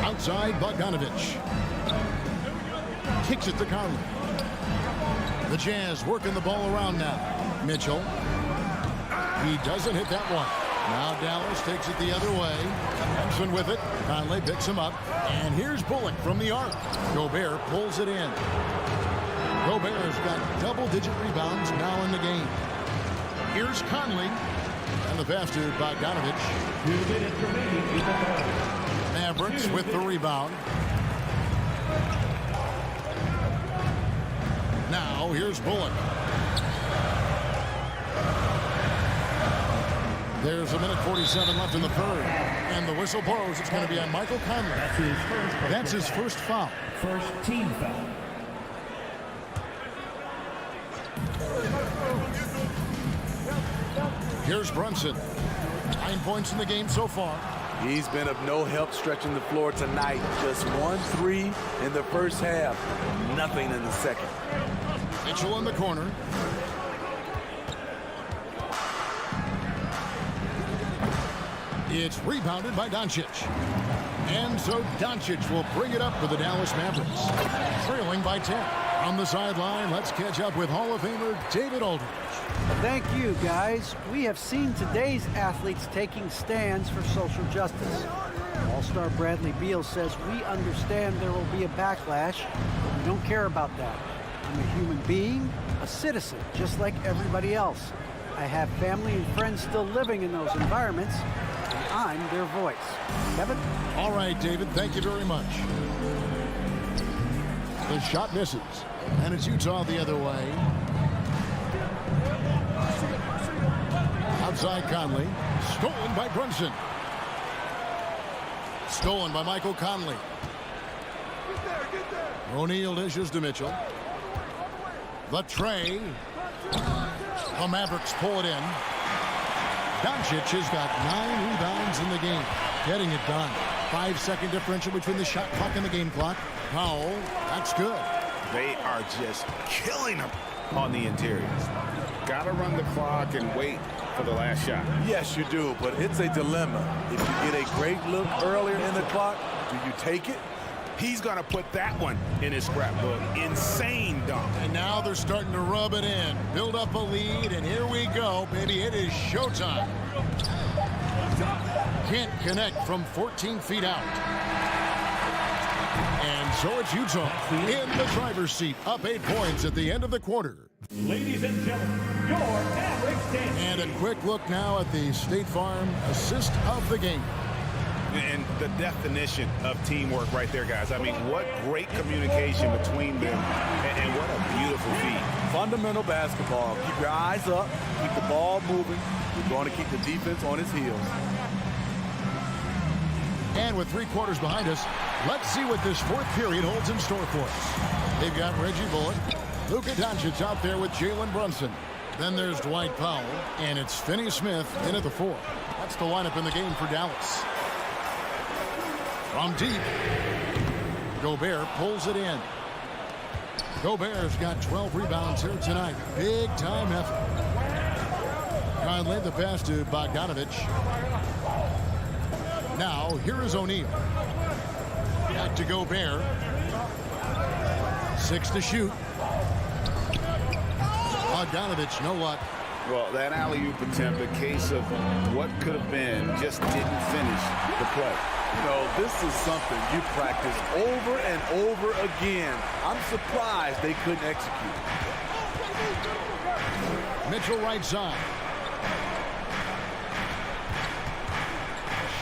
Outside, Bogdanovich. Kicks it to Conley. The Jazz working the ball around now. Mitchell. He doesn't hit that one. Now Dallas takes it the other way. Thompson with it. Conley picks him up. And here's Bullock from the arc. Gobert pulls it in. Gobert's got double-digit rebounds now in the game. Here's Conley. And the pass to Bogdanovich. Mavericks with the rebound. Now here's Bullock. There's 1:47 left in the third. And the whistle blows. It's going to be on Michael Conley. That's his first foul. First team foul. Here's Brunson. 9 points in the game so far. He's been of no help stretching the floor tonight. Just 1 3 in the first half. Nothing in the second. Mitchell in the corner. It's rebounded by Doncic. And so Doncic will bring it up for the Dallas Mavericks. Trailing by 10. On the sideline, let's catch up with Hall of Famer David Aldridge. Thank you, guys. We have seen today's athletes taking stands for social justice. All-star Bradley Beal says we understand there will be a backlash, but we don't care about that. I'm a human being, a citizen, just like everybody else. I have family and friends still living in those environments, and I'm their voice. Kevin? All right, David, thank you very much. The shot misses, and it's Utah the other way. Outside Conley, stolen by Brunson. Stolen by Michael Conley. O'Neal dishes to Mitchell. The tray. The Mavericks pull it in. Doncic has got 9 rebounds in the game. Getting it done. 5-second differential between the shot clock and the game clock. Powell, that's good. They are just killing them on the interior. Got to run the clock and wait for the last shot. Yes, you do, but it's a dilemma. If you get a great look earlier in the clock, do you take it? He's going to put that one in his scrapbook. Insane dunk. And now they're starting to rub it in. Build up a lead, and here we go, baby. It is showtime. Can't connect from 14 feet out. And so it's Utah in the driver's seat, up 8 points at the end of the quarter. Ladies and gentlemen, your average dance. And a quick look now at the State Farm assist of the game. And the definition of teamwork right there, guys. I mean, what great communication between them, and what a beautiful feat. Fundamental basketball. Keep your eyes up, keep the ball moving. We're going to keep the defense on its heels. And with 3 quarters behind us, let's see what this fourth period holds in store for us. They've got Reggie Bullock, Luka Doncic out there with Jalen Brunson. Then there's Dwight Powell, and it's Finney Smith in at the 4. That's the lineup in the game for Dallas. From deep, Gobert pulls it in. Gobert's got 12 rebounds here tonight. Big time effort. Conley the pass to Bogdanovich. Now, here is O'Neal. Back to Gobert. 6 to shoot. Bogdanovich, no luck. Well, that alley-oop attempt, a case of what could have been, just didn't finish the play. You know, this is something you practice over and over again. I'm surprised they couldn't execute. Mitchell right side.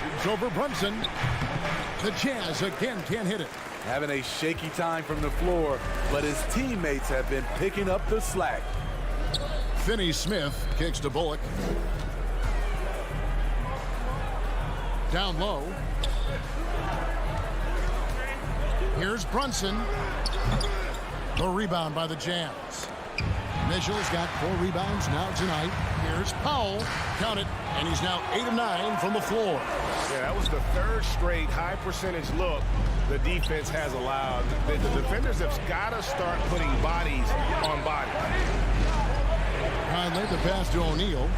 Shoots over Brunson. The Jazz again can't hit it. Having a shaky time from the floor, but his teammates have been picking up the slack. Finney Smith kicks to Bullock. Down low. Here's Brunson. The rebound by the Jazz. Mitchell's got 4 rebounds now tonight. Here's Powell. Count it. And he's now 8 of 9 from the floor. Yeah, that was the 3rd straight high percentage look the defense has allowed. The defenders have got to start putting bodies on bodies. Conley, the pass to O'Neal.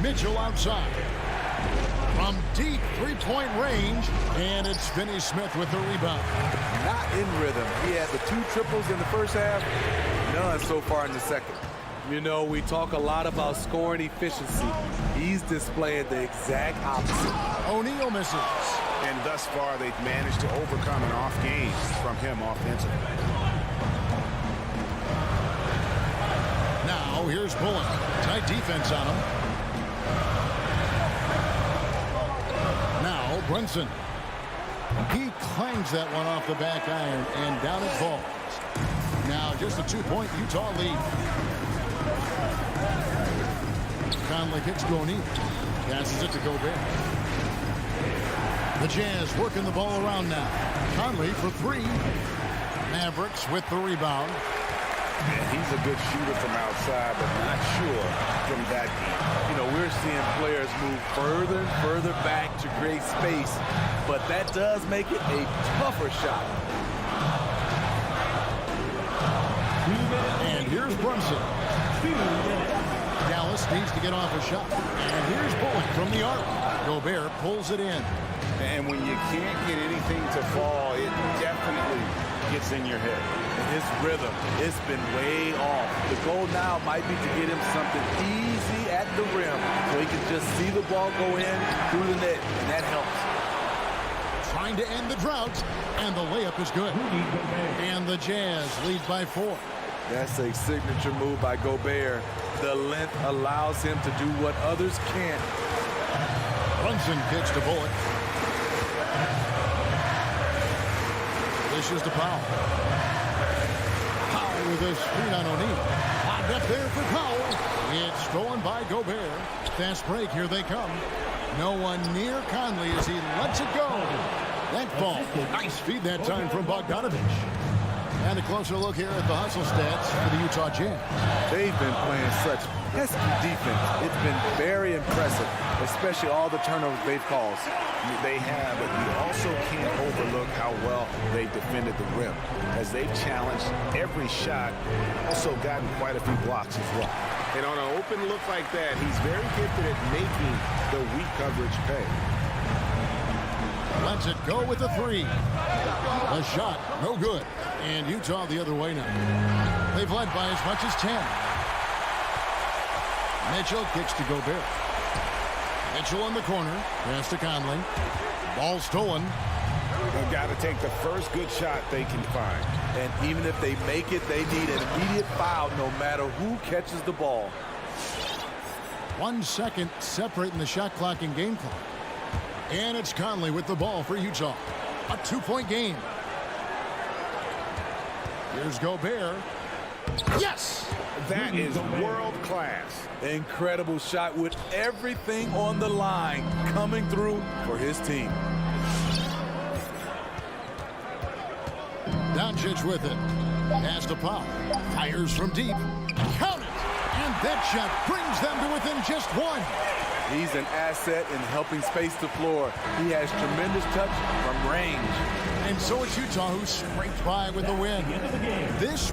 Mitchell outside. From deep 3-point range, and it's Finney Smith with the rebound. Not in rhythm. He had the 2 triples in the first half, none so far in the second. You know, we talk a lot about scoring efficiency. He's displaying the exact opposite. O'Neal misses. And thus far, they've managed to overcome an off game from him offensively. Now, here's Bullock. Tight defense on him. Now, Brunson. He clangs that one off the back iron, and down it falls. Now, just a 2-point Utah lead. Conley kicks to O'Neal. Passes it to Gobert. The Jazz working the ball around now. Conley for 3. Mavericks with the rebound. Yeah, he's a good shooter from outside, but not sure from that deep. You know, we're seeing players move further and further back to create space, but that does make it a tougher shot. And here's Brunson. Dallas needs to get off a shot. And here's Bullock from the arc. Gobert pulls it in. And when you can't get anything to fall, it definitely gets in your head. His rhythm, it's been way off. The goal now might be to get him something easy at the rim so he can just see the ball go in through the net, and that helps. Trying to end the drought, and the layup is good. And the Jazz lead by 4. That's a signature move by Gobert. The length allows him to do what others can't. Brunson kicks to Bullock. Dishes to Powell. Powell with a screen on O'Neal. Locked up there for Powell. It's stolen by Gobert. Fast break, here they come. No one near Conley as he lets it go. That ball. Nice feed that time from Bogdanovich. And a closer look here at the hustle stats for the Utah Jazz. They've been playing such pesky defense. It's been very impressive, especially all the turnovers they've caused. They have, but you also can't overlook how well they defended the rim. As they've challenged every shot, also gotten quite a few blocks as well. And on an open look like that, he's very gifted at making the weak coverage pay. Lets it go with the 3. The shot, no good. And Utah the other way now. They've led by as much as 10. Mitchell kicks to Gobert. Mitchell in the corner. Pass to Conley. Ball stolen. They've got to take the first good shot they can find. And even if they make it, they need an immediate foul no matter who catches the ball. 1 second separating the shot clock and game clock. And it's Conley with the ball for Utah. A 2-point game. Here's Gobert. Yes! That is world class. Incredible shot with everything on the line coming through for his team. Doncic with it. Pass to Powell. Fires from deep. Count it! And that shot brings them to within just 1. He's an asset in helping space the floor. He has tremendous touch from range. And so it's Utah who scraped by with the win. This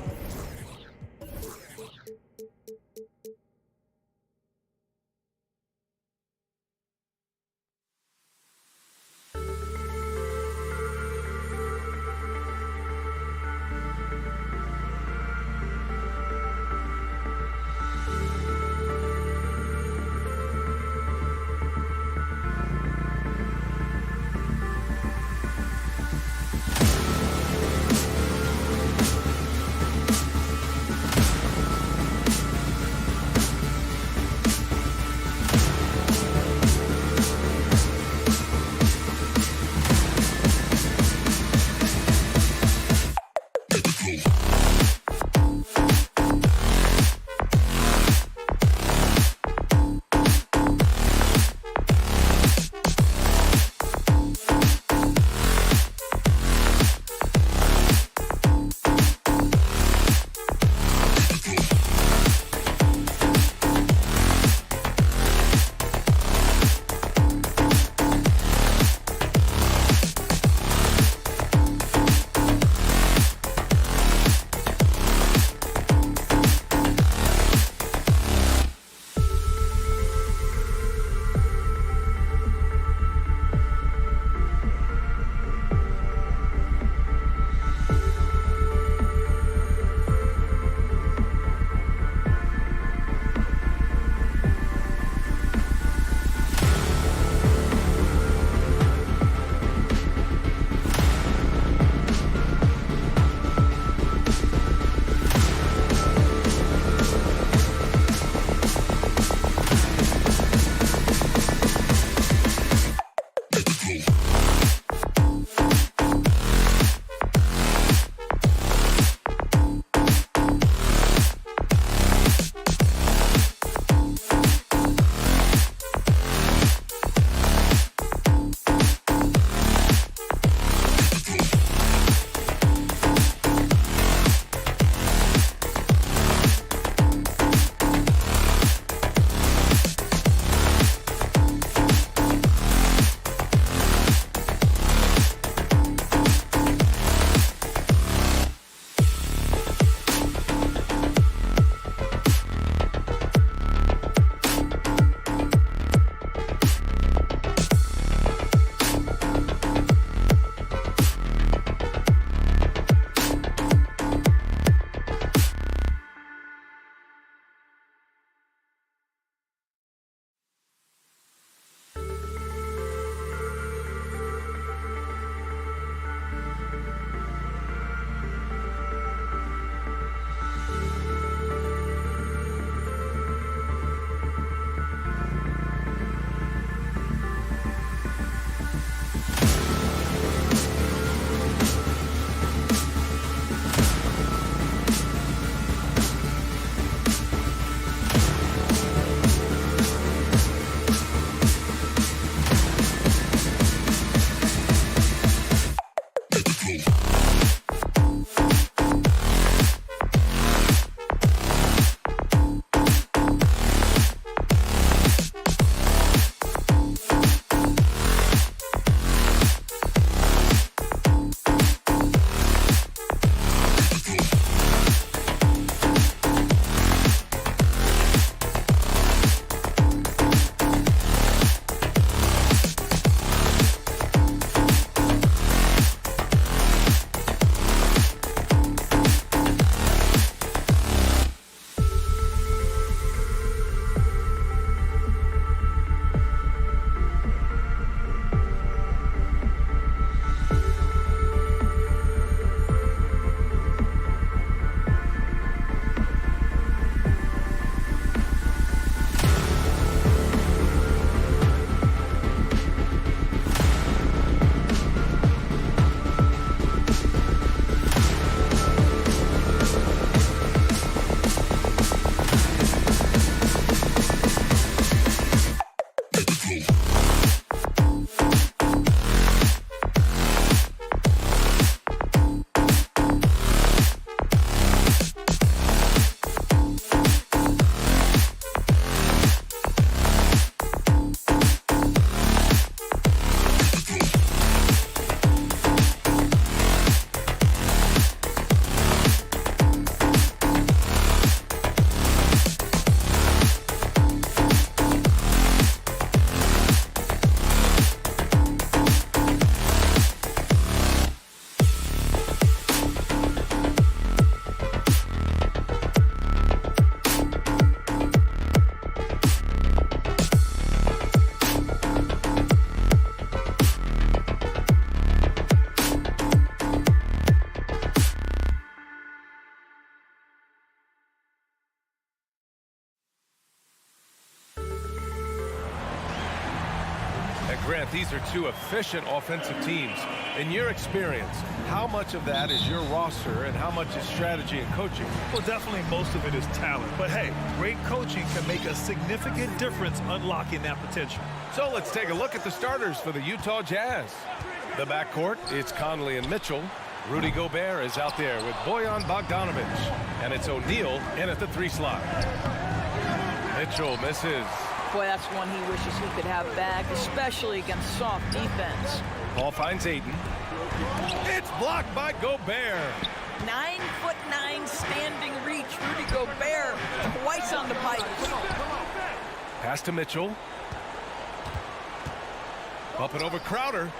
these are two efficient offensive teams. In your experience, how much of that is your roster and how much is strategy and coaching? Well, definitely most of it is talent. But hey, great coaching can make a significant difference unlocking that potential. So let's take a look at the starters for the Utah Jazz. The backcourt, it's Conley and Mitchell. Rudy Gobert is out there with Bojan Bogdanovic. And it's O'Neal in at the 3 slot. Mitchell misses. Boy, that's one he wishes he could have back, especially against soft defense. Ball finds Ayton. It's blocked by Gobert. 9'9" standing reach. Rudy Gobert twice on the pike. Pass to Mitchell. Up and over Crowder.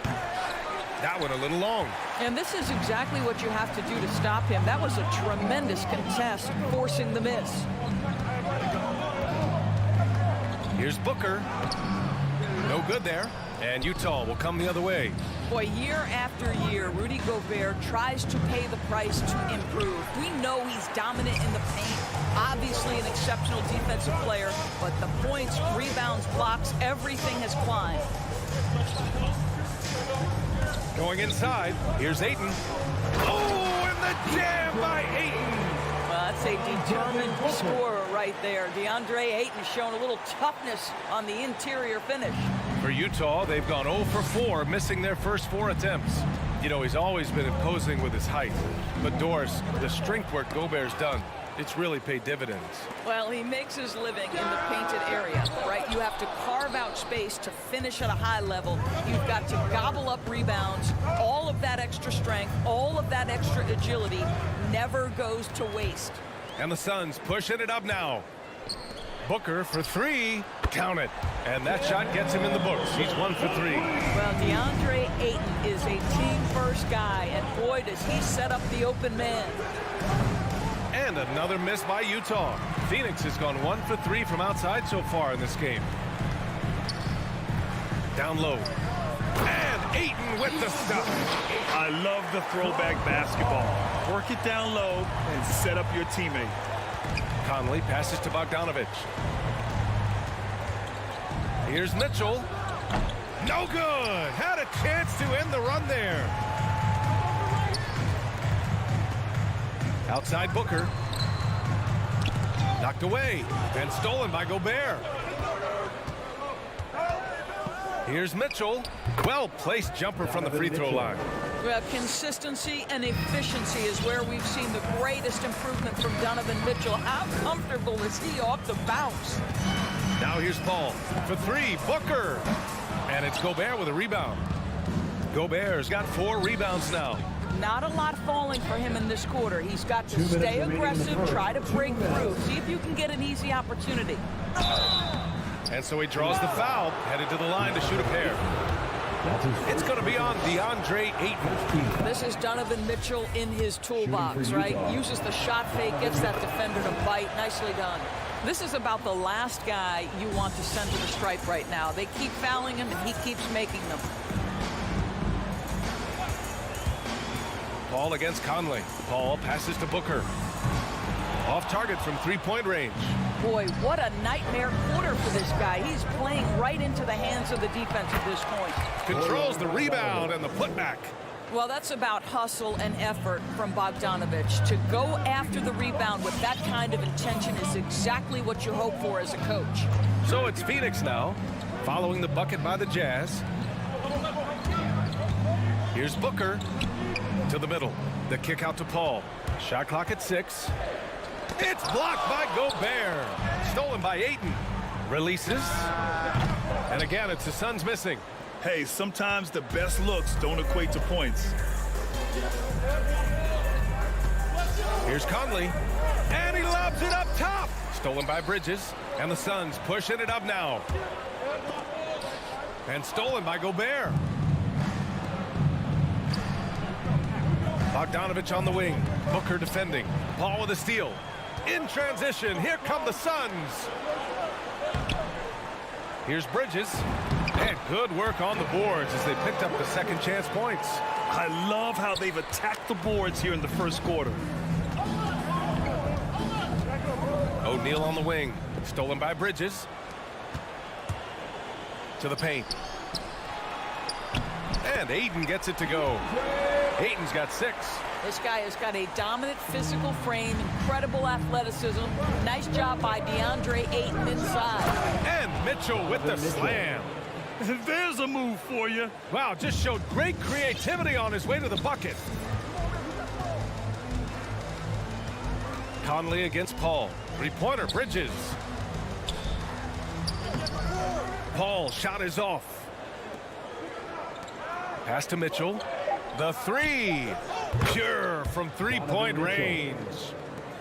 That one a little long. And this is exactly what you have to do to stop him. That was a tremendous contest, forcing the miss. Here's Booker. No good there. And Utah will come the other way. Boy, year after year, Rudy Gobert tries to pay the price to improve. We know he's dominant in the paint, obviously an exceptional defensive player, but the points, rebounds, blocks, everything has climbed. Going inside, here's Ayton. Oh, and the jam by Ayton. Well, that's a determined scorer right there. DeAndre Ayton showing a little toughness on the interior finish. For Utah, they've gone 0 for 4, missing their first 4 attempts. You know, he's always been imposing with his height. But Doris, the strength work Gobert's done, it's really paid dividends. Well, he makes his living in the painted area, right? You have to carve out space to finish at a high level. You've got to gobble up rebounds. All of that extra strength, all of that extra agility never goes to waste. And the Suns pushing it up now. Booker for 3. Count it. And that shot gets him in the books. He's 1 for 3. Well, DeAndre Ayton is a team-first guy, and boy, does he set up the open man. And another miss by Utah. Phoenix has gone 1 for 3 from outside so far in this game. Down low. And Ayton with the stuff. I love the throwback basketball. Work it down low and set up your teammate. Conley passes to Bogdanovic. Here's Mitchell. No good. Had a chance to end the run there. Outside Booker. Knocked away and stolen by Gobert. Here's Mitchell. Well-placed jumper from the free throw line. Well, consistency and efficiency is where we've seen the greatest improvement from Donovan Mitchell. How comfortable is he off the bounce? Now here's Paul for 3. Booker. And it's Gobert with a rebound. Gobert's got 4 rebounds now. Not a lot falling for him in this quarter. He's got to stay aggressive, try to break through, see if you can get an easy opportunity. And so he draws the foul, headed to the line to shoot a pair. It's going to be on DeAndre Ayton. This is Donovan Mitchell in his toolbox, right? Uses the shot fake, gets that defender to bite. Nicely done. This is about the last guy you want to send to the stripe right now. They keep fouling him, and he keeps making them. Paul against Conley. Paul passes to Booker. Off target from 3-point range. Boy, what a nightmare quarter for this guy. He's playing right into the hands of the defense at this point. Controls the rebound and the putback. Well, that's about hustle and effort from Bogdanovic. To go after the rebound with that kind of intention is exactly what you hope for as a coach. So it's Phoenix now, following the bucket by the Jazz. Here's Booker to the middle. The kick out to Paul. Shot clock at 6. It's blocked by Gobert. Stolen by Ayton. Releases. And again, it's the Suns missing. Hey, sometimes the best looks don't equate to points. Here's Conley. And he lobs it up top. Stolen by Bridges. And the Suns pushing it up now. And stolen by Gobert. Bogdanovic on the wing. Booker defending. Paul with a steal. In transition, here come the Suns. Here's Bridges. And good work on the boards as they picked up the second chance points. I love how they've attacked the boards here in the first quarter. O'Neal on the wing. Stolen by Bridges. To the paint. And Ayton gets it to go. Ayton's got 6. This guy has got a dominant physical frame, incredible athleticism. Nice job by DeAndre Ayton inside. And Mitchell with the slam. There's a move for you. Wow, just showed great creativity on his way to the bucket. Conley against Paul. Three-pointer, Bridges. Paul, shot is off. Pass to Mitchell. The 3. Pure from three-point range.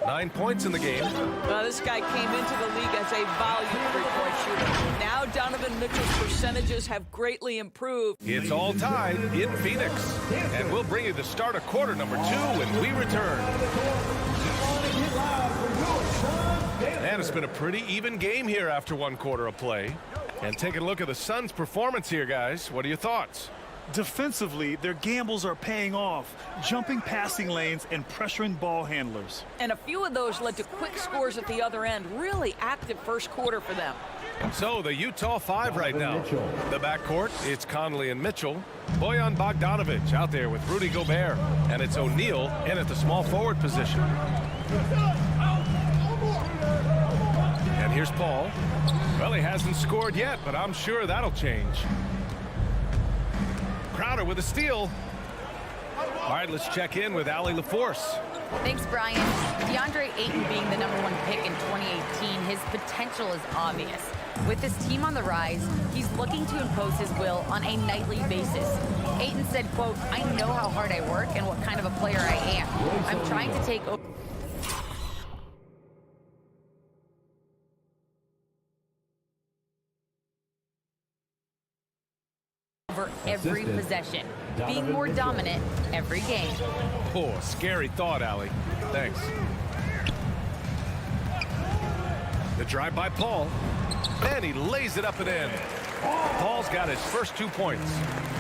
9 points in the game. Well, this guy came into the league as a volume three-point shooter. Now Donovan Mitchell's percentages have greatly improved. It's all tied in Phoenix. And we'll bring you the start of quarter number 2 when we return. And it's been a pretty even game here after 1 quarter of play. And taking a look at the Suns' performance here, guys. What are your thoughts? Defensively, their gambles are paying off, jumping passing lanes and pressuring ball handlers. And a few of those led to quick scores at the other end. Really active first quarter for them. So the Utah 5 right now. The backcourt, it's Conley and Mitchell. Bojan Bogdanovic out there with Rudy Gobert. And it's O'Neal in at the small forward position. And here's Paul. Well, he hasn't scored yet, but I'm sure that'll change. Crowder with a steal. All right, let's check in with Allie LaForce. Thanks, Brian. DeAndre Ayton being the #1 pick in 2018, his potential is obvious. With his team on the rise, he's looking to impose his will on a nightly basis. Ayton said, quote, "I know how hard I work and what kind of a player I am. I'm trying to take over every possession, being more dominant every game." Oh, scary thought, Allie. Thanks. The drive by Paul. And he lays it up and in. Paul's got his first 2 points.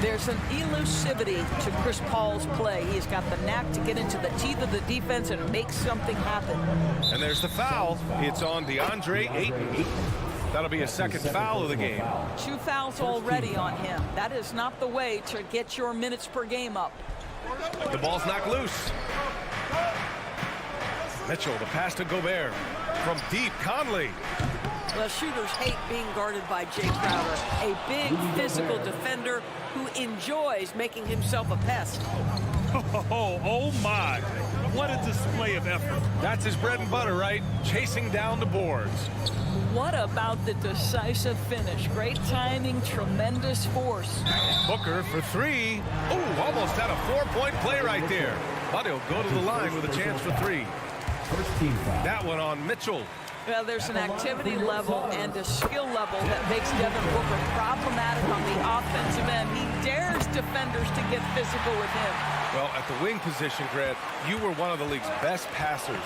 There's an elusivity to Chris Paul's play. He's got the knack to get into the teeth of the defense and make something happen. And there's the foul. It's on DeAndre Ayton. That'll be a second foul of the game. 2 fouls already on him. That is not the way to get your minutes per game up. The ball's knocked loose. Mitchell, the pass to Gobert. From deep, Conley. Well, shooters hate being guarded by Jay Crowder, a big physical defender who enjoys making himself a pest. Oh my. What a display of effort. That's his bread and butter, right? Chasing down the boards. What about the decisive finish? Great timing, tremendous force. Booker for 3. Ooh, almost had a 4-point play right there. But he'll go to the line with a chance for 3. That one on Mitchell. Well, there's an activity level and a skill level that makes Devin Booker problematic on the offensive end. He dares defenders to get physical with him. Well, at the wing position, Grant, you were one of the league's best passers.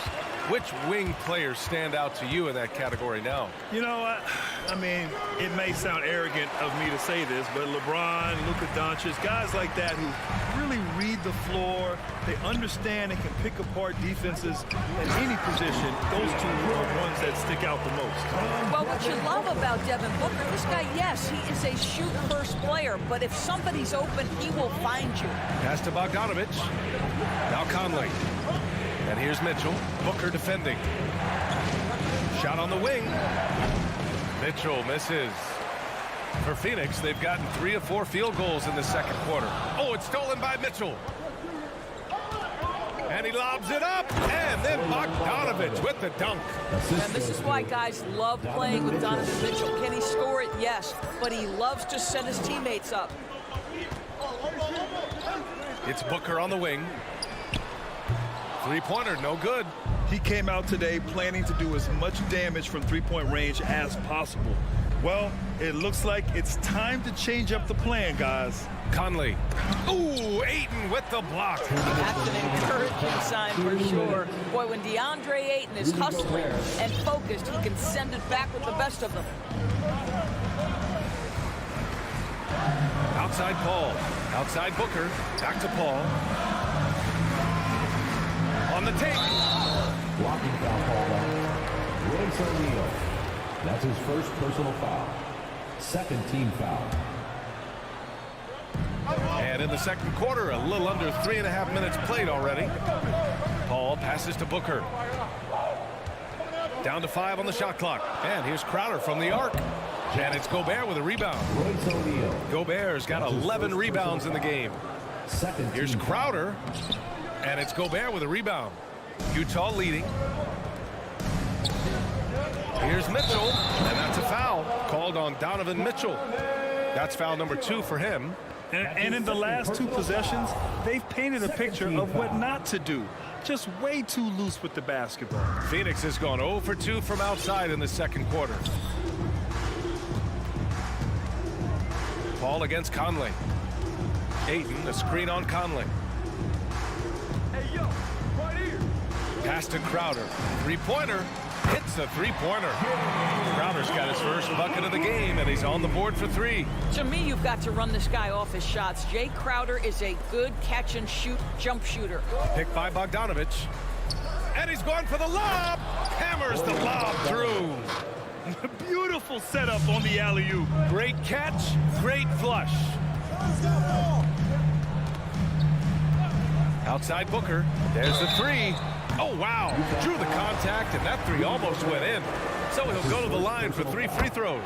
Which wing players stand out to you in that category now? You know, I mean, it may sound arrogant of me to say this, but LeBron, Luka Doncic, guys like that who really read the floor, they understand and can pick apart defenses at any position. Those two are ones that stick out the most. Well, what you love about Devin Booker, this guy, yes, he is a shoot-first player, but if somebody's open, he will find you. Pass to Bogdanovic. Now Conley. And here's Mitchell. Booker defending. Shot on the wing. Mitchell misses. For Phoenix, they've gotten 3 of 4 field goals in the second quarter. Oh, it's stolen by Mitchell. And he lobs it up. And then Bogdanovic with the dunk. And this is why guys love playing with Donovan Mitchell. Can he score it? Yes. But he loves to set his teammates up. It's Booker on the wing. 3-pointer, no good. He came out today planning to do as much damage from three-point range as possible. Well, it looks like it's time to change up the plan, guys. Conley. Ooh, Ayton with the block. That's an encouraging sign for sure. Boy, when DeAndre Ayton is hustling and focused, he can send it back with the best of them. Outside Paul. Outside Booker. Back to Paul. On the take. Blocking foul called on Royce O'Neal. That's his first personal foul. Second team foul. And And in the second quarter, a little under 3.5 minutes played already. Paul passes to Booker. Down to 5 on the shot clock. And here's Crowder from the arc. And it's Gobert with a rebound. Gobert's got 11 rebounds in the game. Here's Crowder. And it's Gobert with a rebound. Utah leading. Here's Mitchell. And that's a foul called on Donovan Mitchell. That's foul number 2 for him. And in the last 2 possessions, they've painted a picture of what not to do. Just way too loose with the basketball. Phoenix has gone 0 for 2 from outside in the second quarter. Paul against Conley. Ayton, a screen on Conley. Hey, yo, right here. Pass to Crowder. Three-pointer. Hits the three-pointer. Crowder's got his first bucket of the game, and he's on the board for 3. To me, you've got to run this guy off his shots. Jay Crowder is a good catch-and-shoot jump shooter. Picked by Bogdanovich. And he's going for the lob. Hammers the lob through. Beautiful setup on the alley-oop. Great catch, great flush. Outside Booker. There's the 3. Oh, wow. Drew the contact, and that 3 almost went in. So he'll go to the line for 3 free throws.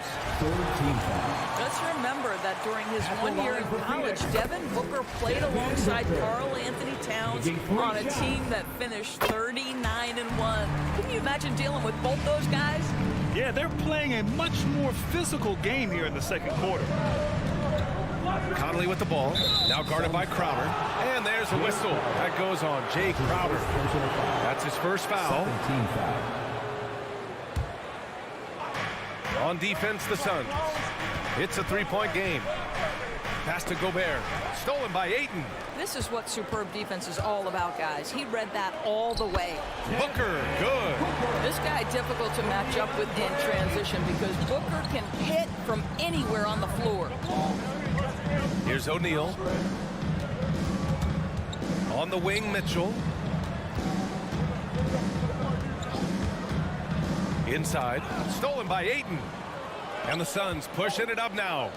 Let's remember that during his 1 year in college, Devin Booker played alongside Karl Anthony Towns on a team that finished 39-1. Can you imagine dealing with both those guys? Yeah, they're playing a much more physical game here in the second quarter. Conley with the ball, now guarded by Crowder, and there's a whistle. That goes on Jay Crowder. That's his first foul. On defense, the Suns. It's a 3-point game. Pass to Gobert, stolen by Ayton. This is what superb defense is all about, guys. He read that all the way. Booker, good. This guy difficult to match up with in transition because Booker can hit from anywhere on the floor. Here's O'Neal. On the wing, Mitchell. Inside, stolen by Ayton. And the Suns pushing it up now.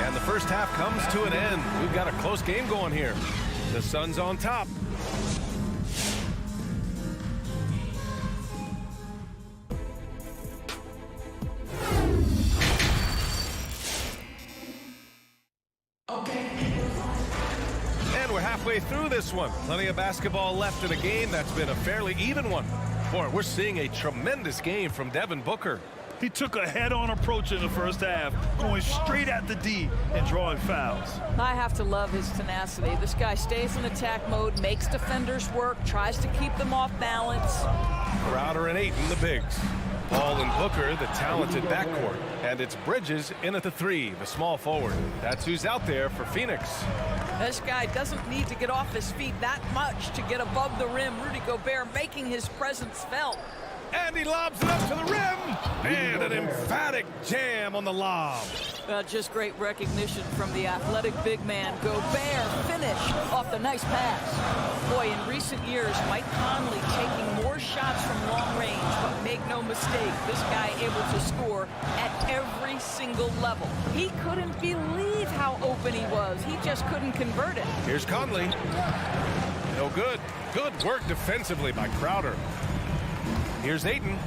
And the first half comes to an end. We've got a close game going here. The Suns on top. Halfway through this one. Plenty of basketball left in a game that's been a fairly even one. Boy, we're seeing a tremendous game from Devin Booker. He took a head-on approach in the first half, going straight at the D and drawing fouls. I have to love his tenacity. This guy stays in attack mode, makes defenders work, tries to keep them off balance. Crowder and Ayton, the bigs. Paul and Booker, the talented backcourt. And it's Bridges in at the 3, the small forward. That's who's out there for Phoenix. This guy doesn't need to get off his feet that much to get above the rim. Rudy Gobert making his presence felt. And he lobs it up to the rim. And an emphatic jam on the lob. Just great recognition from the athletic big man. Gobert finish off the nice pass. Boy, in recent years, Mike Conley taking more shots from long range, but make no mistake, this guy able to score at every single level. He couldn't believe how open he was. He just couldn't convert it. Here's Conley. No good. Good work defensively by Crowder. Here's Ayton.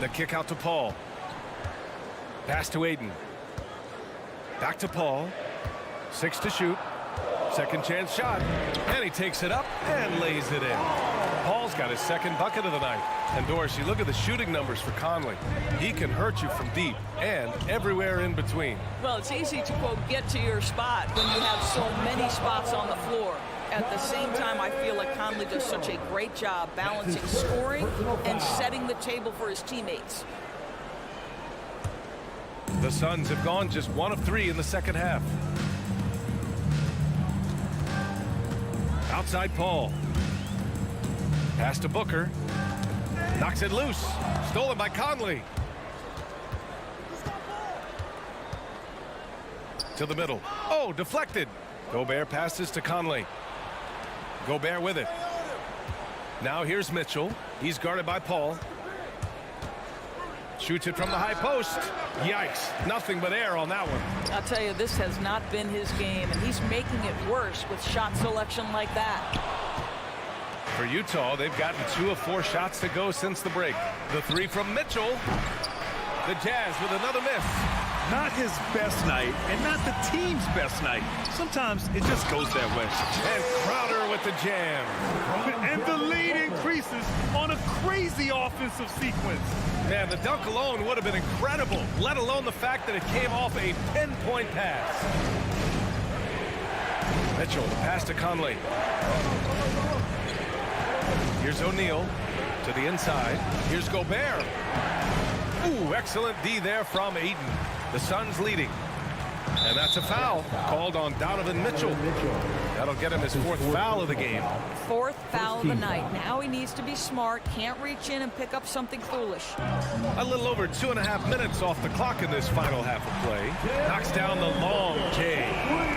The kick out to Paul. Pass to Ayton. Back to Paul. 6 to shoot. Second chance shot. And he takes it up and lays it in. Paul's got his second bucket of the night. And Doris, you look at the shooting numbers for Conley. He can hurt you from deep and everywhere in between. Well, it's easy to, quote, get to your spot when you have so many spots on the floor. At the same time, I feel like Conley does such a great job balancing scoring and setting the table for his teammates. The Suns have gone just 1 of 3 in the second half. Outside Paul. Pass to Booker. Knocks it loose. Stolen by Conley. To the middle. Oh, deflected. Gobert passes to Conley. Gobert with it. Now here's Mitchell. He's guarded by Paul. Shoots it from the high post. Yikes. Nothing but air on that one. I'll tell you, this has not been his game, and he's making it worse with shot selection like that. For Utah, they've gotten 2 of 4 shots to go since the break. The 3 from Mitchell. The Jazz with another miss. Not his best night, and not the team's best night. Sometimes it just goes that way. And Crowder with the jam. And the lead increases on a crazy offensive sequence. Man, the dunk alone would have been incredible, let alone the fact that it came off a pinpoint pass. Mitchell, the pass to Conley. Here's O'Neal to the inside. Here's Gobert. Ooh, excellent D there from Ayton. The Suns leading. And that's a foul called on Donovan Mitchell. That'll get him his 4th foul of the game. 4th foul of the night. Now he needs to be smart. Can't reach in and pick up something foolish. A little over 2.5 minutes off the clock in this final half of play. Knocks down the long J.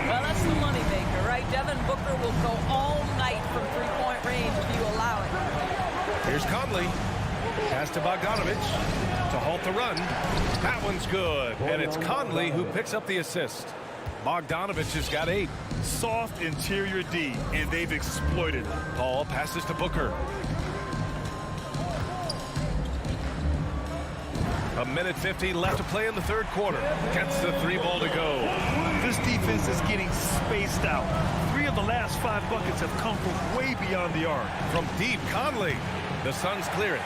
Well, that's the moneymaker, right? Devin Booker will go all night from 3-point range if you allow it. Here's Conley. Pass to Bogdanovic to halt the run. That one's good. And it's Conley who picks up the assist. Bogdanovic has got 8. Soft interior D, and they've exploited it. Paul passes to Booker. 1:50 left to play in the 3rd quarter. Gets the 3 ball to go. This defense is getting spaced out. 3 of the last 5 buckets have come from way beyond the arc. From deep, Conley. The Suns clear it.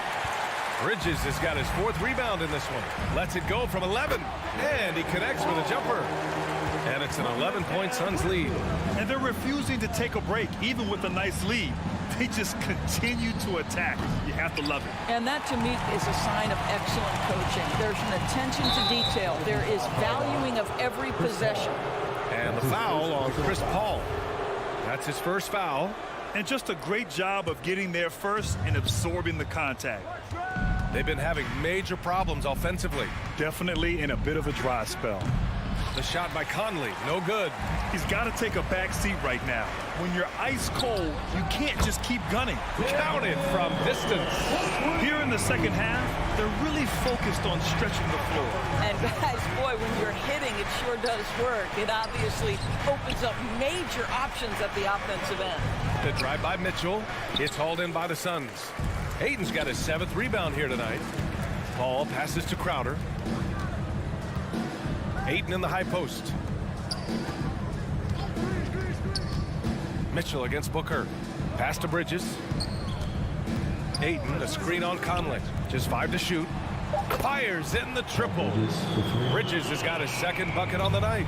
Bridges has got his 4th rebound in this one. Lets it go from 11. And he connects with a jumper. And it's an 11-point Suns lead. And they're refusing to take a break, even with a nice lead. They just continue to attack. You have to love it. And that, to me, is a sign of excellent coaching. There's an attention to detail. There is valuing of every possession. And the foul on Chris Paul. That's his 1st foul. And just a great job of getting there first and absorbing the contact. They've been having major problems offensively. Definitely in a bit of a dry spell. The shot by Conley, no good. He's got to take a back seat right now. When you're ice cold, you can't just keep gunning. Counted from distance. Here in the 2nd half, they're really focused on stretching the floor. And guys, boy, when you're hitting, it sure does work. It obviously opens up major options at the offensive end. The drive by Mitchell. It's hauled in by the Suns. Ayton's got his 7th rebound here tonight. Paul passes to Crowder. Ayton in the high post. Mitchell against Booker. Pass to Bridges. Ayton, a screen on Conley. Just 5 to shoot. Fires in the triple. Bridges has got his 2nd bucket on the night.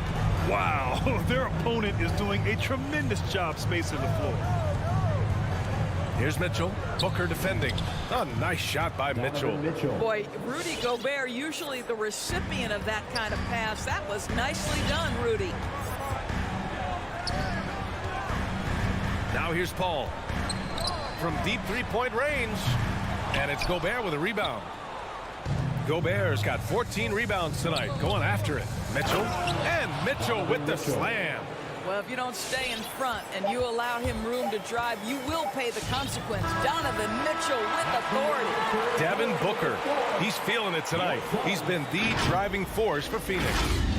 Wow, their opponent is doing a tremendous job spacing the floor. Here's Mitchell. Booker defending. A nice shot by Mitchell. Boy, Rudy Gobert, usually the recipient of that kind of pass. That was nicely done, Rudy. Now here's Paul. From deep 3-point range. And it's Gobert with a rebound. Gobert's got 14 rebounds tonight. Going after it. Mitchell. And Mitchell with the slam. Well, if you don't stay in front and you allow him room to drive, you will pay the consequence. Donovan Mitchell with authority. Devin Booker. He's feeling it tonight. He's been the driving force for Phoenix.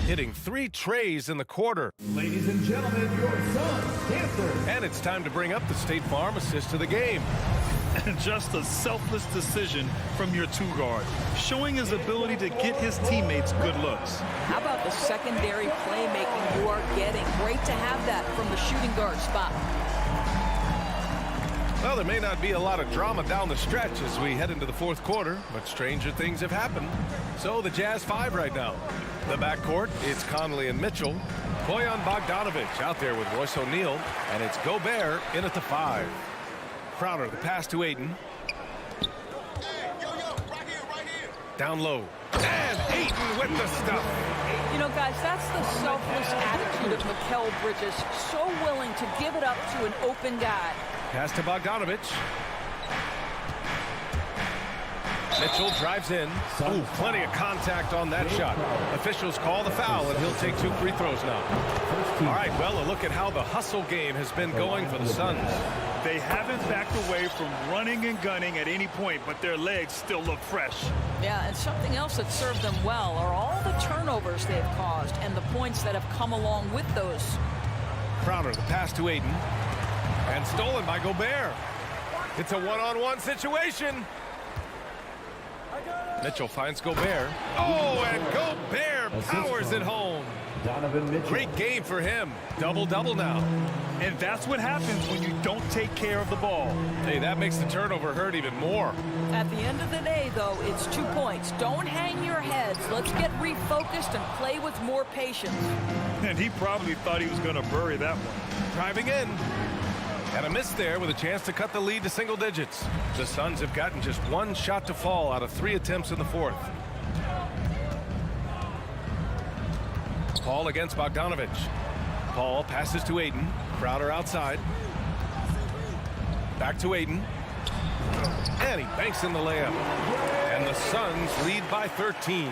Hitting 3 trays in the quarter. Ladies and gentlemen, your Suns Panthers. And it's time to bring up the State Farm assist to the game. And just a selfless decision from your 2-guard, showing his ability to get his teammates good looks. How about the secondary playmaking you are getting? Great to have that from the shooting guard spot. Well, there may not be a lot of drama down the stretch as we head into the 4th quarter, but stranger things have happened. So the Jazz 5 right now. The backcourt, it's Conley and Mitchell. Bojan Bogdanovic out there with Royce O'Neal, and it's Gobert in at the 5. Crowder, the pass to Ayton. Down low. And Ayton with the stuff. You know, guys, that's the selfless attitude of Mikal Bridges. So willing to give it up to an open guy. Pass to Bogdanovic. Mitchell drives in. Ooh, plenty of contact on that shot. Officials call the foul, and he'll take 2 free throws now. All right, well, a look at how the hustle game has been going for the Suns. They haven't backed away from running and gunning at any point, but their legs still look fresh. Yeah, and something else that served them well are all the turnovers they've caused and the points that have come along with those. Crowder, the pass to Ayton. And stolen by Gobert. It's a one-on-one situation. Mitchell finds Gobert. Oh, and Gobert powers it home. Donovan Mitchell. Great game for him. Double-double now. And that's what happens when you don't take care of the ball. Hey, that makes the turnover hurt even more. At the end of the day, though, it's 2 points. Don't hang your heads. Let's get refocused and play with more patience. And he probably thought he was going to bury that one. Driving in. And a miss there with a chance to cut the lead to single digits. The Suns have gotten just 1 shot to fall out of 3 attempts in the 4th. Paul against Bogdanovic. Paul passes to Ayton. Crowder outside. Back to Ayton. And he banks in the layup. And the Suns lead by 13.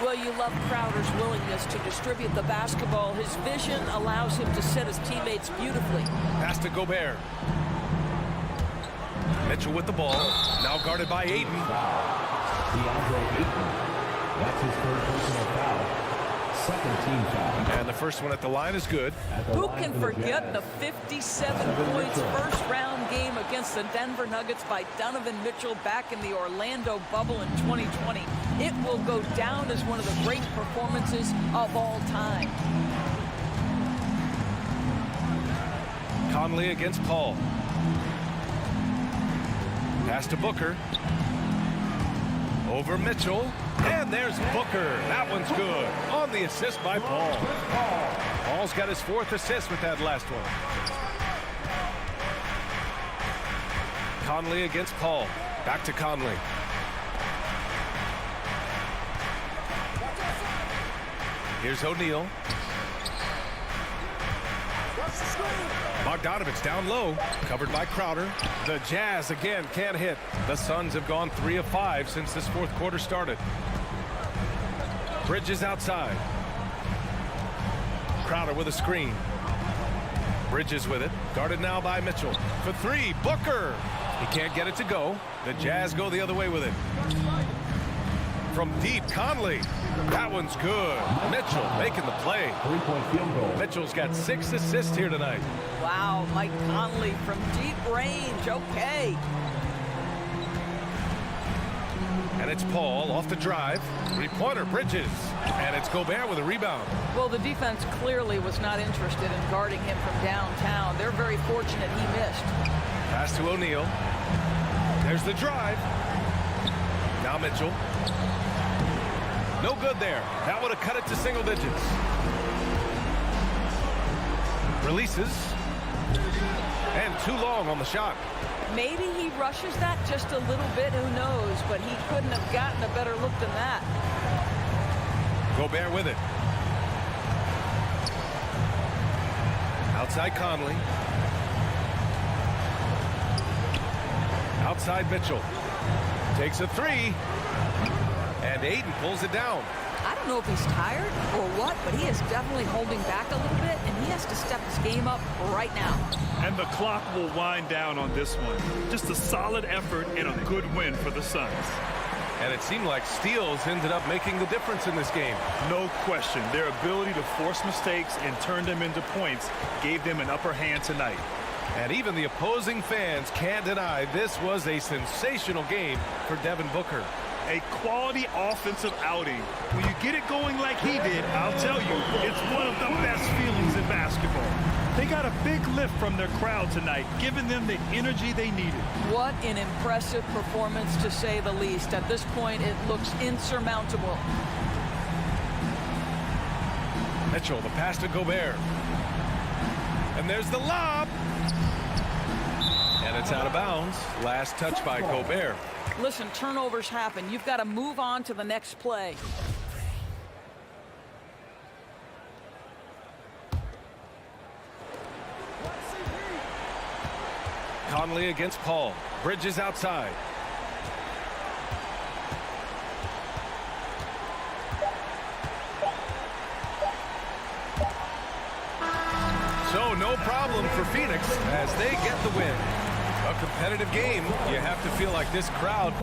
Well, you love Crowder's willingness to distribute the basketball. His vision allows him to set his teammates beautifully. Pass to Gobert. Mitchell with the ball. Now guarded by Ayton. DeAndre Ayton. That's his 3rd personal foul. 2nd team foul. And the first one at the line is good. Who can forget the 57 points first-round game against the Denver Nuggets by Donovan Mitchell back in the Orlando bubble in 2020? It will go down as one of the great performances of all time. Conley against Paul. Pass to Booker. Over Mitchell. And there's Booker. That one's good. On the assist by Paul. Paul's got his 4th assist with that last one. Conley against Paul. Back to Conley. Here's O'Neal. Bogdanovic down low, covered by Crowder. The Jazz again can't hit. The Suns have gone 3 of 5 since this 4th quarter started. Bridges outside. Crowder with a screen. Bridges with it, guarded now by Mitchell. For 3, Booker. He can't get it to go. The Jazz go the other way with it. From deep, Conley. That one's good. Mitchell making the play. 3-point field goal. Mitchell's got 6 assists here tonight. Wow, Mike Conley from deep range. Okay. And it's Paul off the drive. 3-pointer, Bridges. And it's Gobert with a rebound. Well, the defense clearly was not interested in guarding him from downtown. They're very fortunate he missed. Pass to O'Neal. There's the drive. Now Mitchell. No good there. That would have cut it to single digits. Releases. And too long on the shot. Maybe he rushes that just a little bit, who knows, but he couldn't have gotten a better look than that. Gobert with it. Outside Conley. Outside Mitchell. Takes a 3. And Ayton pulls it down. I don't know if he's tired or what, but he is definitely holding back a little bit, and he has to step his game up right now. And the clock will wind down on this one. Just a solid effort and a good win for the Suns. And it seemed like steals ended up making the difference in this game. No question. Their ability to force mistakes and turn them into points gave them an upper hand tonight. And even the opposing fans can't deny this was a sensational game for Devin Booker. A quality offensive outing. When you get it going like he did, I'll tell you, it's one of the best feelings in basketball. They got a big lift from their crowd tonight, giving them the energy they needed. What an impressive performance, to say the least. At this point, it looks insurmountable. Mitchell, the pass to Gobert. And there's the lob. And it's out of bounds. Last touch by Gobert. Listen, turnovers happen. You've got to move on to the next play. Conley against Paul. Bridges outside. So no problem for Phoenix as they get the win. A competitive game. You have to feel like this crowd